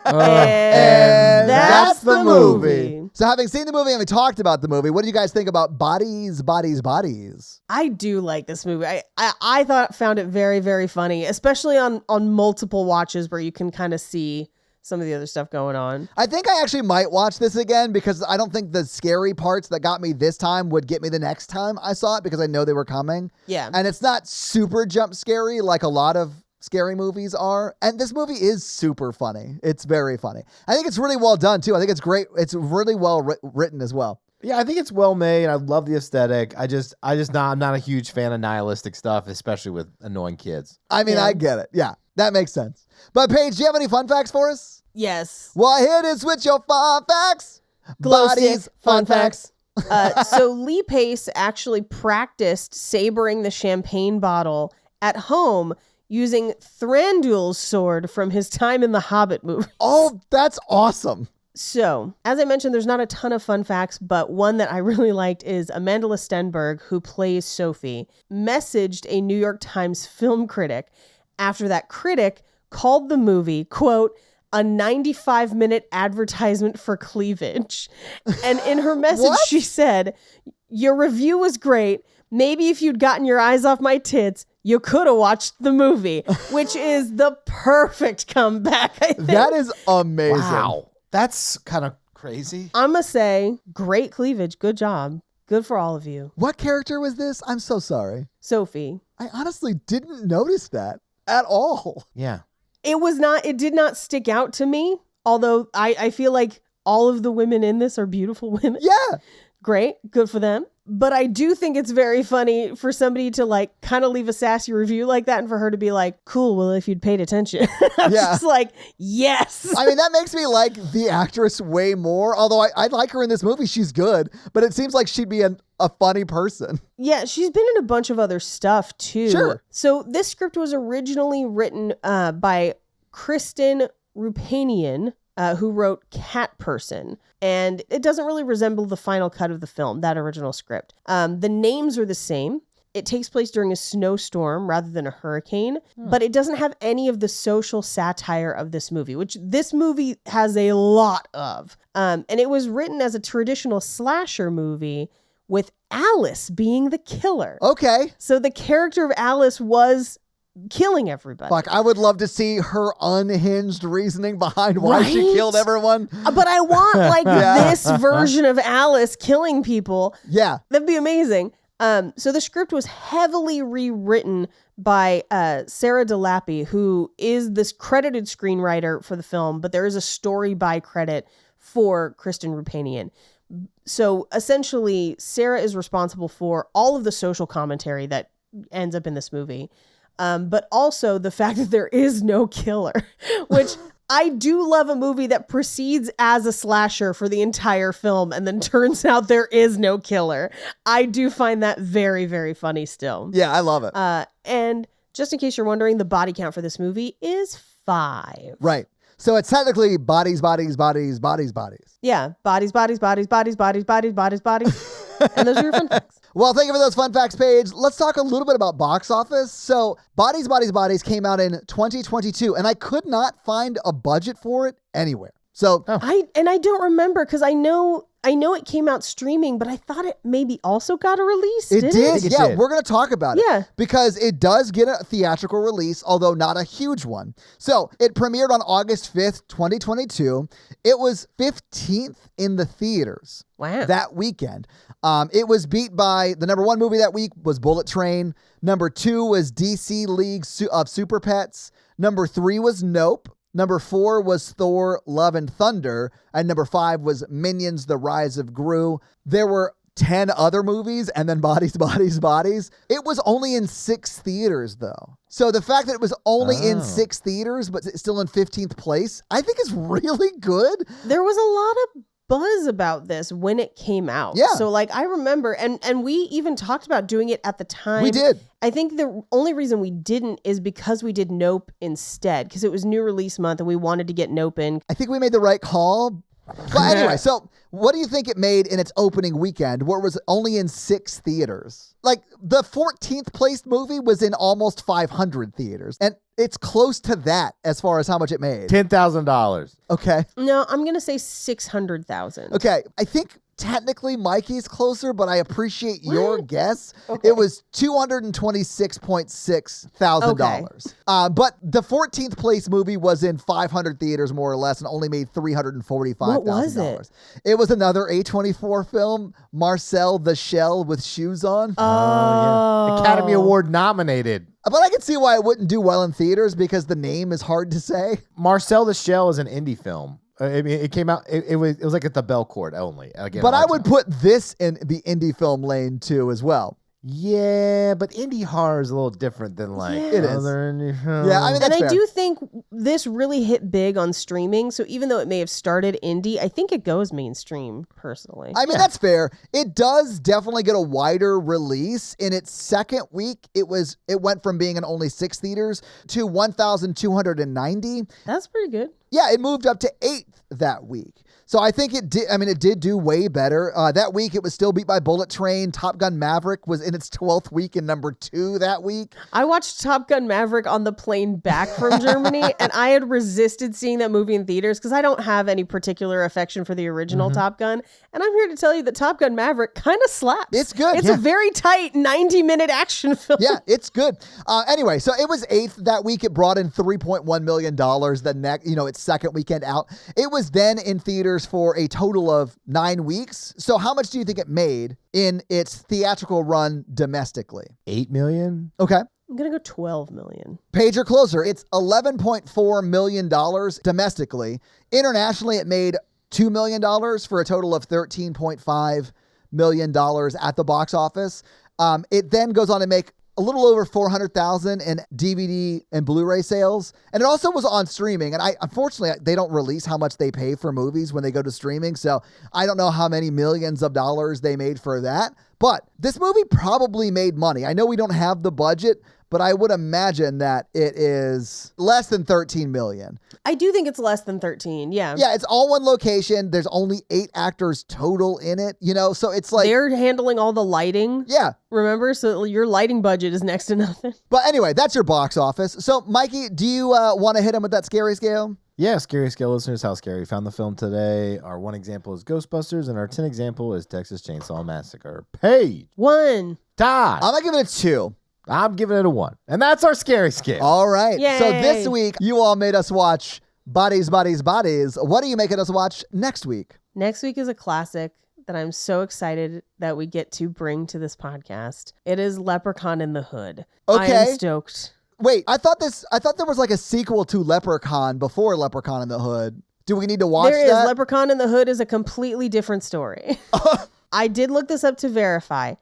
And that's the movie. movie. So having seen the movie and we talked about the movie, what do you guys think about Bodies, Bodies, Bodies? I do like this movie. I found it very, very funny, especially on multiple watches where you can kind of see some of the other stuff going on. I think I actually might watch this again because I don't think the scary parts that got me this time would get me the next time I saw it because I know they were coming. Yeah. And it's not super jump scary like a lot of scary movies are. And this movie is super funny. It's very funny. I think it's really well done too. I think it's great. It's really well written as well. Yeah, I think it's well made. And I love the aesthetic. I'm not a huge fan of nihilistic stuff, especially with annoying kids. I mean, Yeah. I get it. Yeah, that makes sense. But Paige, do you have any fun facts for us? Yes. Well, here it is with your fun facts. Glow Bodies, stick, fun facts. So Lee Pace actually practiced sabering the champagne bottle at home using Thranduil's sword from his time in the Hobbit movie. Oh, that's awesome. So, as I mentioned, there's not a ton of fun facts, but one that I really liked is Amanda Stenberg, who plays Sophie, messaged a New York Times film critic after that critic called the movie, quote, a 95-minute advertisement for cleavage. And in her message, What? she said, your review was great. Maybe if you'd gotten your eyes off my tits, you could have watched the movie, which is the perfect comeback, I think. That is amazing. Wow. That's kind of crazy. I'm going to say, great cleavage. Good job. Good for all of you. What character was this? I'm so sorry. Sophie. I honestly didn't notice that at all. Yeah. It did not stick out to me, although I feel like all of the women in this are beautiful women. Yeah. Great. Good for them. But I do think it's very funny for somebody to like kind of leave a sassy review like that and for her to be like, cool, well, if you'd paid attention. I'm Yeah. just like, yes. I mean, that makes me like the actress way more. Although I like her in this movie. She's good. But it seems like she'd be a funny person. Yeah, she's been in a bunch of other stuff too. Sure. So this script was originally written by Kristen Rupanian, who wrote Cat Person. And it doesn't really resemble the final cut of the film, that original script. The names are the same. It takes place during a snowstorm rather than a hurricane, but it doesn't have any of the social satire of this movie, which this movie has a lot of. And it was written as a traditional slasher movie with Alice being the killer. Okay. So the character of Alice was killing everybody. Fuck, I would love to see her unhinged reasoning behind why she Right? killed everyone. But I want like Yeah. this version of Alice killing people. Yeah. That'd be amazing. So the script was heavily rewritten by Sarah DeLappy, who is this credited screenwriter for the film, but there is a story by credit for Kristen Rupanian. So essentially, Sarah is responsible for all of the social commentary that ends up in this movie. But also the fact that there is no killer, which I do love a movie that proceeds as a slasher for the entire film and then turns out there is no killer. I do find that very, very funny still. Yeah, I love it. And just in case you're wondering, the body count for this movie is 5. Right. So it's technically bodies, bodies, bodies, bodies, bodies. Yeah. Bodies, bodies, bodies, bodies, bodies, bodies, bodies, bodies. And those are your fun facts. Well, thank you for those fun facts, Paige. Let's talk a little bit about box office. So Bodies, Bodies, Bodies came out in 2022, and I could not find a budget for it anywhere. So I don't remember because I know I know it came out streaming, but I thought it maybe also got a release. It did. did. It Yeah, did. we're going to talk about it. Yeah. Because it does get a theatrical release, although not a huge one. So it premiered on August 5th, 2022. It was 15th in the theaters Wow. that weekend. It was beat by the number 1 movie that week was Bullet Train. Number 2 was DC League of Super Pets. Number 3 was Nope. Number 4 was Thor, Love and Thunder. And number 5 was Minions, The Rise of Gru. There were 10 other movies and then Bodies. It was only in 6 theaters, though. So the fact that it was only in 6 theaters, but still in 15th place, I think is really good. There was a lot of buzz about this when it came out. Yeah. So like I remember, and we even talked about doing it at the time. We did. I think the only reason we didn't is because we did Nope instead, because it was new release month and we wanted to get Nope in. I think we made the right call. But anyway, so what do you think it made in its opening weekend where it was only in 6 theaters? Like the 14th placed movie was in almost 500 theaters. And it's close to that as far as how much it made. $10,000. Okay. No, I'm going to say 600,000. Okay. I think technically Mikey's closer, but I appreciate your guess. Okay. It was $226.6 thousand. But the 14th place movie was in 500 theaters more or less and only made $345,000. What was it? It was another A24 film, Marcel the Shell with Shoes On. Oh. Academy Award nominated. But I can see why it wouldn't do well in theaters because the name is hard to say. Marcel the Shell is an indie film. I mean, it came out. It was like at the Belcourt only. Again, But I would put this in the indie film lane too as well. Yeah, but indie horror is a little different than like It is. other indie films. Yeah, I mean, And that's I fair. do think this really hit big on streaming. So even though it may have started indie, I think it goes mainstream personally. I mean, that's fair. It does definitely get a wider release. In its second week, it went from being in only 6 theaters to 1,290. That's pretty good. Yeah, it moved up to 8th that week. So I think it did. I mean, it did do way better. That week, it was still beat by Bullet Train. Top Gun Maverick was in its 12th week and number 2 that week. I watched Top Gun Maverick on the plane back from Germany, and I had resisted seeing that movie in theaters because I don't have any particular affection for the original Top Gun. And I'm here to tell you that Top Gun Maverick kind of slaps. It's good. It's Yeah. a very tight 90-minute action film. Yeah, it's good. Anyway, so it was 8th that week. It brought in $3.1 million its second weekend out. It was then in theaters for a total of 9 weeks. So how much do you think it made in its theatrical run domestically? $8 million. Okay. I'm going to go 12 million. Paige, you're closer. It's $11.4 million domestically. Internationally, it made $2 million for a total of $13.5 million at the box office. It then goes on to make a little over 400,000 in DVD and Blu-ray sales. And it also was on streaming. And unfortunately, they don't release how much they pay for movies when they go to streaming. So I don't know how many millions of dollars they made for that. But this movie probably made money. I know we don't have the budget, but I would imagine that it is less than 13 million. I do think it's less than 13. Yeah. Yeah, it's all one location. There's only 8 actors total in it, so it's like, They're handling all the lighting. yeah. Remember? So your lighting budget is next to nothing. But anyway, that's your box office. So Mikey, do you want to hit him with that scary scale? Yeah, Scary Scale listeners, how scary. Found the film today. Our 1 example is Ghostbusters, and our 10 example is Texas Chainsaw Massacre. Paige. 1. Todd. I'm going to give it a 2. I'm giving it a 1. And that's our Scary Scale. All right. Yay. So this week, you all made us watch Bodies. What are you making us watch next week? Next week is a classic that I'm so excited that we get to bring to this podcast. It is Leprechaun in the Hood. I Okay. am stoked. Wait, I thought there was like a sequel to Leprechaun before Leprechaun in the Hood. Do we need to watch There is. that? Leprechaun in the Hood is a completely different story. I did look this up to verify.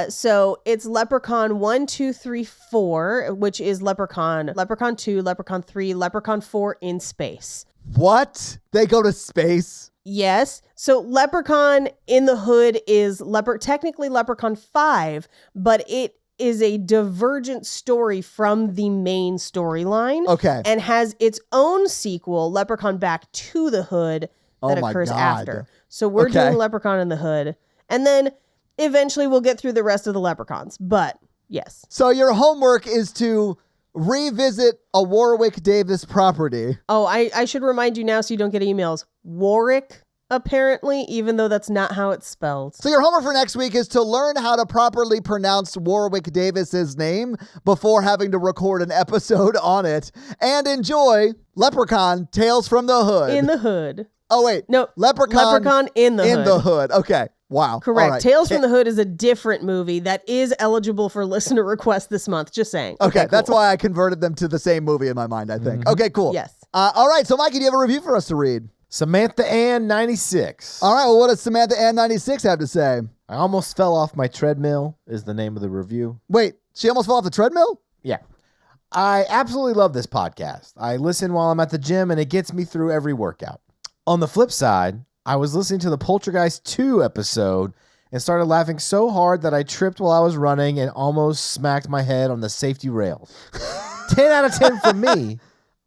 So it's Leprechaun 1, 2, 3, 4, which is Leprechaun 2, Leprechaun 3, Leprechaun 4 in space. What? They go to space? Yes. So Leprechaun in the Hood is technically Leprechaun 5, but it is a divergent story from the main storyline. Okay. And has its own sequel, Leprechaun Back to the Hood, that Oh my occurs God. after. So we're Okay. doing Leprechaun in the Hood. And then eventually we'll get through the rest of the Leprechauns. But yes. So your homework is to revisit a Warwick Davis property. Oh, I should remind you now so you don't get emails. Warwick apparently, even though that's not how it's spelled. So your homework for next week is to learn how to properly pronounce Warwick Davis's name before having to record an episode on it, and enjoy Leprechaun Tales from the Hood. In the Hood. Oh, wait. No, Leprechaun in the Hood. In the Hood. Okay. Wow. Correct. All right. Tales from the Hood is a different movie that is eligible for listener request this month. Just saying. Okay, cool. that's why I converted them to the same movie in my mind, I think. Okay, cool. Yes. All right, so Mikey, do you have a review for us to read? Samantha Ann 96. All right, well, what does Samantha Ann 96 have to say? I almost fell off my treadmill is the name of the review. Wait, she almost fell off the treadmill? Yeah. I absolutely love this podcast. I listen while I'm at the gym and it gets me through every workout. On the flip side, I was listening to the Poltergeist 2 episode and started laughing so hard that I tripped while I was running and almost smacked my head on the safety rails. 10 out of 10 for me.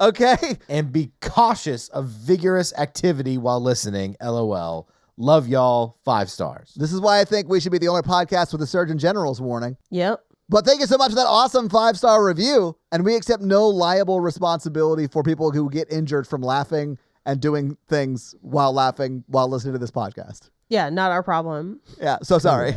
Okay. And be cautious of vigorous activity while listening. LOL. Love y'all. 5 stars. This is why I think we should be the only podcast with the Surgeon General's warning. Yep. But thank you so much for that awesome 5-star review. And we accept no liable responsibility for people who get injured from laughing and doing things while laughing while listening to this podcast. Yeah, not our problem. Yeah, so sorry.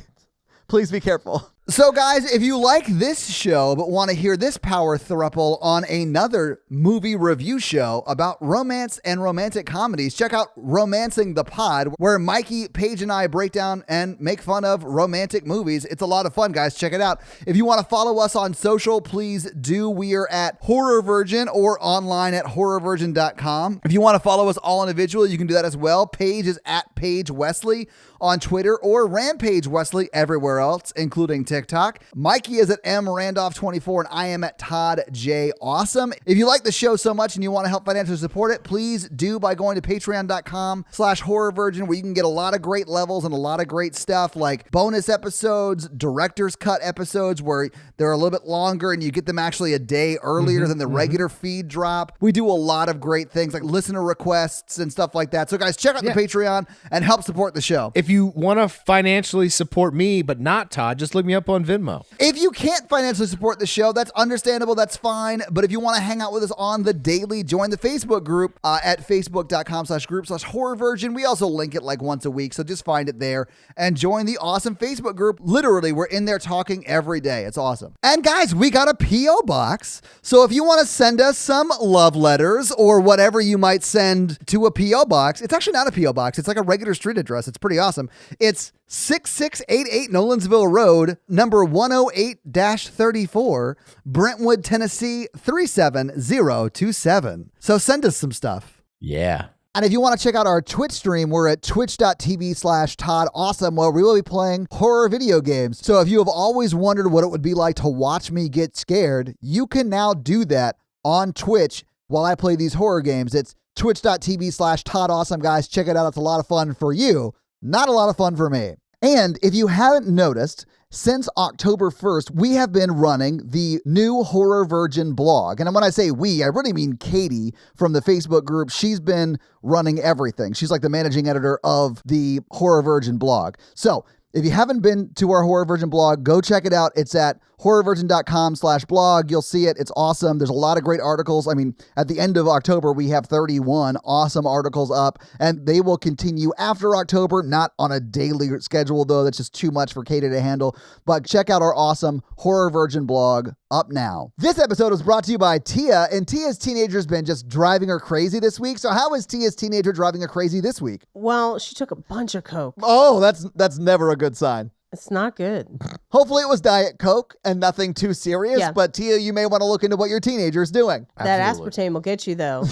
Please be careful. So guys, if you like this show but want to hear this power throuple on another movie review show about romance and romantic comedies, check out Romancing the Pod, where Mikey, Paige, and I break down and make fun of romantic movies. It's a lot of fun, guys. Check it out. If you want to follow us on social, please do. We are at Horror Virgin or online at horrorvirgin.com. If you want to follow us all individually, you can do that as well. Paige is at Paige Wesley on Twitter or Rampage Wesley everywhere else, including TikTok. Mikey is at mrandolph24 and I am at Todd J. Awesome. If you like the show so much and you want to help financially support it, please do by going to patreon.com/horrorvirgin, where you can get a lot of great levels and a lot of great stuff like bonus episodes, director's cut episodes where they're a little bit longer and you get them actually a day earlier than the regular feed drop. We do a lot of great things like listener requests and stuff like that. So guys, check out the Patreon and help support the show. If you want to financially support me, but not Todd, just look me up on Venmo. If you can't financially support the show, that's understandable. That's fine. But if you want to hang out with us on the daily, join the Facebook group at facebook.com/group/horrorvirgin. We also link it like once a week. So just find it there and join the awesome Facebook group. Literally, we're in there talking every day. It's awesome. And guys, we got a P.O. box. So if you want to send us some love letters or whatever you might send to a P.O. box, it's actually not a P.O. box. It's like a regular street address. It's pretty awesome. It's 6688 Nolensville Road, number 108-34, Brentwood, Tennessee 37027. So send us some stuff. Yeah. And if you want to check out our Twitch stream, we're at twitch.tv/Todd Awesome, where we will be playing horror video games. So if you have always wondered what it would be like to watch me get scared, you can now do that on Twitch while I play these horror games. It's twitch.tv/Todd Awesome, guys. Check it out. It's a lot of fun for you. Not a lot of fun for me. And if you haven't noticed, since October 1st, we have been running the new Horror Virgin blog. And when I say we, I really mean Katie from the Facebook group. She's been running everything. She's like the managing editor of the Horror Virgin blog. So if you haven't been to our Horror Virgin blog, go check it out. It's at horrorvirgin.com/blog. You'll see it. It's awesome. There's a lot of great articles. I mean, at the end of October, we have 31 awesome articles up, and they will continue after October, not on a daily schedule, though. That's just too much for Katie to handle. But check out our awesome Horror Virgin blog up now. This episode was brought to you by Tia, and Tia's teenager's been just driving her crazy this week. So how is Tia's teenager driving her crazy this week? Well, she took a bunch of Coke. Oh, that's never a good sign. It's not good. Hopefully it was Diet Coke and nothing too serious, Yeah. but Tia, you may want to look into what your teenager's doing. That Absolutely. aspartame will get you, though.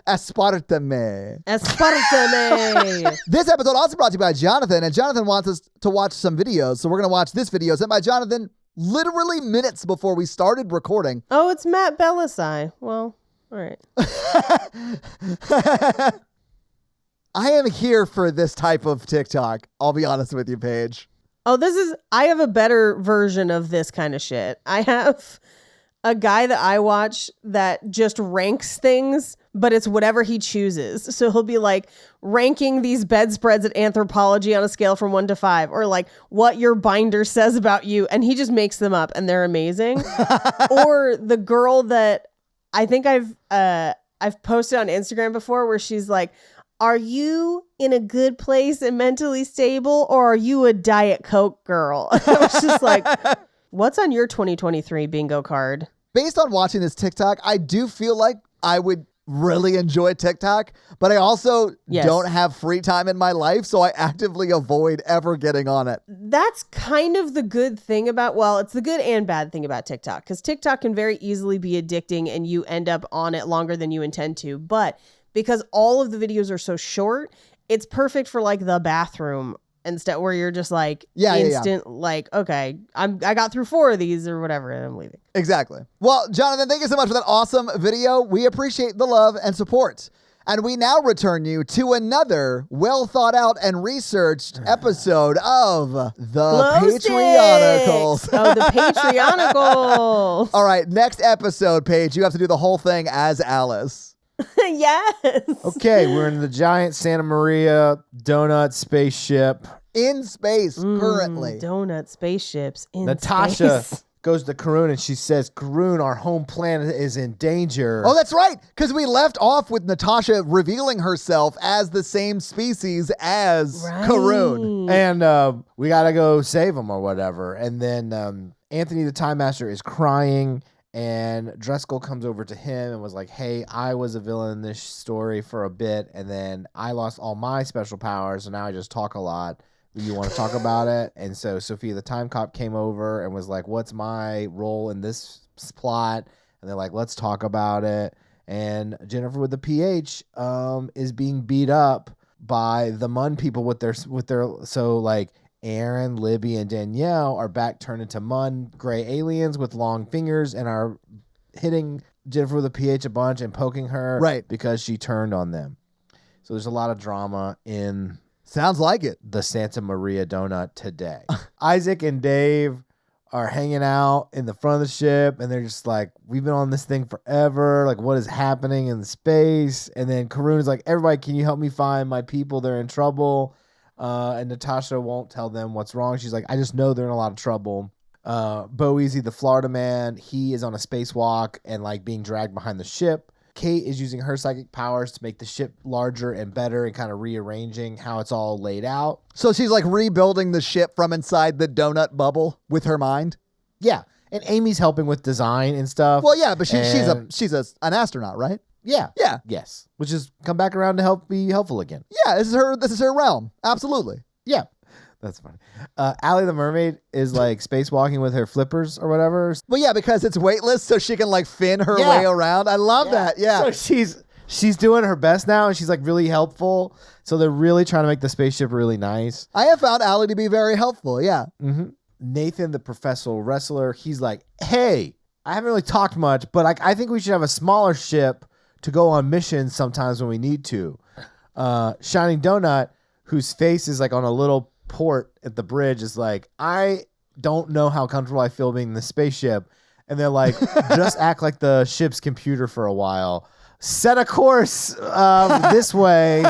Aspartame. Aspartame. This episode also brought to you by Jonathan, and Jonathan wants us to watch some videos, so we're going to watch this video sent by Jonathan literally minutes before we started recording. Oh, it's Matt Belisai. Well, all right. I am here for this type of TikTok. I'll be honest with you, Paige. Oh, I have a better version of this kind of shit. I have a guy that I watch that just ranks things, but it's whatever he chooses. So he'll be like ranking these bedspreads at Anthropology on a scale from 1 to 5, or like what your binder says about you. And he just makes them up and they're amazing. Or the girl that I think I've posted on Instagram before where she's like, are you in a good place and mentally stable, or are you a Diet Coke girl? I was just like, what's on your 2023 bingo card? Based on watching this TikTok, I do feel like I would really enjoy TikTok, but I also don't have free time in my life, so I actively avoid ever getting on it. That's kind of the good thing about, well, it's the good and bad thing about TikTok, because TikTok can very easily be addicting and you end up on it longer than you intend to. But because all of the videos are so short, it's perfect for like the bathroom instead, where you're just like like, okay, I got through 4 of these or whatever, and I'm leaving. Exactly. Well, Jonathan, thank you so much for that awesome video. We appreciate the love and support. And we now return you to another well thought out and researched episode of The Patreonicals. Oh, The Patreonicals. All right, next episode, Paige, you have to do the whole thing as Alice. Yes. Okay, we're in the giant Santa Maria donut spaceship. In space currently. Donut spaceships in Natasha space. goes to Karun and she says, Karun, our home planet is in danger. Oh, that's right, because we left off with Natasha revealing herself as the same species as Karun. And we got to go save him or whatever. And then Anthony the Time Master is crying. And Driscoll comes over to him and was like, hey, I was a villain in this story for a bit, and then I lost all my special powers, so now I just talk a lot. Do you want to talk about it? And so Sophia the Time Cop came over and was like, what's my role in this plot? And they're like, let's talk about it. And Jennifer with the PH is being beat up by the Mun people with their so like Aaron, Libby, and Danielle are back turned into Mun gray aliens with long fingers and are hitting Jennifer with a PH a bunch and poking her because she turned on them. So there's a lot of drama in Sounds like it. the Santa Maria donut today. Isaac and Dave are hanging out in the front of the ship and they're just like, we've been on this thing forever. Like, what is happening in space? And then Karun is like, everybody, can you help me find my people? They're in trouble. And Natasha won't tell them what's wrong. She's like, I just know they're in a lot of trouble. Boeasy, the Florida man, he is on a spacewalk and like being dragged behind the ship. Kate is using her psychic powers to make the ship larger and better and kind of rearranging how it's all laid out. So she's like rebuilding the ship from inside the donut bubble with her mind? Yeah. And Amy's helping with design and stuff. Well, yeah, but she's an astronaut, right? Yeah. Yeah. Yes. Which is come back around to be helpful again. Yeah, this is her realm. Absolutely. Yeah. That's funny. Allie the mermaid is like spacewalking with her flippers or whatever. Well, yeah, because it's weightless, so she can like fin her way around. I love that. Yeah. So she's doing her best now, and she's like really helpful. So they're really trying to make the spaceship really nice. I have found Allie to be very helpful. Yeah. Mm-hmm. Nathan, the professional wrestler, he's like, hey, I haven't really talked much, but like I think we should have a smaller ship to go on missions sometimes when we need to. Shining Donut, whose face is like on a little port at the bridge, is like, I don't know how comfortable I feel being in the spaceship. And they're like, just act like the ship's computer for a while. Set a course this way.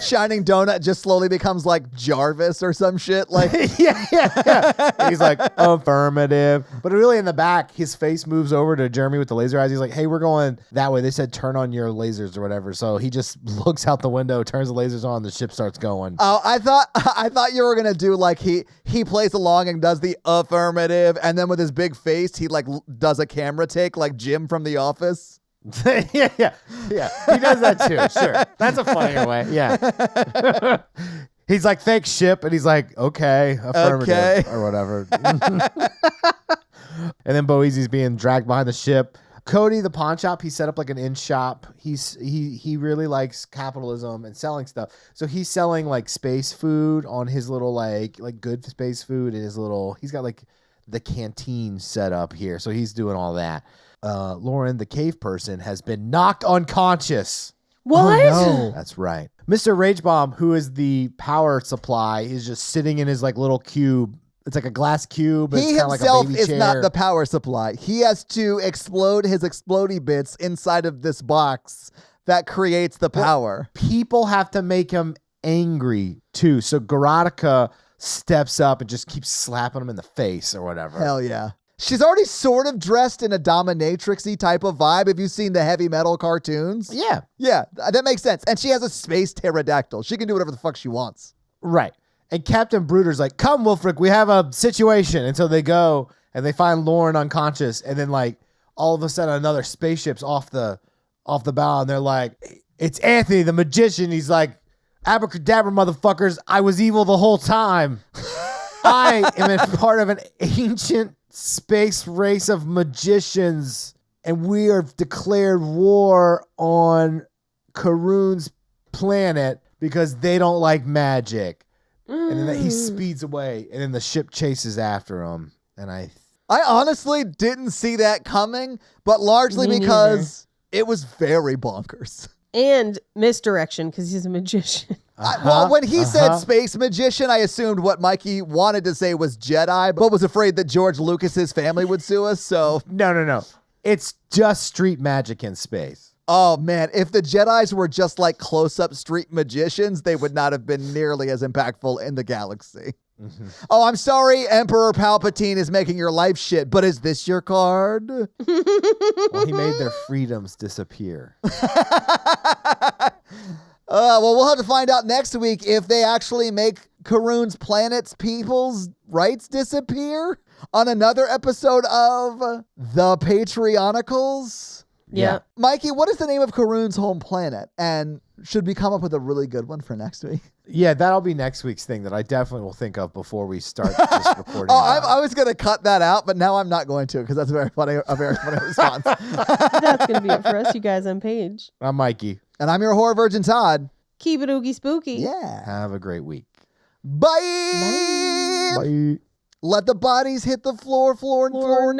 Shining Donut just slowly becomes like Jarvis or some shit. Like, yeah. He's like, affirmative. But really in the back, his face moves over to Jeremy with the laser eyes. He's like, hey, we're going that way. They said turn on your lasers or whatever. So he just looks out the window, turns the lasers on, the ship starts going. Oh, I thought you were gonna do like he plays along and does the affirmative, and then with his big face, he like does a camera take like Jim from The Office. yeah. He does that too. Sure. That's a funnier way. Yeah. He's like, thanks, ship. And he's like, okay, affirmative or whatever. And then Boeasy's being dragged behind the ship. Cody, the pawn shop, he set up like an in shop. He really likes capitalism and selling stuff. So he's selling like space food on his little like good space food and he's got like the canteen set up here. So he's doing all that. Lauren, the cave person, has been knocked unconscious. What? Oh, no. That's right. Mr. Ragebomb, who is the power supply, is just sitting in his like little cube. It's like a glass cube. He it's himself like a baby is chair. not the power supply. He has to explode his explodey bits inside of this box that creates the power. People have to make him angry too. So Garotica steps up and just keeps slapping him in the face or whatever. Hell yeah. She's already sort of dressed in a dominatrix-y type of vibe. Have you seen the heavy metal cartoons? Yeah. Yeah, that makes sense. And she has a space pterodactyl. She can do whatever the fuck she wants. Right. And Captain Bruder's like, come, Wolfric, we have a situation. And so they go and they find Lauren unconscious. And then like all of a sudden another spaceship's off the bow. And they're like, it's Anthony, the magician. He's like, abracadabra, motherfuckers. I was evil the whole time. I am a part of an ancient space race of magicians, and we have declared war on Karun's planet because they don't like magic. And then he speeds away, and then the ship chases after him. And I honestly didn't see that coming, but largely Me because it was very bonkers. And misdirection because he's a magician. Well, when he said space magician, I assumed what Mikey wanted to say was Jedi, but was afraid that George Lucas's family would sue us. So, no. It's just street magic in space. oh man, if the Jedis were just like close-up street magicians, they would not have been nearly as impactful in the galaxy. Mm-hmm. Oh, I'm sorry, Emperor Palpatine is making your life shit, but is this your card? Well, he made their freedoms disappear. Well, we'll have to find out next week if they actually make Karun's planet's people's rights disappear on another episode of The Patreonicals. Yeah. Mikey, what is the name of Karun's home planet? And should we come up with a really good one for next week? Yeah, that'll be next week's thing that I definitely will think of before we start this recording. I was going to cut that out, but now I'm not going to because that's a very funny response. That's going to be it for us, you guys on Paige. I'm Mikey. And I'm your horror virgin, Todd. Keep it oogie spooky. Yeah. Have a great week. Bye. Bye. Let the bodies hit the floor, Floor nerd.